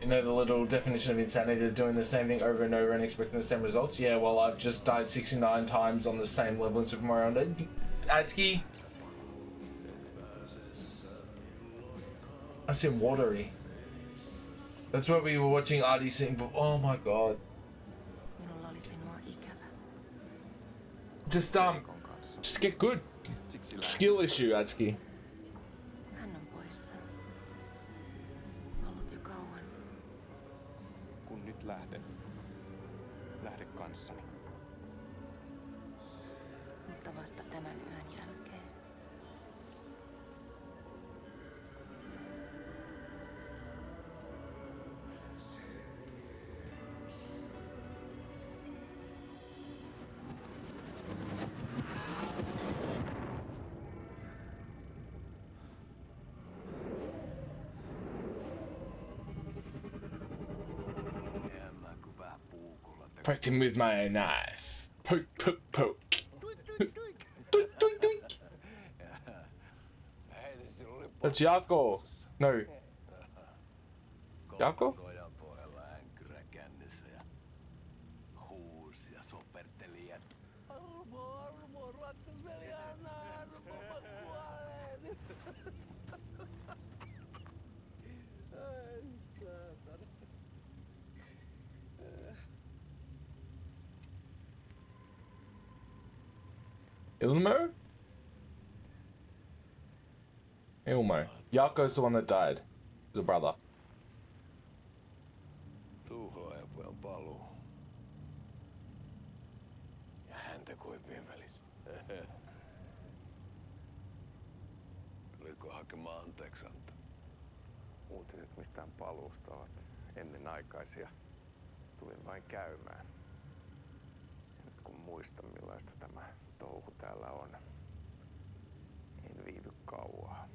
You know the little definition of insanity, doing the same thing over and over and expecting the same results? Yeah, well, I've just died 69 times on the same level in Super Mario Wonder. Atsuki? That's in Watery. That's what we were watching Artie sing, but oh my god. Just get good. Skill issue, Atsuki. Hän on poissa. Ollut jo kauan. kanssani. Mutta vasta tämän yön jälkeen. Poked him with my knife. Poke, poke, poke. Doink, doink, doink. That's Jaakko. No. Jaakko? Sojan pohjalla änkyrä kännissä ja huusi ja soperteli ja armo, rakkas veli, anna armo, mä kuolen. Ai saatana. Ilmo? Ilmo. Jaakko's the one that died. He's a brother. Tuhlaajapojan paluu. Ja häntä koipien välis. Tuliko hakemaan anteeksianto? Uutiset mistään paluusta ovat ennenaikaisia. Tulin vain käymään. Ja nyt kun muistan millaista tämä touhu täällä on, en viivy kauaa.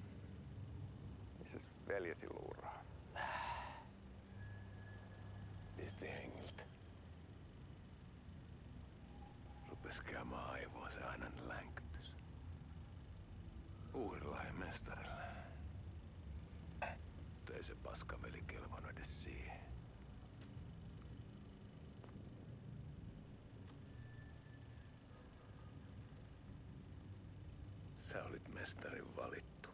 Missäs veljesi luuraa? Pisti hengiltä. Rupes käymään aivoa se aina länkytys. Uurilahden mestarille. Mutta ei se paskaveli kelvannut edes siihen. Sä olit mestarin valittu.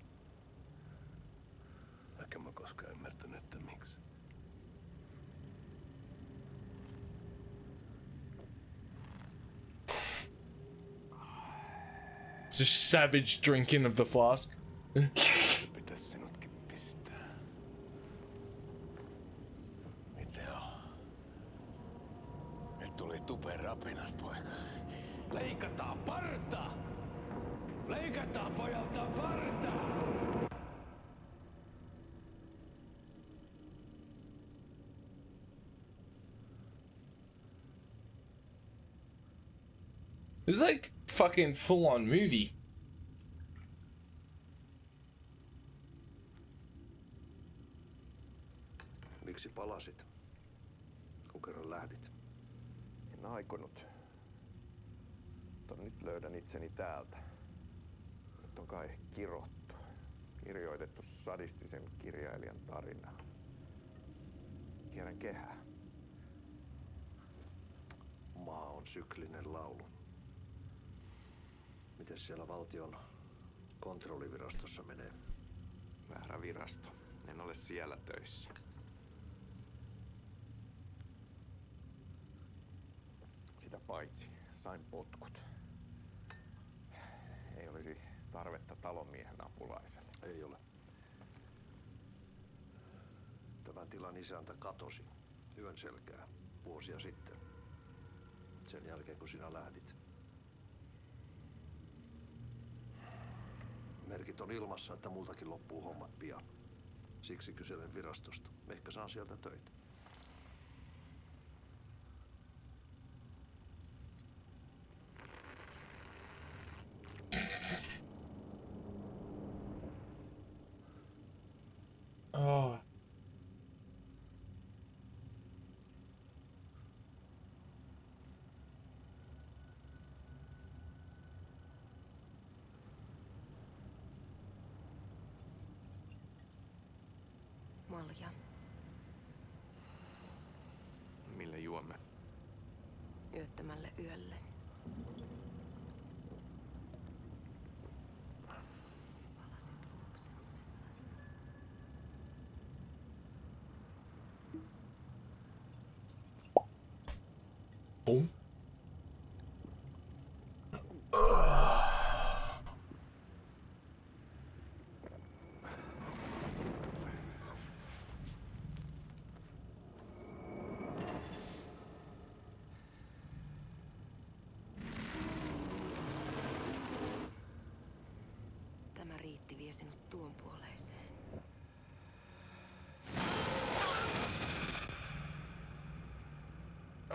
Vaikka mä koskaan ymmärtänyt, että miksi. Just savage drinking of the flask. Pitäis sinutkin pistää. Mitä on? Nyt tuli tupen rapinat, poika. Leikataan parta! Leikataan pojalta parta! This is like fucking full-on movie. Miksi palasit, kun kerran lähdit? En aikonut. Mutta nyt löydän itseni täältä. Nyt on kai kirottu. Kirjoitettu sadistisen kirjailijan tarinaa. Kierrän kehää. Maa on syklinen laulu. Miten siellä valtion kontrollivirastossa menee? Väärä virasto. En ole siellä töissä. Sitä paitsi sain potkut. Ei olisi tarvetta talonmiehen apulaiselle. Ei ole. Tämän tilan isäntä katosi yön selkää vuosia sitten. Sen jälkeen kun sinä lähdit. Merkit on ilmassa, että multakin loppuu hommat pian. Siksi kyselen virastosta. Ehkä saan sieltä töitä. Oh. Malja. Mille juomme? Yöttömälle yölle. Boom.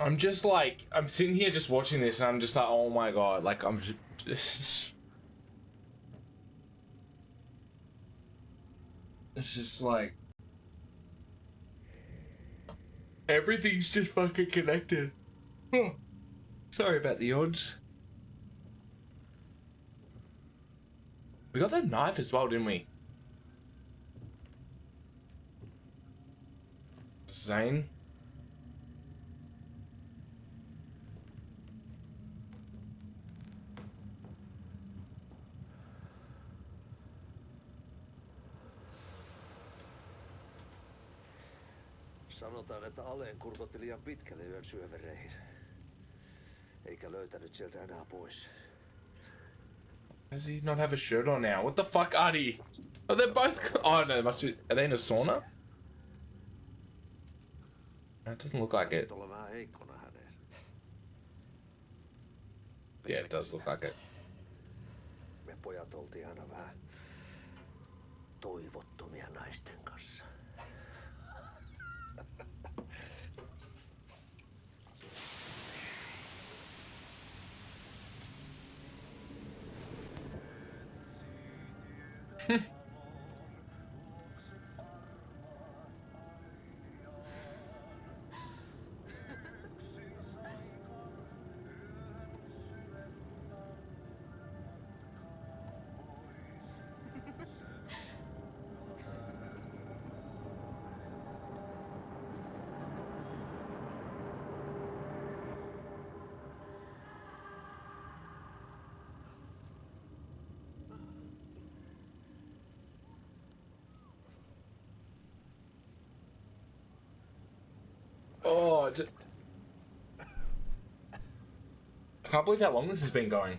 I'm just like, I'm sitting here just watching this and I'm just like, oh my god, like I'm just, it's just like, everything's just fucking connected. Oh, sorry about the odds. We got that knife as well, didn't we? Zane. Sanotaan, että Aleen kurkotti liian pitkälle yön syövereihin. Eikä löytänyt sieltä enää pois. Does he not have a shirt on now? What the fuck, Artie? Oh, they're both. Oh no, they must be. Are they in a sauna? That doesn't look like it. Yeah, it does look like it. Me pojat oltiin aina vähän toivottomia naisten kanssa. Oh, I can't believe how long this has been going.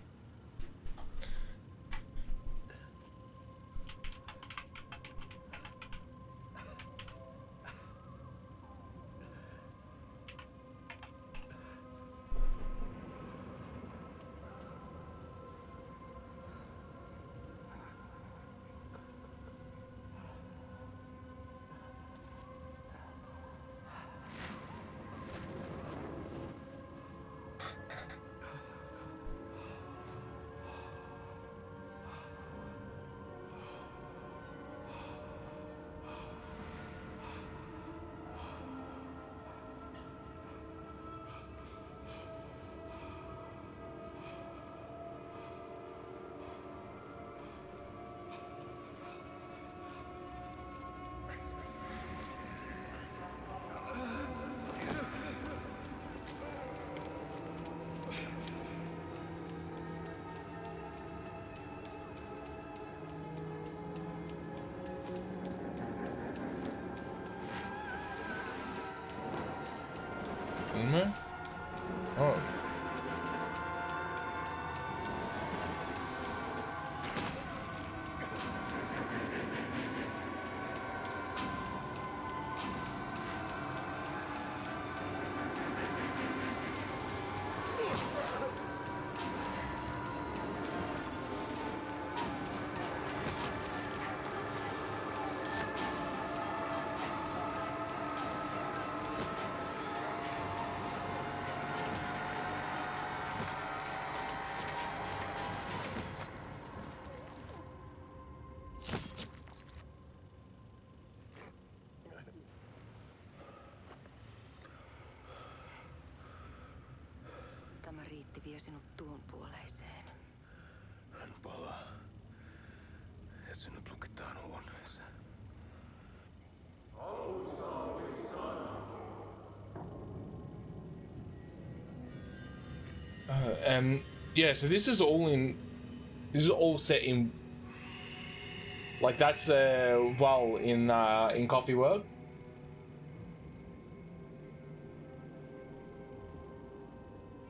Oh. Tämä riitti vie sinut tuon puoleiseen. Hän palaa. Ja sinut lukitaan huoneeseen. Yeah, so this is all in. This is all set in. Like that's well in Coffee World.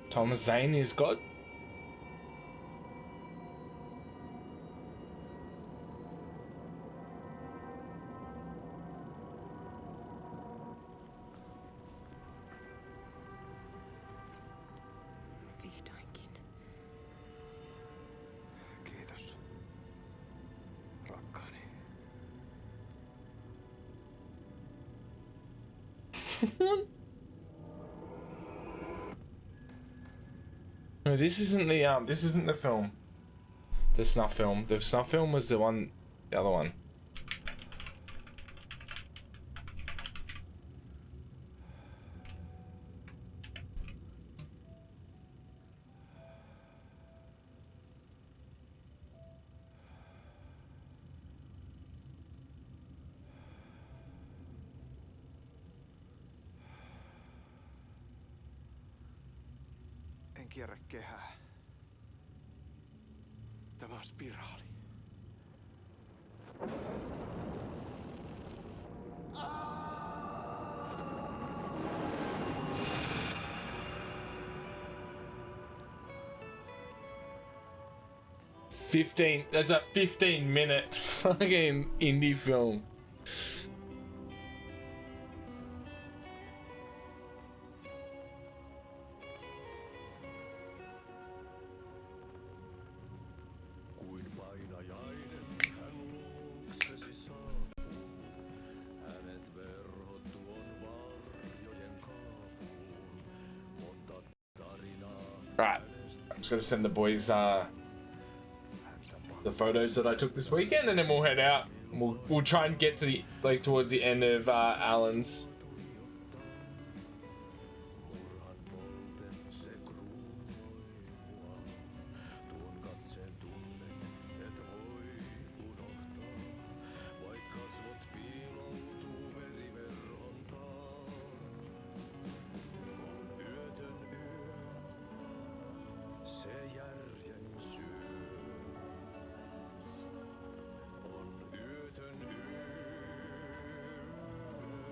Thomas Zane is God. Vihdoinkin. Kiitos. Rakkaani. No, this isn't the film. The snuff film. The snuff film was the other one. En kierrä kehää. Tämä on spiraali. That's a 15-minute fucking indie film. Right, I'm just gonna send the boys the photos that I took this weekend, and then we'll head out. We'll try and get to the towards the end of Alan's.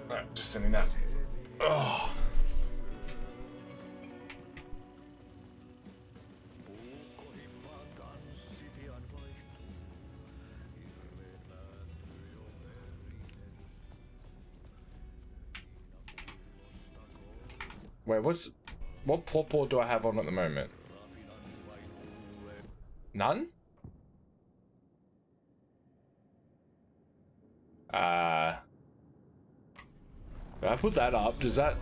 Right, just sending that. Oh. Wait, what plot board do I have on at the moment? None? If I put that up, does that...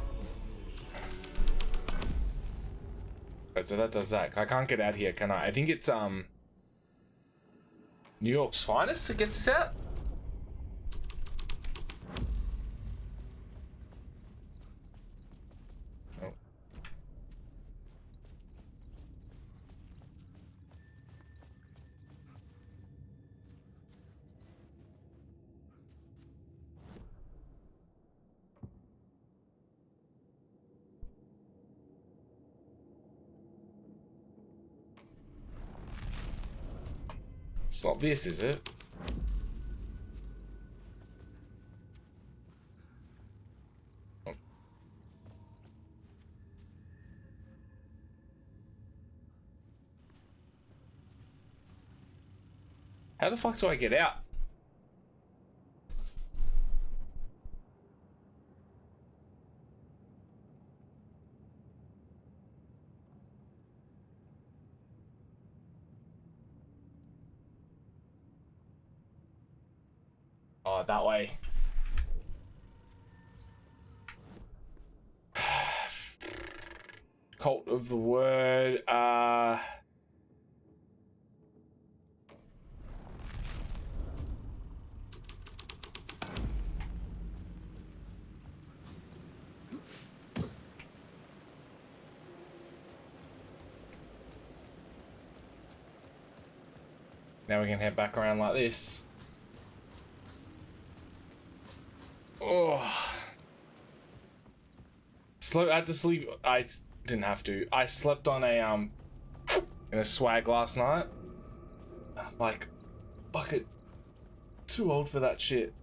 So that does that. I can't get out here, can I? I think it's New York's Finest that gets us out. Oh. It's not this, is it? Oh. How the fuck do I get out? Oh, that way. Cult of the Word. Now we can head back around like this. Oh. I had to sleep. I didn't have to. I slept on a in a swag last night. Like, bucket. Too old for that shit.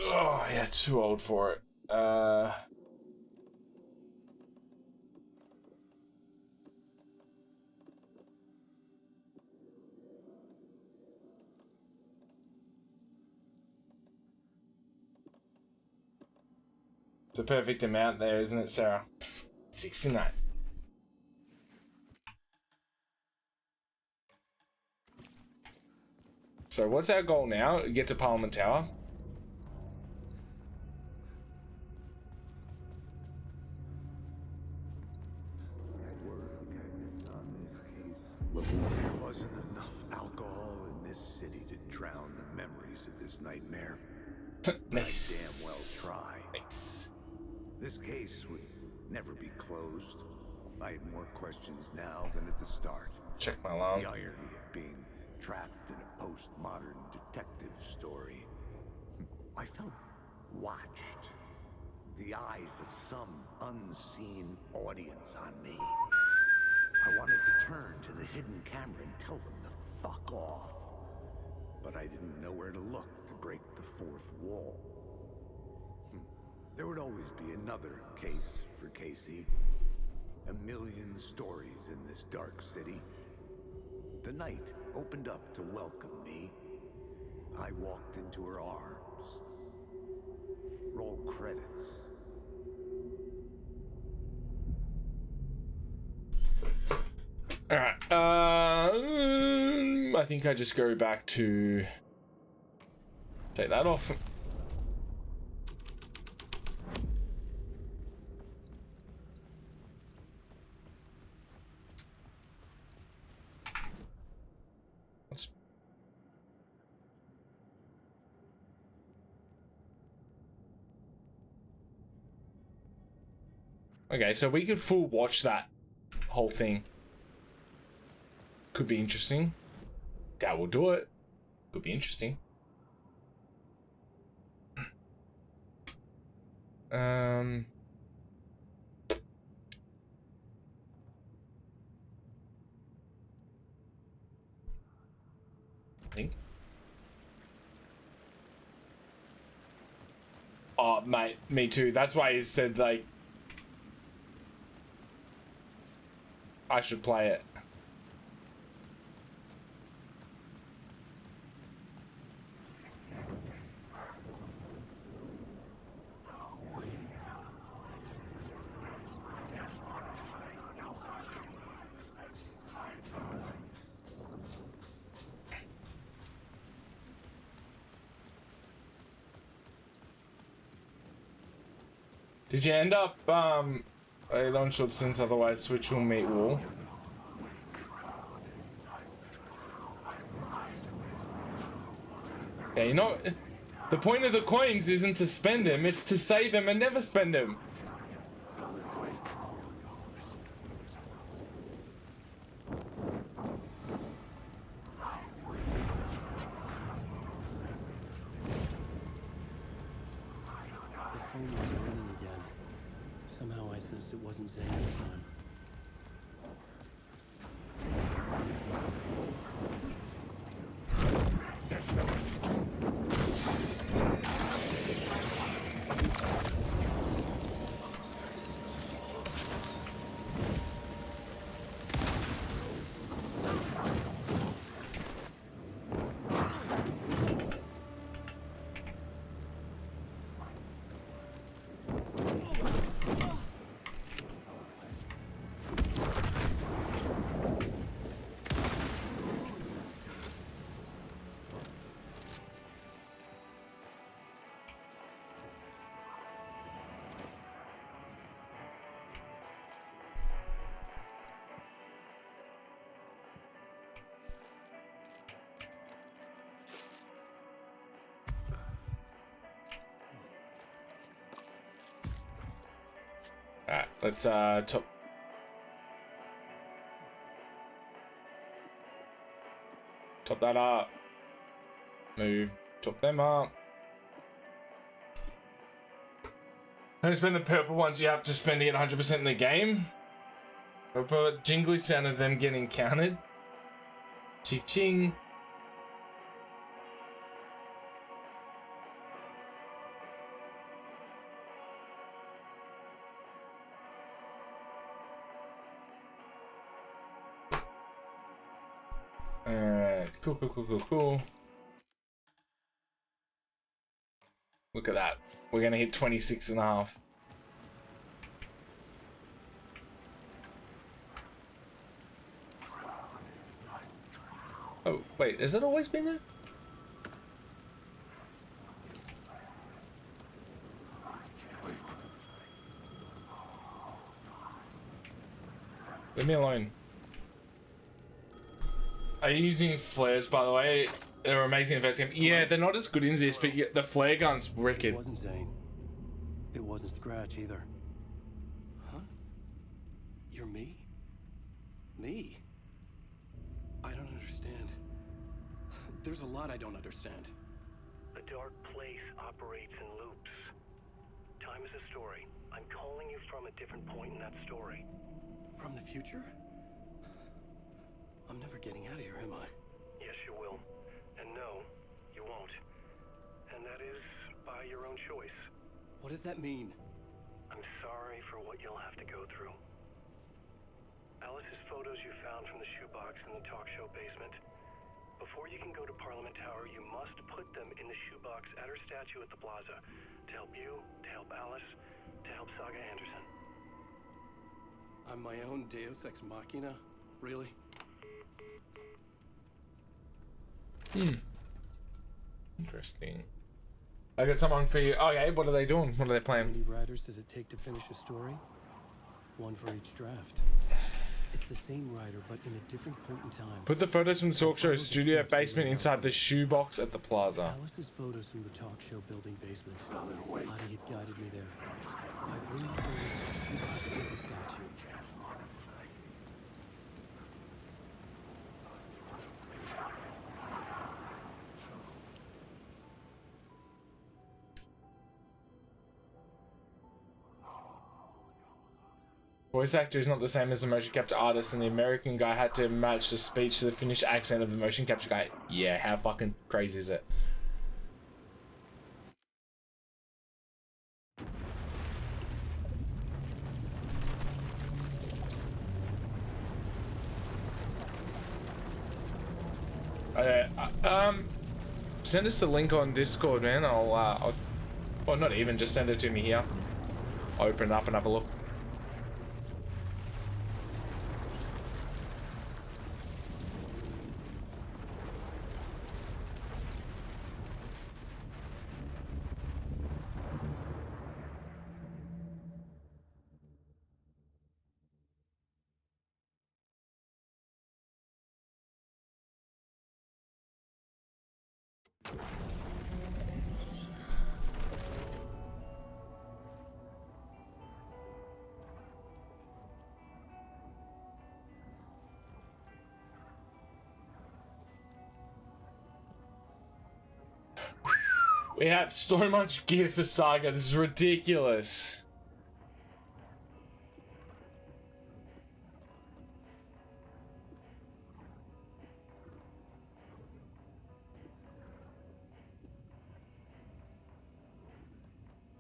Oh yeah, too old for it. It's a perfect amount there, isn't it, Sarah? 69. So what's our goal now? Get to Parliament Tower. There wasn't enough alcohol in this city to drown the memories of this nightmare. Nice. I damn well try. Nice. This case would never be closed. I had more questions now than at the start. Check my log. The irony of being trapped in a postmodern detective story. I felt watched. The eyes of some unseen audience on me. I wanted to turn to the hidden camera and tell them to fuck off. But I didn't know where to look to break the fourth wall. There would always be another case for Casey. A million stories in this dark city. The night opened up to welcome me. I walked into her arms. Roll credits. Alright, I think I just go back to take that off. Okay, so we could full watch that whole thing. Could be interesting. Doubt we'll do it. Could be interesting. I think. Oh, mate, me too. That's why he said, like, I should play it. Did you end up, I don't shoot since otherwise Switch will meet wall. Yeah, you know, the point of the coins isn't to spend them, it's to save them and never spend them. The phone was ringing again. Somehow I sensed it wasn't Zane this time. Alright, let's top that up. Move, top them up. Don't spend the purple ones, you have to spend it 100% in the game. But for jingly sound of them getting counted. Ching. Cool. Look at that. We're gonna hit 26.5. Oh, wait, has it always been there? Leave me alone. Are you using flares, by the way? They're amazing in the first game. Yeah, they're not as good in this, but the flare gun's wicked. It wasn't Zane. It wasn't Scratch either. Huh? You're me? Me? I don't understand. There's a lot I don't understand. The dark place operates in loops. Time is a story. I'm calling you from a different point in that story. From the future? I'm never getting out of here, am I? Yes, you will. And no, you won't. And that is by your own choice. What does that mean? I'm sorry for what you'll have to go through. Alice's photos you found from the shoebox in the talk show basement. Before you can go to Parliament Tower, you must put them in the shoebox at her statue at the plaza. To help you, to help Alice, to help Saga Anderson. I'm my own Deus Ex Machina? Really? Interesting. I got someone for you. Okay, what are they doing? What are they playing? How many writers does it take to finish a story? One for each draft. It's the same writer, but in a different point in time. Put the photos from the talk show studio basement inside the shoebox at the plaza. Alice's photos from the talk show building basement. Adi had guided me there. I bring the photos to the statue. Voice actor is not the same as the motion capture artist, and the American guy had to match the speech to the Finnish accent of the motion capture guy. Yeah, how fucking crazy is it? Send us the link on Discord, man. I'll well, not even, just send it to me here. Open it up and have a look. We have so much gear for Saga. This is ridiculous.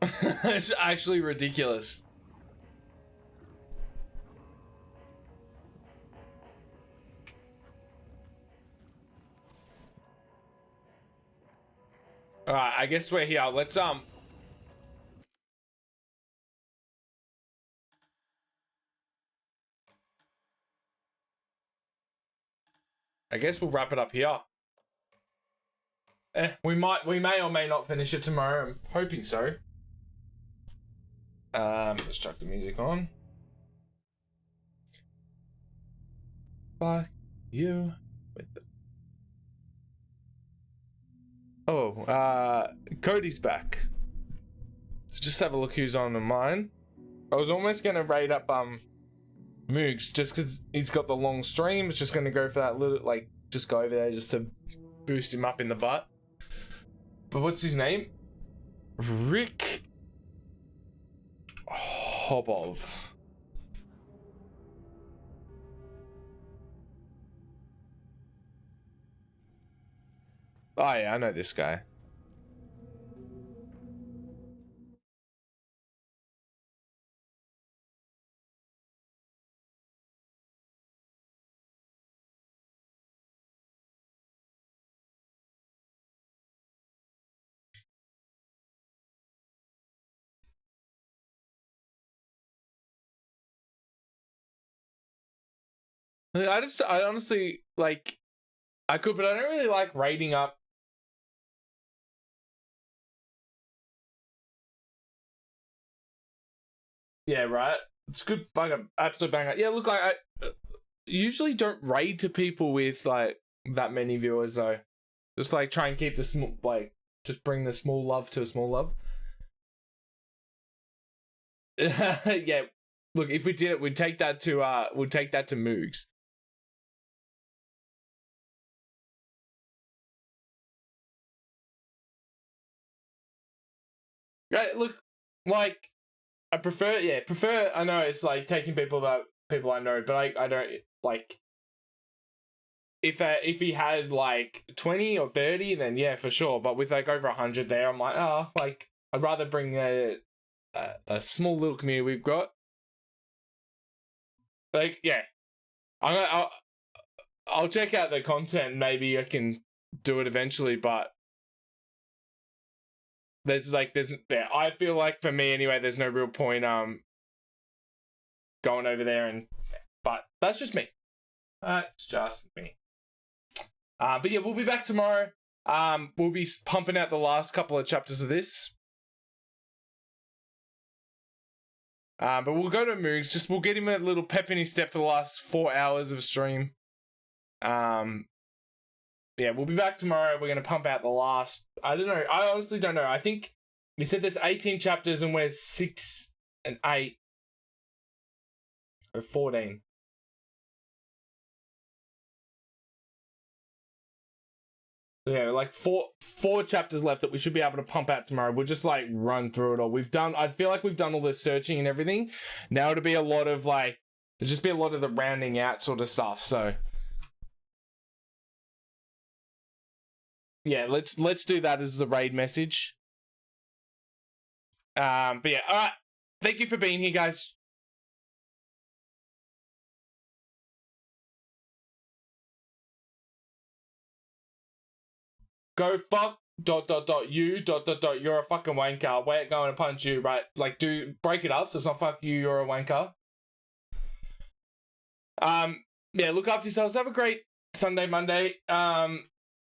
It's actually ridiculous. Alright, I guess we're here. Let's I guess we'll wrap it up here. We may or may not finish it tomorrow. I'm hoping so. Let's chuck the music on. Fuck you with the... Oh, Cody's back. So just have a look who's on mine. I was almost gonna rate up Moogs just because he's got the long stream. It's just gonna go for that little, like, just go over there just to boost him up in the butt. But what's his name? Rick Hobov. Oh yeah, I know this guy. I honestly, like, I could, but I don't really like rating up. Yeah, right. It's good fucking absolute banger. Yeah, look, I usually don't raid to people with like that many viewers though. Just like try and keep the small, like just bring the small love to a small love. Yeah, look, if we did it, we'd take that to Moogs. Right, look, like I prefer. I know it's like taking people I know, but I don't like. If he had like 20 or 30, then yeah, for sure. But with like over 100 there, I'm like, oh, like I'd rather bring a small little community we've got. Like, yeah, I'll check out the content. Maybe I can do it eventually, but I feel like for me anyway, there's no real point going over there but that's just me. That's just me. But yeah, we'll be back tomorrow. We'll be pumping out the last couple of chapters of this. But we'll go to Moogs. We'll get him a little pep in his step for the last 4 hours of stream. Yeah, we'll be back tomorrow. We're going to pump out the last... I don't know. I honestly don't know. I think we said there's 18 chapters and we're 6 and 8. Or 14. So yeah, like four chapters left that we should be able to pump out tomorrow. We'll just like run through it all. I feel like we've done all the searching and everything. Now it'll be a lot of like, there'll just be a lot of the rounding out sort of stuff. So yeah, let's do that as the raid message. But yeah, all right. Thank you for being here, guys. Go fuck ... you're a fucking wanker. We're going to punch you, right? Like, break it up so it's not fuck you, you're a wanker. Yeah, look after yourselves. Have a great Sunday, Monday. I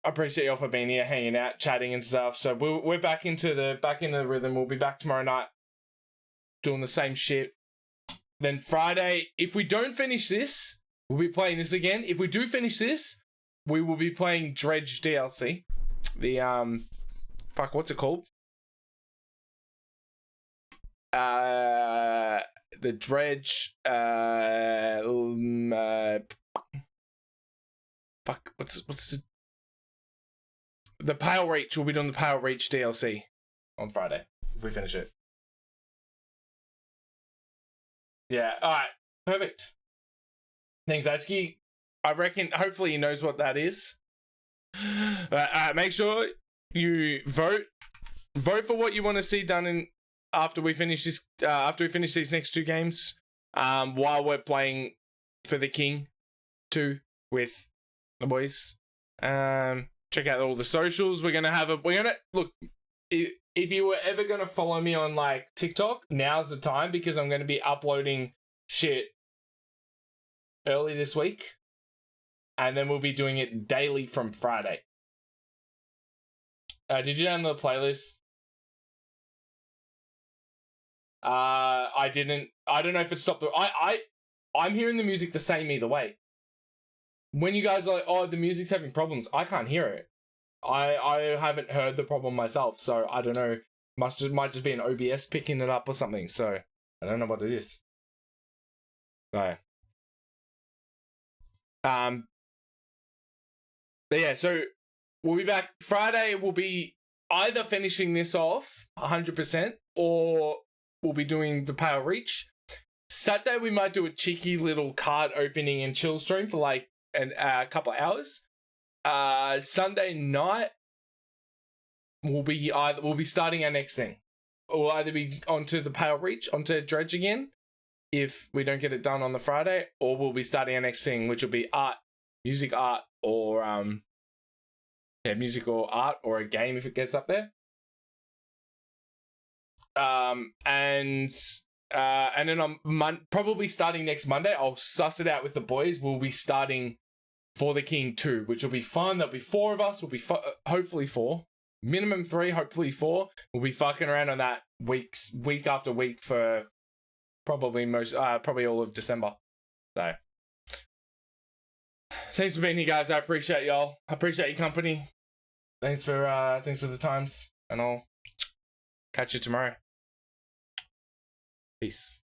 appreciate you all for being here, hanging out, chatting and stuff. So we're back into the rhythm. We'll be back tomorrow night doing the same shit. Then Friday, if we don't finish this, we'll be playing this again. If we do finish this, we will be playing Dredge DLC. The what's it called? The Dredge what's the Power Reach. We'll be doing the Power Reach DLC on Friday if we finish it. Yeah, alright, perfect. Thanks, Atsuki. I reckon hopefully he knows what that is. Make sure you vote for what you want to see done after we finish this. After we finish these next 2 games, while we're playing for the King 2 with the boys. Check out all the socials. We're gonna look. If you were ever gonna follow me on like TikTok, now's the time because I'm gonna be uploading shit early this week. And then we'll be doing it daily from Friday. Did you download the playlist? I didn't. I don't know if it stopped. I'm hearing the music the same either way. When you guys are like, oh, the music's having problems, I can't hear it. I haven't heard the problem myself, so I don't know. Might just be an OBS picking it up or something. So I don't know what it is. So But yeah, so we'll be back Friday. We'll be either finishing this off 100% or we'll be doing the Power Reach. Saturday we might do a cheeky little card opening and chill stream for like a couple of hours. Sunday night we'll be starting our next thing. We'll either be onto the Power Reach, onto Dredge again, if we don't get it done on the Friday, or we'll be starting our next thing, which will be music, art, or music or art, or a game if it gets up there. And then on probably starting next Monday, I'll suss it out with the boys. We'll be starting For the King 2, which will be fun. There'll be 4 of us. We'll be hopefully 4, minimum 3, hopefully 4. We'll be fucking around on that week after week for probably probably all of December. So thanks for being here, guys. I appreciate y'all. I appreciate your company. Thanks for the times, and I'll catch you tomorrow. Peace.